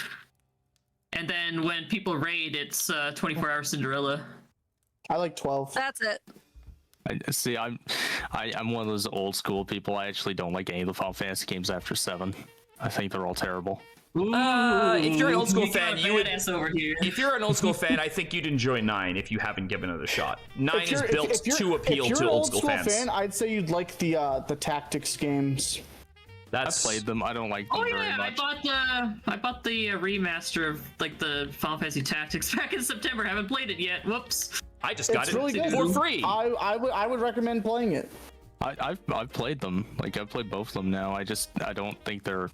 And then when people raid, it's 24 Hour Cinderella. I like 12. That's it. See, I'm one of those old school people. I actually don't like any of the Final Fantasy games after 7. I think they're all terrible. If you're an old school fan, got a you would. badass over here. If you're an old school fan, I think you'd enjoy 9 if you haven't given it a shot. 9 is built to appeal if you're to an old school fans. fan, I'd say you'd like the tactics games. I've That's played them. I don't like them Oh very yeah, much. I bought the remaster of like the Final Fantasy Tactics back in September. Haven't played it yet. Whoops. I just got It's it really good. for free. I would recommend playing it. I've played them. Like I've played both of them now. I don't think they're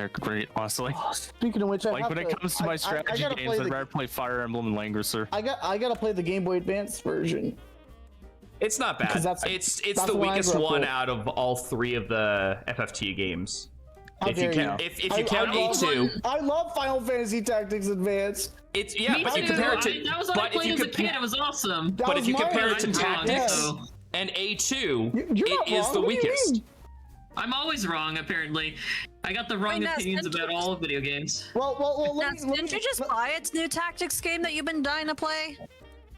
great, honestly. Speaking of which, I Like have when it comes to my strategy gotta games, play I'd the- rather play Fire Emblem and Langrisser. I gotta play the Game Boy Advance version. It's not bad. 'Cause that's It's the the one I weakest grew up one with. out of all 3 of the FFT games. How If you dare count, you. if you I count love- A2, I love Final Fantasy Tactics Advance. it's yeah, Me but you too. compare it to that was what I but if played you as a compare kid. It was awesome. That but was if you my compare it to version. Tactics so and A2, You're not it is wrong. the What do you weakest. mean? I'm always wrong, apparently. I got the wrong Wait, Ness, opinions didn't you about just- all video games. Well, Now, let didn't you just buy its new tactics game that you've been dying to play?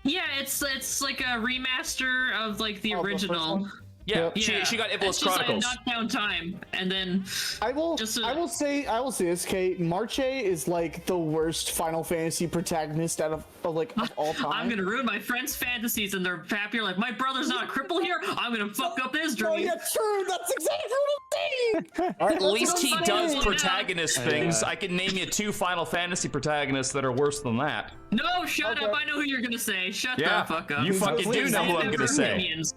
Yeah, it's like a remaster of like the Oh, the first original. one? Yeah, Yeah, she got Iblis it's just Chronicles. like a knockdown time, and then I will Just say this, Kate. Marche is like the worst Final Fantasy protagonist out of all time. I'm gonna ruin my friends' fantasies, and they're happy. Like, my brother's not a cripple here. I'm gonna fuck up his dream. Oh yeah, true. That's exactly what I'm saying. At least he I'm does saying. protagonist things. I can name you 2 Final Fantasy protagonists that are worse than that. No, shut Okay. up. I know who you're gonna say. Shut Yeah, the fuck up. you fucking do know who I'm Sam gonna has say. opinions.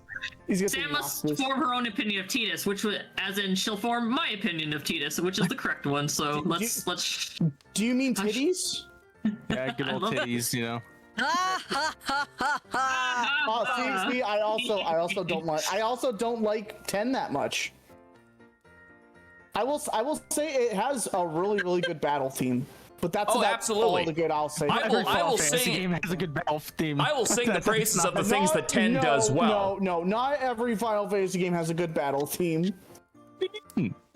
He's gonna say Sam must Noctis. form her own opinion of Tidus, which would, as in she'll form my opinion of Tidus, which is the correct one. So let's. Do you mean titties? Yeah, good old love it. titties, you know. Oh, see, I also don't like 10 that much. I will say it has a really good battle theme, but that's about absolutely. all the good I'll say. I will Final Fantasy sing. game has a good battle theme. I will sing the praises of the things that 10 No, does well. No, not every Final Fantasy game has a good battle theme.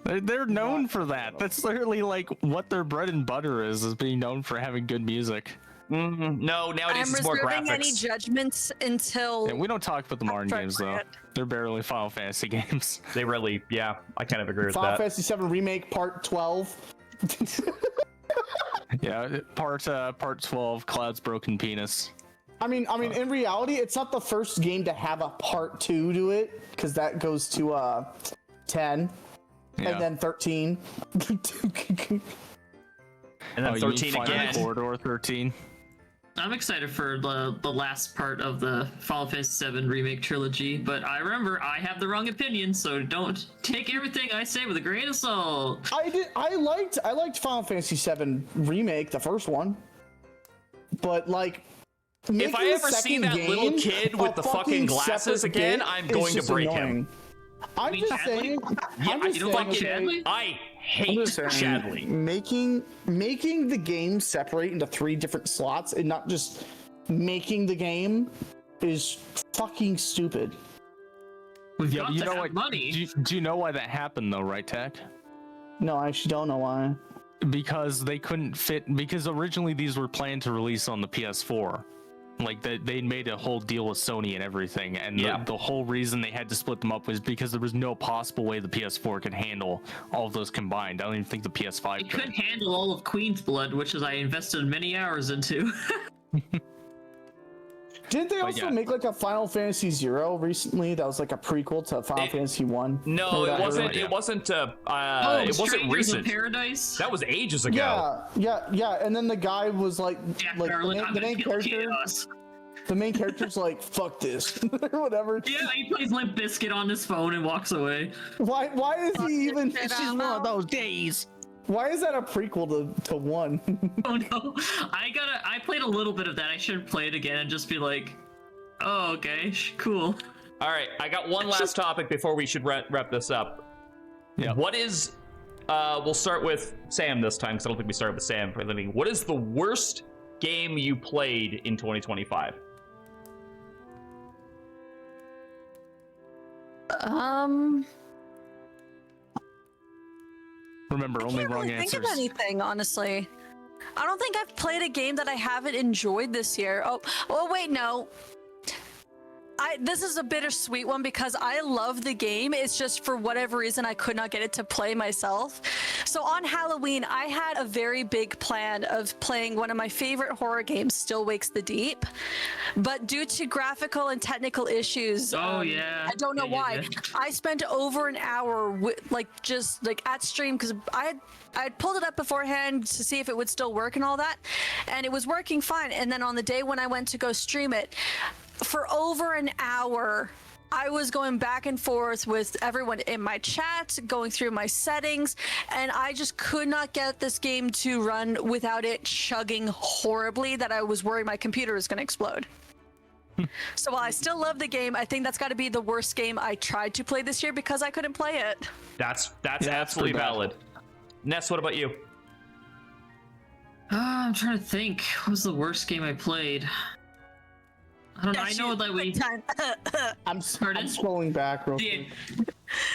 They're known for that. That's literally like what their bread and butter is being known for having good music. No, nowadays I'm it's more reserving graphics. any judgments until. And we don't talk about the modern After I games play though. it. They're barely Final Fantasy games. They really, yeah, I kind of agree with Final that. Fantasy 7 Remake Part 12. Yeah, part 12, Cloud's broken penis. I mean, in reality, it's not the first game to have a Part 2 to it, because that goes to 10, Yeah. and then 13. And then you mean 13 Final again. Corridor 13. I'm excited for the last part of the Final Fantasy VII Remake trilogy, but I remember I have the wrong opinion, so don't take everything I say with a grain of salt. I liked Final Fantasy 7 Remake, the first one, but like, If I ever see that little kid with the fucking glasses again, I'm going to break him. I'm mean just Chadley? saying. Yeah, I'm just you saying, fucking. okay, I I'm hate just saying, Chadley. making the game separate into 3 different slots and not just making the game is fucking stupid. We've Yeah, got but you to know have what? money. Do you know why that happened though, right, Tech? No, I actually don't know why. Because they couldn't fit. Because originally these were planned to release on the PS4. Like they made a whole deal with Sony and everything, and the whole reason they had to split them up was because there was no possible way the PS4 could handle all of those combined. I don't even think the PS5 It could handle all of Queen's Blood, which is I invested many hours into. Didn't they also yeah. make like a Final Fantasy Zero recently? That was like a prequel to Final Fantasy 1. No, it wasn't. idea. It wasn't. It wasn't Strangers recent. of Paradise. That was ages ago. Yeah. And then the guy was like, Jack like Garland, the I'm main gonna kill character. chaos. The main character's like, fuck this, or whatever. Yeah, he plays Limp Bizkit on his phone and walks away. Why is he even? those days. Why is that a prequel to 1? Oh no, I played a little bit of that. I should play it again and just be like, oh okay, cool. All right, I got one last topic before we should wrap this up. Yeah. What is? We'll start with Sam this time because I don't think we started with Sam for the beginning. What is the worst game you played in 2025? Remember, only I can't wrong really think answers. of anything, honestly. I don't think I've played a game that I haven't enjoyed this year. Oh wait, no. This is a bittersweet one because I love the game. It's just for whatever reason I could not get it to play myself. So on Halloween, I had a very big plan of playing one of my favorite horror games, Still Wakes the Deep. But due to graphical and technical issues, Yeah. I don't know why. Yeah. I spent over an hour just at stream because I had pulled it up beforehand to see if it would still work and all that, and it was working fine. And then on the day when I went to go stream it, for over an hour, I was going back and forth with everyone in my chat, going through my settings, and I just could not get this game to run without it chugging horribly that I was worried my computer was going to explode. So while I still love the game, I think that's got to be the worst game I tried to play this year because I couldn't play it. That's that's absolutely pretty bad. valid. Ness, what about you? I'm trying to think. What was the worst game I played? I don't know. I know that we. Time. I'm Pardon? scrolling back real quick.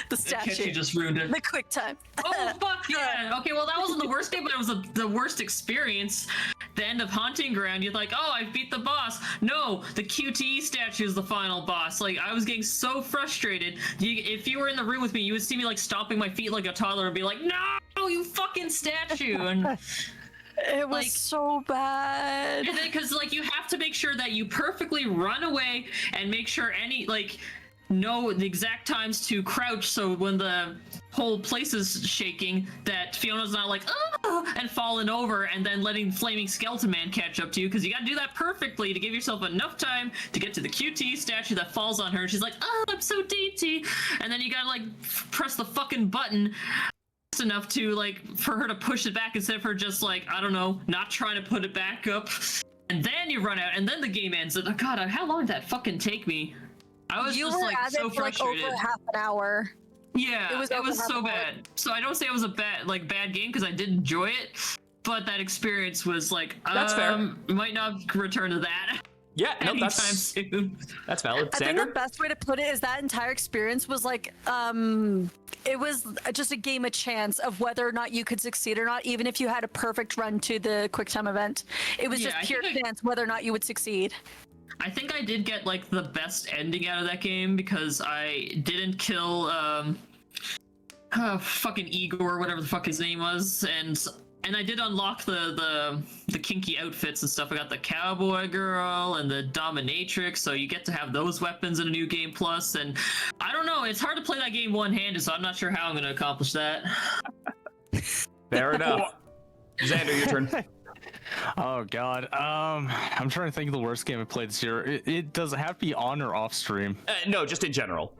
The statue. You just ruined it. The quick time. Oh fuck yeah! Okay, well that wasn't the worst game, but it was the worst experience. The end of Haunting Ground, you're like, oh, I beat the boss. No, the QTE statue is the final boss. Like, I was getting so frustrated. If you were in the room with me, you would see me like stomping my feet like a toddler and be like, no, you fucking statue. And It was like- so bad. and then because like you have to make sure that you perfectly run away and make sure know the exact times to crouch, so when the whole place is shaking, that Fiona's not like, oh, and falling over and then letting Flaming Skeleton Man catch up to you, because you gotta do that perfectly to give yourself enough time to get to the QT statue that falls on her, and she's like, oh, I'm so dainty, and then you gotta like press the fucking button enough to like for her to push it back instead of her just like, I don't know, not trying to put it back up, and then you run out, and then the game ends. And oh god, how long did that fucking take me? I was You just were like at so it for like frustrated. over half an hour. Yeah, It was it over was half so an hour. bad. So I don't say it was a bad game because I did enjoy it, but that experience was like, That's fair. Might not return to that Yeah, no, anytime that's soon. that's valid. I think the Xander? best way to put it is that entire experience was like, it was just a game of chance of whether or not you could succeed or not, even if you had a perfect run to the quick time event. It was Yeah, just I pure think chance whether or not you would succeed. I think I did get like the best ending out of that game because I didn't kill fucking Igor, whatever the fuck his name was, and I did unlock the kinky outfits and stuff. I got the cowboy girl and the dominatrix, so you get to have those weapons in a new game plus. And I don't know, it's hard to play that game one-handed, so I'm not sure how I'm going to accomplish that. Fair enough. Xander, your turn. Oh god. I'm trying to think of the worst game I played this year. It does it have to be on or off stream? No, just in general.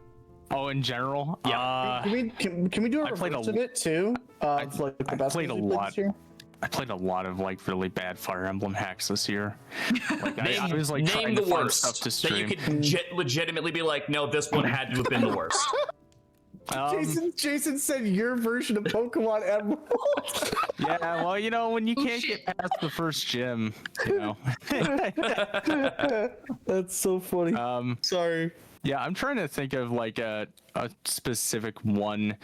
Oh, in general? Yeah. Can we do a I played reverse a- of it too? Of, like, the I best played games a we lot. this year? I played a lot of like really bad Fire Emblem hacks this year. Like, I was like Name trying the to find worst stuff to that you stream. could legitimately be like, no, this one had to have been the worst. Jason said your version of Pokemon Emerald. Yeah, well, you know, when you can't shit. get past the first gym, you know. That's so funny. Sorry. Yeah, I'm trying to think of like a specific one.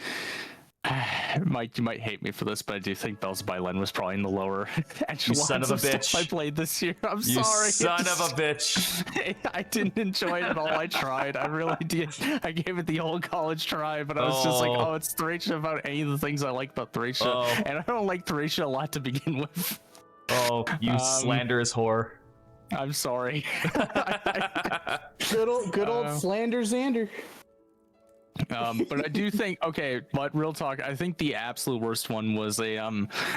Mike, you might hate me for this, but I do think Bells by Len was probably in the lower echelons son of a stuff bitch. I played this year. I'm You sorry. son of a bitch. I didn't enjoy it at all. I tried. I really did. I gave it the old college try, but I was just like, Oh. oh, it's Thracia about any of the things I like about Thracia. Oh. And I don't like Thracia a lot to begin with. Oh, you slanderous whore. I'm sorry. Good old Slander Xander. But I do think, okay, but real talk, I think the absolute worst one was there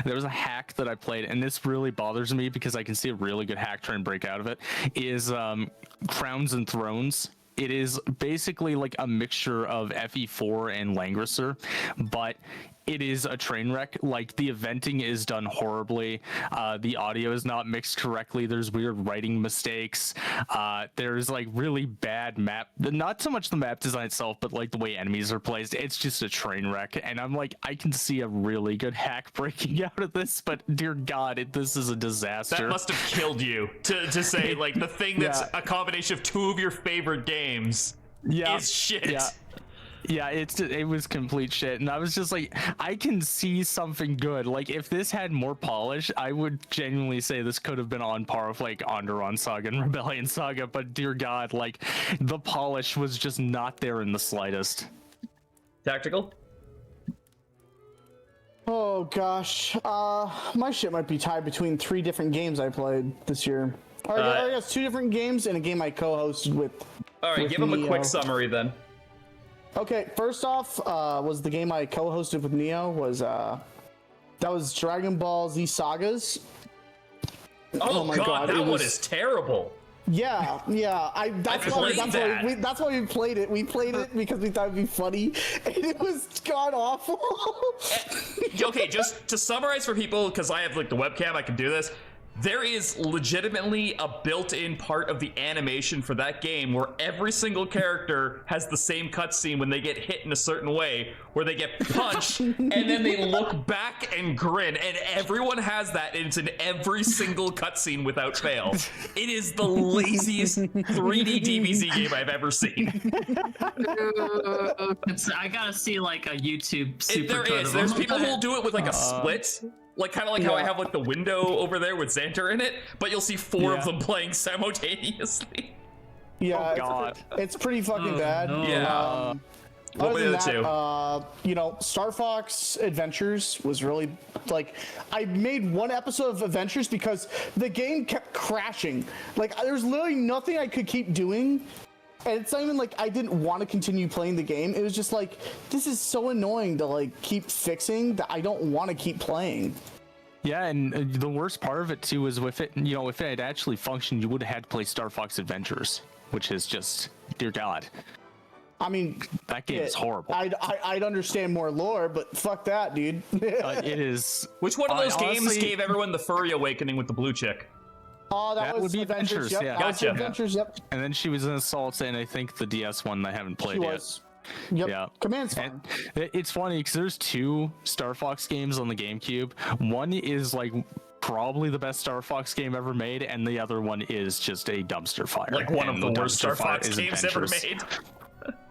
was a hack that I played, and this really bothers me because I can see a really good hack try and break out of it, is Crowns and Thrones. It is basically like a mixture of FE4 and Langrisser, but it is a train wreck. Like, the eventing is done horribly. The audio is not mixed correctly. There's weird writing mistakes. There's like really bad map, not so much the map design itself, but like the way enemies are placed. It's just a train wreck. And I'm like, I can see a really good hack breaking out of this, but dear God, this is a disaster. That must have killed you to say like the thing that's Yeah. a combination of two of your favorite games is shit. Yeah, it was complete shit, and I was just like, I can see something good. Like, if this had more polish, I would genuinely say this could have been on par with like Onderon Saga and Rebellion Saga. But dear God, like, the polish was just not there in the slightest. Tactical? Oh gosh, my shit might be tied between 3 different games I played this year. Or I guess 2 different games and a game I co-hosted with. All right, with give him a Neo. quick summary then. Okay, first off, was the game I co-hosted with Neo was that was Dragon Ball Z Sagas. Oh, my god, God, that it one was- is terrible. Yeah. That's why we played it. We played it because we thought it'd be funny, and it was god awful. Okay, just to summarize for people, because I have like the webcam, I can do this. There is legitimately a built-in part of the animation for that game where every single character has the same cutscene when they get hit in a certain way, where they get punched and then they look back and grin, and everyone has that, and it's in every single cutscene without fail. It is the laziest 3D DBZ game I've ever seen. I gotta see like a YouTube super cut of There's them. people who will do it with like a split. Like kind of like how I have like the window over there with Xanter in it, but you'll see four of them playing simultaneously. Yeah, God. it's pretty fucking bad. no. Yeah. What were Other the than other that, two? you know, Star Fox Adventures was really like, I made one episode of Adventures because the game kept crashing. Like there was literally nothing I could keep doing. And it's not even like I didn't want to continue playing the game. It was just like, this is so annoying to like keep fixing that I don't want to keep playing. Yeah, and the worst part of it too is with it, you know, if it had actually functioned, you would have had to play Star Fox Adventures, which is just, dear God. I mean, That game is horrible. I'd understand more lore, but fuck that, dude. It is. Which one of those games honestly- gave everyone the furry awakening with the blue chick? Oh, that That was would be Adventures. Adventures, Yep. yeah. That was Gotcha. Adventures. Yep. And then she was in Assault, and I think the DS one I haven't played She yet. was. Yep. Yeah. Command's fun. And it's funny because there's two Star Fox games on the GameCube. One is like probably the best Star Fox game ever made, and the other one is just a dumpster fire. Like one of And the the worst dumpster Star fire Fox is games ever Adventures. made.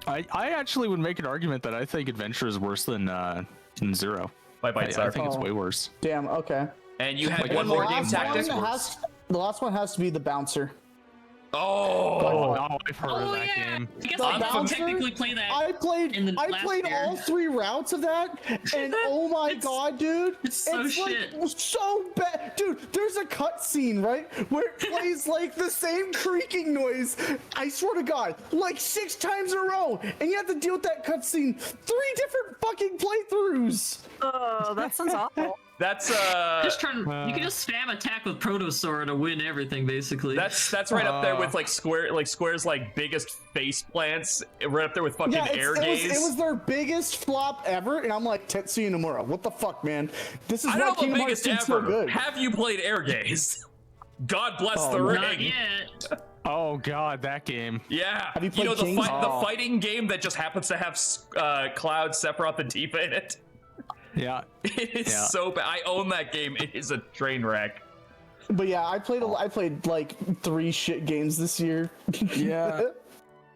I actually would make an argument that I think Adventure is worse than Zero. By I Bite Star. think it's Oh. way worse. Damn. Okay. And you had Like, one And the more game last tactics. the last one has to be the bouncer. Oh, Oh, I've heard of Oh that yeah, game. I guess The I bouncer? technically play that. I played in the last year. all 3 routes of that, and oh my god, dude, it's so shit. like so bad, dude. There's a cutscene right where it plays like the same creaking noise. I swear to God, like 6 times in a row, and you have to deal with that cutscene 3 different fucking playthroughs. Oh, that sounds awful. that's Just trying. You can just spam attack with Protosaur to win everything, basically. that's right up there with like Square's like biggest face plants, right up there with fucking Yeah, air it gaze. was their biggest flop ever, and I'm like, Tetsuya Nomura, what the fuck, man? This is I why know the Kingdom biggest Hearts 2 so ever. good. Have you played Air Gaze? God bless Oh, the no. ring. Not yet. Oh god, that game. Yeah. Have you played know the Kings? the fighting game that just happens to have Cloud, Sephiroth, and Tifa in it. Yeah. It is Yeah. so bad. I own that game. It is a train wreck. But yeah, I played like 3 shit games this year. Yeah.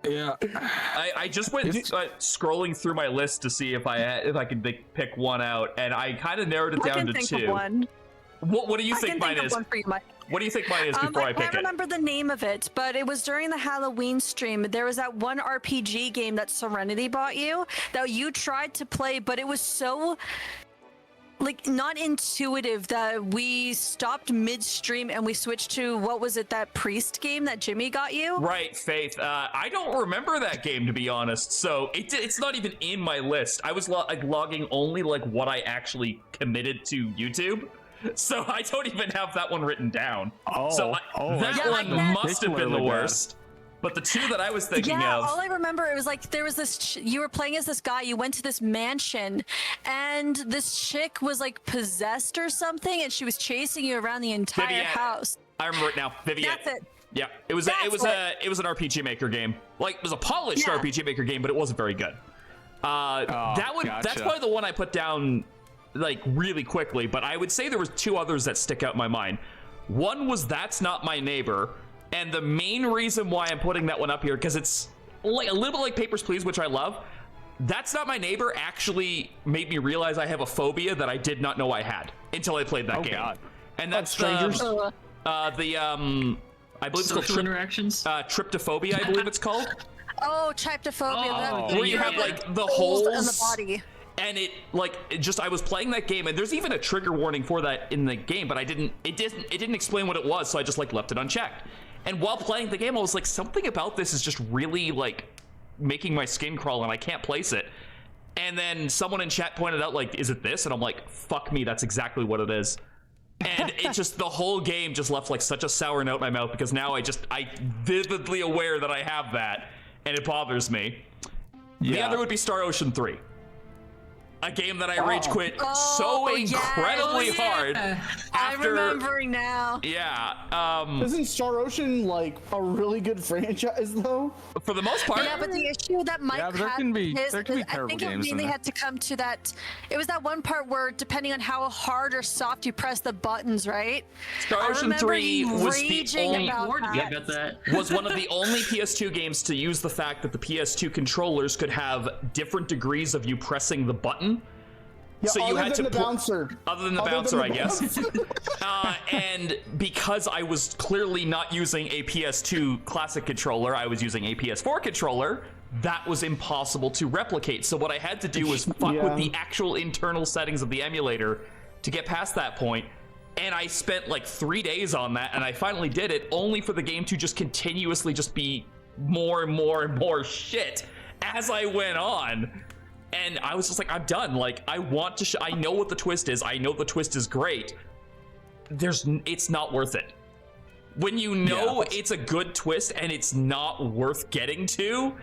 Yeah. I just went scrolling through my list to see if I could pick one out, and I kind of narrowed it I down can to think 2. of one. What do you I think can mine think is? of one for you, Mike. What do you think mine is before I I pick can't it? remember the name of it, but it was during the Halloween stream. There was that one RPG game that Serenity bought you that you tried to play, but it was so like not intuitive that we stopped midstream and we switched to what was it, that priest game that Jimmy got you? Right, Faith. I don't remember that game, to be honest. So it's not even in my list. I was logging only like what I actually committed to YouTube. So I don't even have that one written down. Oh, That Yeah, one like that. must have been the Particularly bad. worst. But the 2 that I was thinking Yeah, of. all I remember it was like there was this. You were playing as this guy. You went to this mansion, and this chick was like possessed or something, and she was chasing you around the entire Viviette. house. I remember it now. Viviette. That's it. Yeah, it was That's it was an RPG Maker game. Like it was a polished Yeah. RPG Maker game, but it wasn't very good. That's gotcha. probably the one I put down like really quickly. But I would say there was 2 others that stick out in my mind. One was That's Not My Neighbor, and the main reason why I'm putting that one up here because it's like a little bit like Papers, Please, which I love. That's Not My Neighbor actually made me realize I have a phobia that I did not know I had until I played that Oh, game. God. And that's strangers? I believe it's called Social interactions. tryptophobia, I believe it's called. Oh, tryptophobia. Oh, that Where you have yeah. like the holes holes in the body. and I was playing that game, and there's even a trigger warning for that in the game, but it didn't explain what it was, so I just like left it unchecked. And while playing the game, I was like, something about this is just really like making my skin crawl, and I can't place it. And then someone in chat pointed out, like, is it this? And I'm like, fuck me, that's exactly what it is. And it just, the whole game just left like such a sour note in my mouth because now I vividly aware that I have that, and it bothers me. The Yeah. other would be Star Ocean 3. a game that I rage quit so incredibly hard. I'm After, remembering now. yeah, Isn't Star Ocean like a really good franchise though? for the most part. Yeah, but the issue that Mike but there had can be- is, there can be is I terrible think it games in mainly there. had to come to that. It was that one part where, depending on how hard or soft you press the buttons, right? Star I Ocean remember 3 you was the raging only about Warned you that. about that. was one of the only PS2 games to use the fact that the PS2 controllers could have different degrees of you pressing the button. Yeah, So you other had than to the bouncer. Other than the Other bouncer, than I the guess. bouncer. And because I was clearly not using a PS2 classic controller, I was using a PS4 controller. That was impossible to replicate. So what I had to do was fuck Yeah. with the actual internal settings of the emulator to get past that point. And I spent like 3 days on that, and I finally did it, only for the game to just continuously just be more and more and more shit as I went on. And I was just like, I'm done. Like, I want to I know what the twist is. I know the twist is great. It's not worth it. When you know it's a good twist and it's not worth getting to,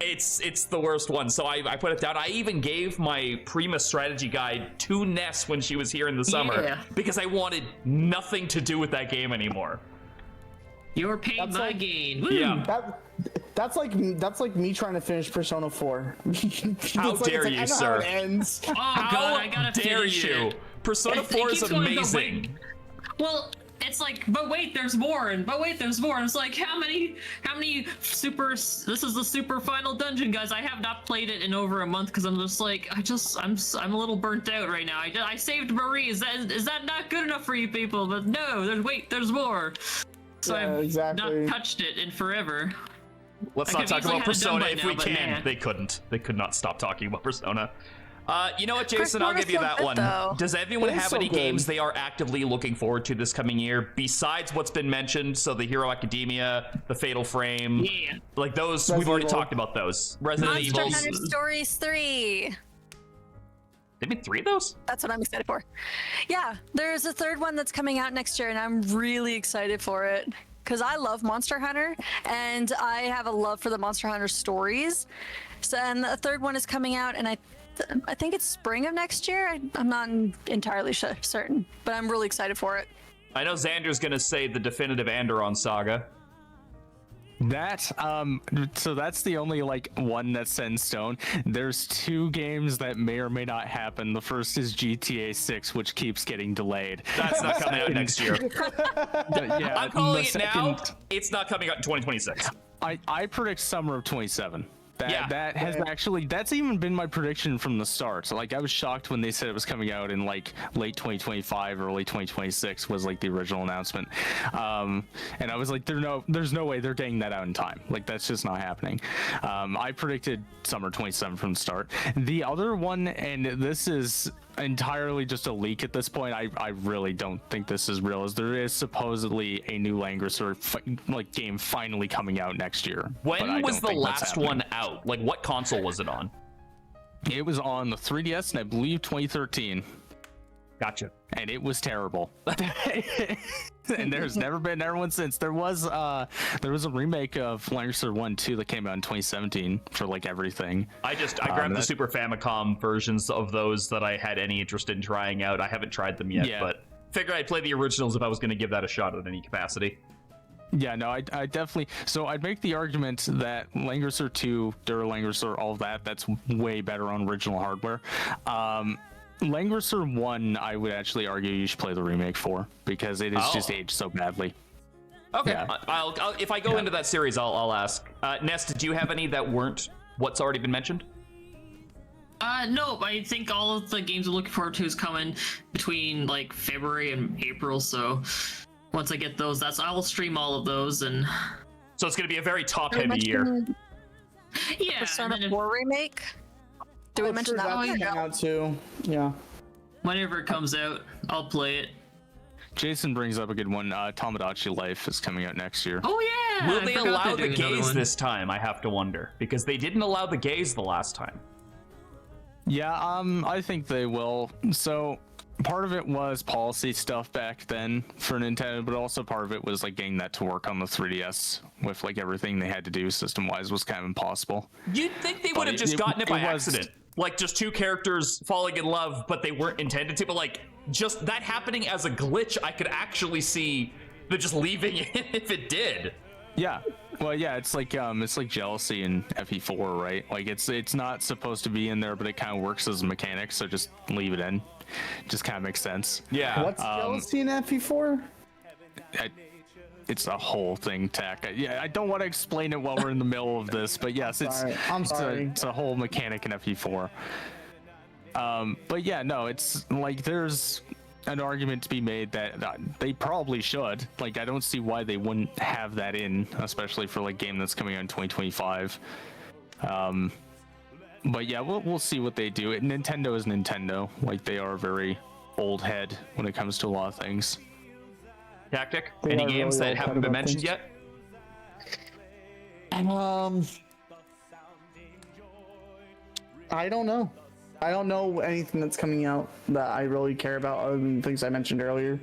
it's the worst one. So I put it down. I even gave my Prima strategy guide to Ness when she was here in the summer, Yeah. because I wanted nothing to do with that game anymore. Your pain, That's my like- gain. Woo. Yeah. That's like me trying to finish Persona 4. How dare you, I know sir. How it ends. Oh god, I gotta dare finish you? it. Persona It 4 is keeps going, but amazing. wait. Well, it's like, but wait, there's more, and but wait, there's more. And it's like, how many super? This is the super final dungeon, guys. I have not played it in over a month because I'm just like, I'm a little burnt out right now. I saved Marie. Is that not good enough for you people? But no, there's more. So Yeah, I've exactly. not touched it in forever. Let's I not could've talk easily about had it done Persona by if now, we but can. nah. They couldn't. They could not stop talking about Persona. You know what, Jason? I'll Persona's give you so that good, one. though. Does everyone It is have so any good. games they are actively looking forward to this coming year besides what's been mentioned? So the Hero Academia, the Fatal Frame, Yeah. like those. Resident we've already Evil. talked about those. Resident Monster Evil. Hunter Stories 3. They made 3 of those. That's what I'm excited for. Yeah, there's a third one that's coming out next year, and I'm really excited for it. Because I love Monster Hunter, and I have a love for the Monster Hunter stories. So, and the third one is coming out, and I think it's spring of next year. I'm not entirely certain, but I'm really excited for it. I know Xander's gonna say the definitive Anderon saga. That so that's the only like one that's set in stone. There's 2 games that may or may not happen. The first is GTA 6, which keeps getting delayed. That's not coming out next year. Yeah, I'm calling the it now. second- It's not coming out in 2026. I predict summer of 27. Yeah. That has actually, that's even been my prediction from the start. So like I was shocked when they said it was coming out in like late 2025, early 2026 was like the original announcement. And I was like, there's no way they're getting that out in time. Like that's just not happening. I predicted summer 27 from the start. The other one, and this is entirely just a leak at this point. I really don't think this is real. Is there is supposedly a new Langrisser game finally coming out next year. but I When was don't the think that's last happening. one out? Like, what console was it on? It was on the 3DS, and I believe 2013, Gotcha. and it was terrible. And there's never been another one since. There was a remake of Langrisser 1-2 that came out in 2017 for like everything. I grabbed the Super Famicom versions of those that I had any interest in trying out. I haven't tried them yet, Yeah. but figured I'd play the originals if I was going to give that a shot at any capacity. Yeah, no, I definitely. So I'd make the argument that Langrisser 2, Dura Langrisser, all of that's way better on original hardware. Langrisser 1, I would actually argue you should play the remake for, because it is just aged so badly. Okay, Yeah. I'll if I go into that series, I'll ask. Nest, did you have any that weren't what's already been mentioned? No, I think all of the games I'm looking forward to is coming between like February and April. So once I get those, I'll stream all of those, and So it's going to be a very top-heavy year. yeah. Persona and then 4 remake. Did we mention that one? That's coming out too. Yeah. whenever it comes out, I'll play it. Jason brings up a good one. Tamagotchi Life is coming out next year. Oh yeah. Will I they forgot allow they're the doing another gays one. this time? I have to wonder, because they didn't allow the gays the last time. Yeah, I think they will. So part of it was policy stuff back then for Nintendo, but also part of it was like getting that to work on the 3DS with like everything they had to do system-wise was kind of impossible. You'd think they would But have just gotten it by was- accident. like just two characters falling in love, but they weren't intended to. But like just that happening as a glitch, I could actually see them just leaving it if it did. Yeah. Well, yeah, it's like jealousy in FE4, right? Like it's not supposed to be in there, but it kind of works as a mechanic, so just leave it in. Just kind of makes sense. Yeah. What's jealousy in FE4? It's a whole thing, Tech. I don't want to explain it while we're in the middle of this, but yes, I'm sorry. It's a whole mechanic in FE4. But yeah, no, it's like there's an argument to be made that they probably should. Like, I don't see why they wouldn't have that in, especially for like a game that's coming out in 2025. But yeah, we'll see what they do. Nintendo is Nintendo. Like, they are very old head when it comes to a lot of things. Tactic? They Any are games really that old haven't head been about mentioned things. yet? I don't know. I don't know anything that's coming out that I really care about other than things I mentioned earlier.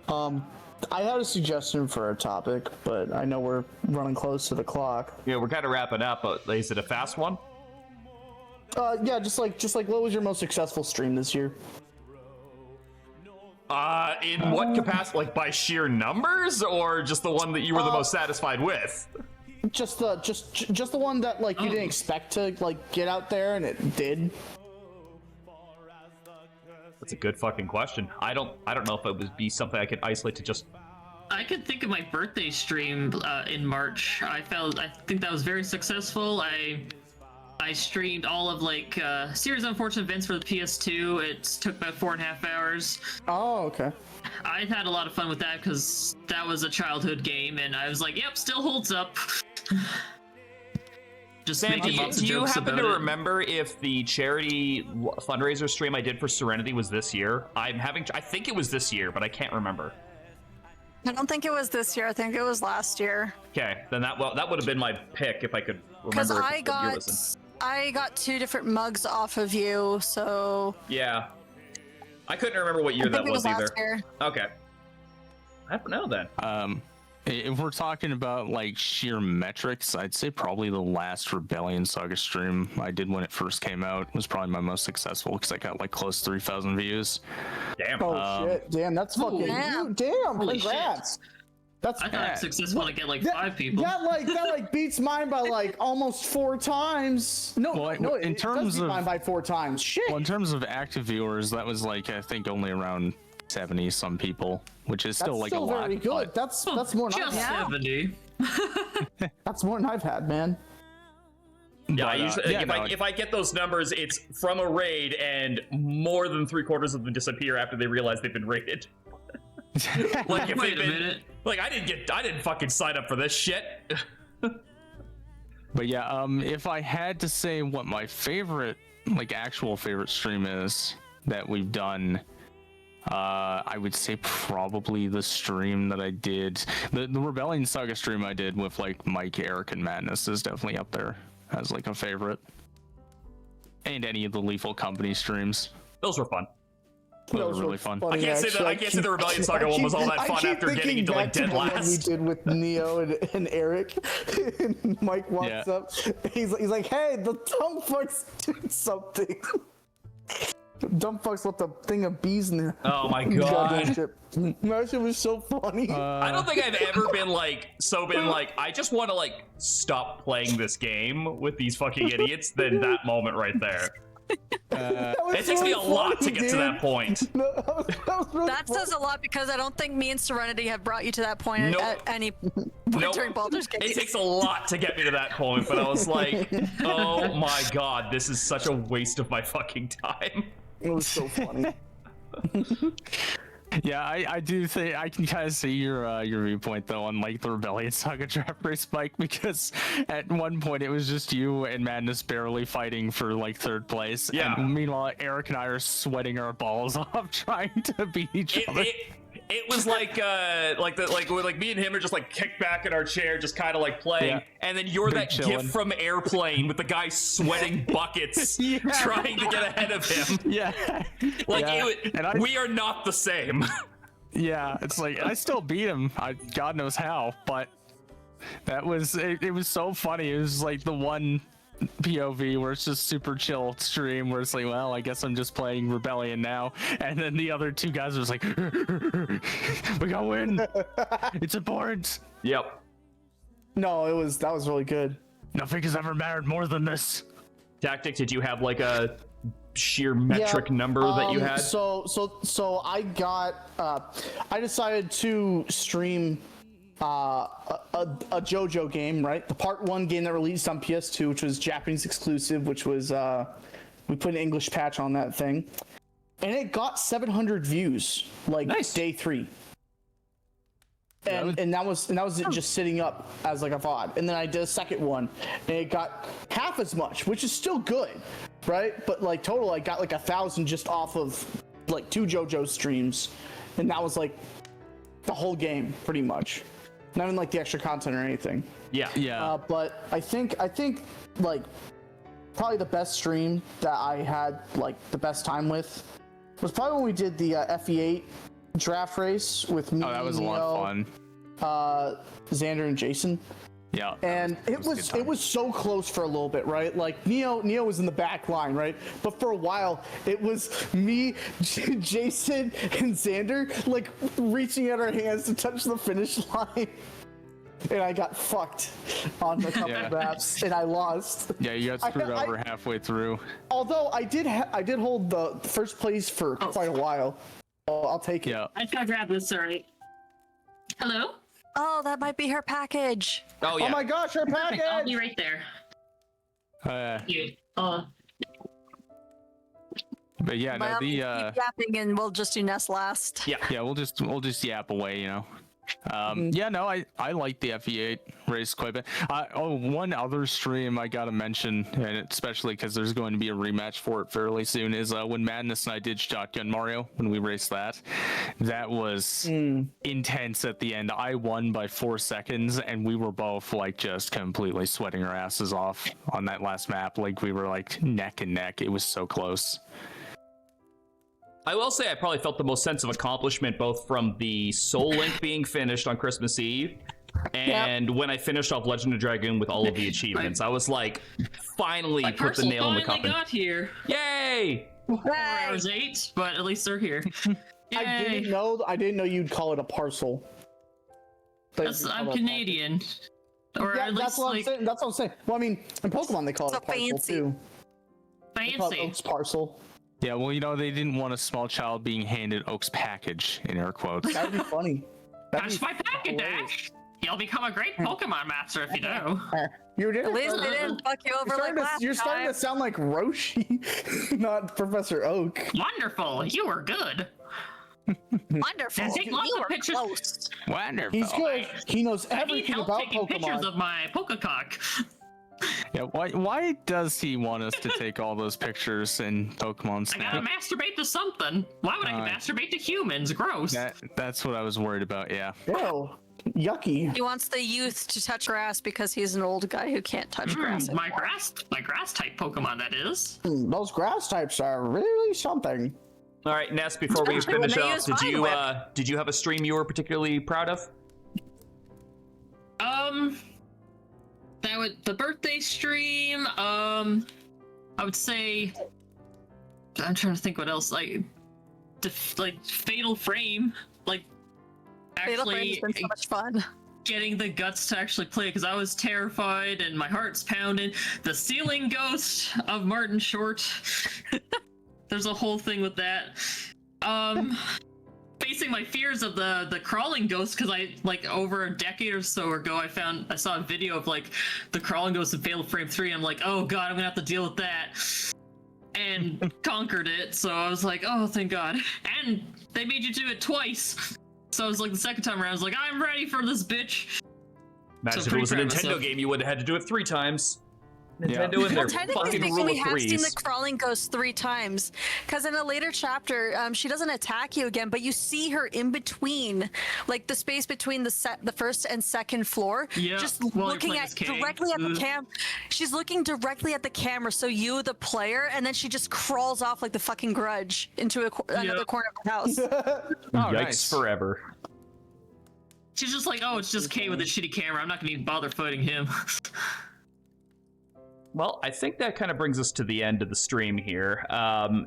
I had a suggestion for a topic, but I know we're running close to the clock. Yeah, we're kind of wrapping up, but is it a fast one? Yeah, just like what was your most successful stream this year? In what capacity? Like by sheer numbers, or just the one that you were the most satisfied with? Just the one that like you didn't expect to like get out there and it did. That's a good fucking question. I don't know if it would be something I could isolate to just. I could think of my birthday stream in March. I think that was very successful. I streamed all of like Series of Unfortunate Events for the PS2. It took about 4.5 hours. Oh, okay. I had a lot of fun with that because that was a childhood game, and I was like, "Yep, still holds up." Just Sam, making lots of do you jokes happen about to it. remember if the charity fundraiser stream I did for Serenity was this year? I think it was this year, but I can't remember. I don't think it was this year. I think it was last year. Okay, then that would have been my pick if I could Because remember. what year it was in. I got 2 different mugs off of you, so Yeah, I couldn't remember what year I think that it was was either. last year. Okay, I don't know then. If we're talking about like sheer metrics, I'd say probably the last Rebellion Saga stream I did when it first came out was probably my most successful because I got like close to 3,000 views. Damn. Oh shit! Damn, that's fucking. damn. Damn, Holy congrats. That's I thought it's successful to get like 5 people. That beats mine by like almost 4 times. No, Well, no, in it terms does beat of- mine by 4 times. Shit. Well, in terms of active viewers, that was like I think only around 70 some people, which is still That's like still a lot. very good. but- That's more than I've Just had. 70. That's more than I've had, man. Yeah, but, usually, yeah, no, if I get those numbers, it's from a raid, and more than 3/4 of them disappear after they realize they've been raided. Like if Wait they've a been, minute. like I didn't fucking sign up for this shit. But yeah, if I had to say what my favorite, like actual favorite stream is that we've done, I would say probably the stream that I did, the Rebellion Saga stream I did with like Mike, Eric, and Madness is definitely up there as like a favorite. And any of the Lethal Company streams. Those were fun. Those were really fun. funny, I can't say actually. the Rebellion Saga one was all that I fun keep after getting thinking into like back to dead the one we last. did with Neo and Eric. And Mike walks Yeah. up. He's like, "Hey, the dumb fuck's doing something." Dumb fucks left a thing of bees in there. Oh my Goddamn god. shit. That shit was so funny. I don't think I've ever been like I just want to like stop playing this game with these fucking idiots. Then that moment right there. That was It takes so me a lot to funny, get to that dude. point. No, that was really That says a lot because I don't think me and Serenity have brought you to that point Nope. at any point Nope. during Baldur's Gate. It takes a lot to get me to that point, but I was like, oh my god, this is such a waste of my fucking time. It was so funny. Yeah, I do think I can kind of see your viewpoint though on like the Rebellion Saga draft race spike, because at one point it was just you and Madness barely fighting for like 3rd place. Yeah. And meanwhile, Eric and I are sweating our balls off trying to beat each other. It was like me and him are just like kicked back in our chair, just kind of like playing, Yeah. and then you're that Chilling. gif from Airplane with the guy sweating buckets, Yeah. trying to get ahead of him. Yeah. Like Yeah. And we are not the same. Yeah, it's like I still beat him. God knows how, but that was it was so funny. It was like the one POV where it's just super chill stream where it's like, well, I guess I'm just playing Rebellion now, and then the other two guys are just like, we gotta win. It's important. Yep. No, that was really good. Nothing has ever mattered more than this. Tactic, did you have like a sheer metric number that you had? So I got I decided to stream a JoJo game, right? The part 1 game that released on PS2, which was Japanese exclusive, which was we put an English patch on that thing, and it got 700 views like Nice. day 3. And that was it just sitting up as like a VOD. And then I did a second one and it got half as much, which is still good, right? But like total I got like 1,000 just off of like 2 JoJo streams, and that was like the whole game pretty much. Not even like the extra content or anything. Yeah. But I think like probably the best stream that I had like the best time with was probably when we did the FE8 draft race with me. Oh, that was a lot of fun. Xander and Jason. Yeah. And it was so close for a little bit, right? Like Neo was in the back line, right? But for a while, it was me, Jason, and Xander like reaching out our hands to touch the finish line. And I got fucked on a couple of maps, and I lost. Yeah, you got screwed over halfway through. Although I did hold the first place for quite a while. So I'll take it. Yeah. I just gotta grab this, alright. Hello? Oh, that might be her package. Oh yeah. Oh my gosh, her package! I'll be right there. Yeah. But yeah, Well, no, the keep yapping and we'll just do Ness last. yeah, we'll just yap away, you know. Yeah, no, I like the FE8 race quite a bit. One other stream I gotta mention, and especially because there's going to be a rematch for it fairly soon, is when Madness and I did Shotgun Mario when we raced that. That was intense at the end. I won by 4 seconds, and we were both like just completely sweating our asses off on that last map. Like we were like neck and neck. It was so close. I will say I probably felt the most sense of accomplishment both from the Soul Link being finished on Christmas Eve and when I finished off Legend of Dragoon with all of the achievements. I was like, finally put the nail in the coffin. Got here. Yay! 4 hours 8, but at least they're here. I didn't know you'd call it a parcel. I'm Canadian. Or Yeah, at least that's what I'm saying. That's what I'm saying. Well, I mean, in Pokemon they call it So a parcel fancy. too. They call it fancy. Oak's parcel. Yeah, well, you know, they didn't want a small child being handed Oak's package, in air quotes. That'd be funny. That's my packet, Ash. You'll become a great Pokemon master if you do. You did. At least they didn't fuck you over like last You're starting time. to sound like Roshi, not Professor Oak. Wonderful, you were good. Wonderful. And take lots You of were pictures. close. Wonderful. He's good. He knows I need everything help about taking pictures Pokemon. of my Pokecock. Yeah, why does he want us to take all those pictures in Pokemon I gotta Snap? masturbate to something. Why would I masturbate to humans? Gross. That's what I was worried about, yeah. Ew, yucky. He wants the youth to touch grass because he's an old guy who can't touch grass. My grass type Pokemon, that is. Those grass types are really something. All right, Ness, before we Especially when finish they off, use did you have a stream you were particularly proud of? The birthday stream. I would say. I'm trying to think what else. Like Fatal Frame. Like Fatal Frame has been so much fun. getting the guts to actually play because I was terrified and my heart's pounding. The ceiling ghost of Martin Short. There's a whole thing with that. Facing my fears of the crawling ghost because I over a decade or so ago I saw a video of like the crawling ghost in Fatal Frame 3. I'm like, oh god, I'm gonna have to deal with that. And conquered it, so I was like, oh thank god. And they made you do it twice. So I was like the second time around, I was like, I'm ready for this bitch. Imagine So if it was a pretty proud of Nintendo myself. game, you would have had to do it 3 times. Yeah. Nintendo and their Technically fucking speaking, rule we of have seen the threes. crawling ghost 3 times. Because in a later chapter, she doesn't attack you again, but you see her in between, like the space between the first and second floor. Yeah, Just while you're looking playing at as King. directly at the cam. She's looking directly at the camera, so you, the player, and then she just crawls off like the fucking Grudge into another corner of the house. Yikes nice. forever. She's just like, oh, it's just Kay with a shitty camera. I'm not gonna even bother fighting him. Well, I think that kind of brings us to the end of the stream here.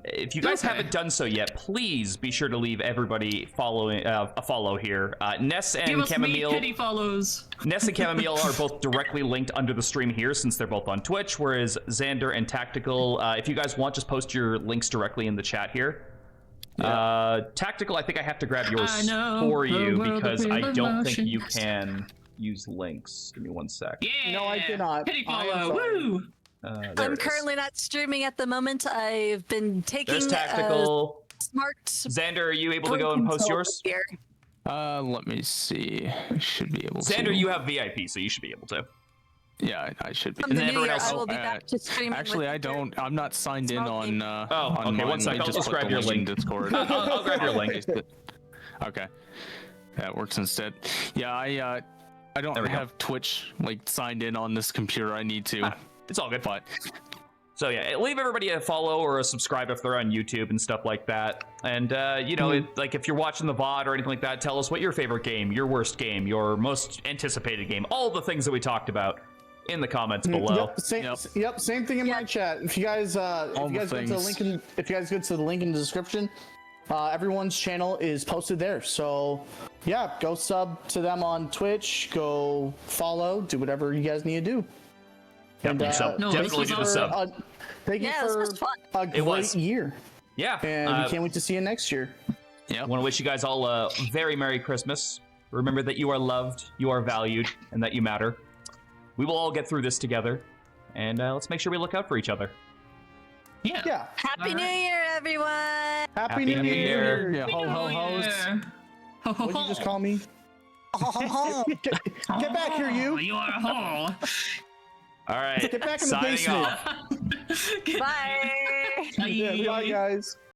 If you guys haven't done so yet, please be sure to leave everybody a follow here. Ness and Give us Chamomile. pity follows. Ness and Chamomile are both directly linked under the stream here since they're both on Twitch, whereas Xander and Tactical, if you guys want, just post your links directly in the chat here. Tactical, I think I have to grab yours for you because I don't think you can use links. Give me 1 sec. Yeah. No, I cannot. Pity I am follow. sorry. Woo. There I'm it is. currently not streaming at the moment. I've been taking There's Tactical. smart. Xander, are you able to go and post yours? Here. Let me see. I should be able to. Xander, you have VIP, so you should be able to. Yeah, I should be. From the then new everyone year, else- I will be back to streaming. Actually, with I don't. I'm not signed in Small on. game. On okay, mine. 1 sec. I I'll just put grab the your link link. in Discord. I'll grab your link. Okay, that works instead. Yeah, I don't There we go. have Twitch like signed in on this computer. I need to, It's all good. but So yeah, leave everybody a follow or a subscribe if they're on YouTube and stuff like that. And you know, like if you're watching the VOD or anything like that, tell us what your favorite game, your worst game, your most anticipated game, all the things that we talked about in the comments below. Yep, same thing in my chat. If you guys, if All you the guys go to the things. link, if you guys go to the link in the description, everyone's channel is posted there. So yeah, go sub to them on Twitch, go follow, do whatever you guys need to do. Yep, so No, this definitely was do the our- sub. Thank you Yeah, this for was fun. a It great was. year, Yeah, and we can't wait to see you next year. yeah. I want to wish you guys all a very Merry Christmas. Remember that you are loved, you are valued, and that you matter. We will all get through this together, and let's make sure we look out for each other. Yeah. Yeah, Happy All New right. Year, everyone! Happy happy New New Year. Yeah, ho ho hos. What did you just call me? Get back here, you! Oh, you are a hole. All right, Get back in the signing basement. off. Bye! Yeah, bye, guys.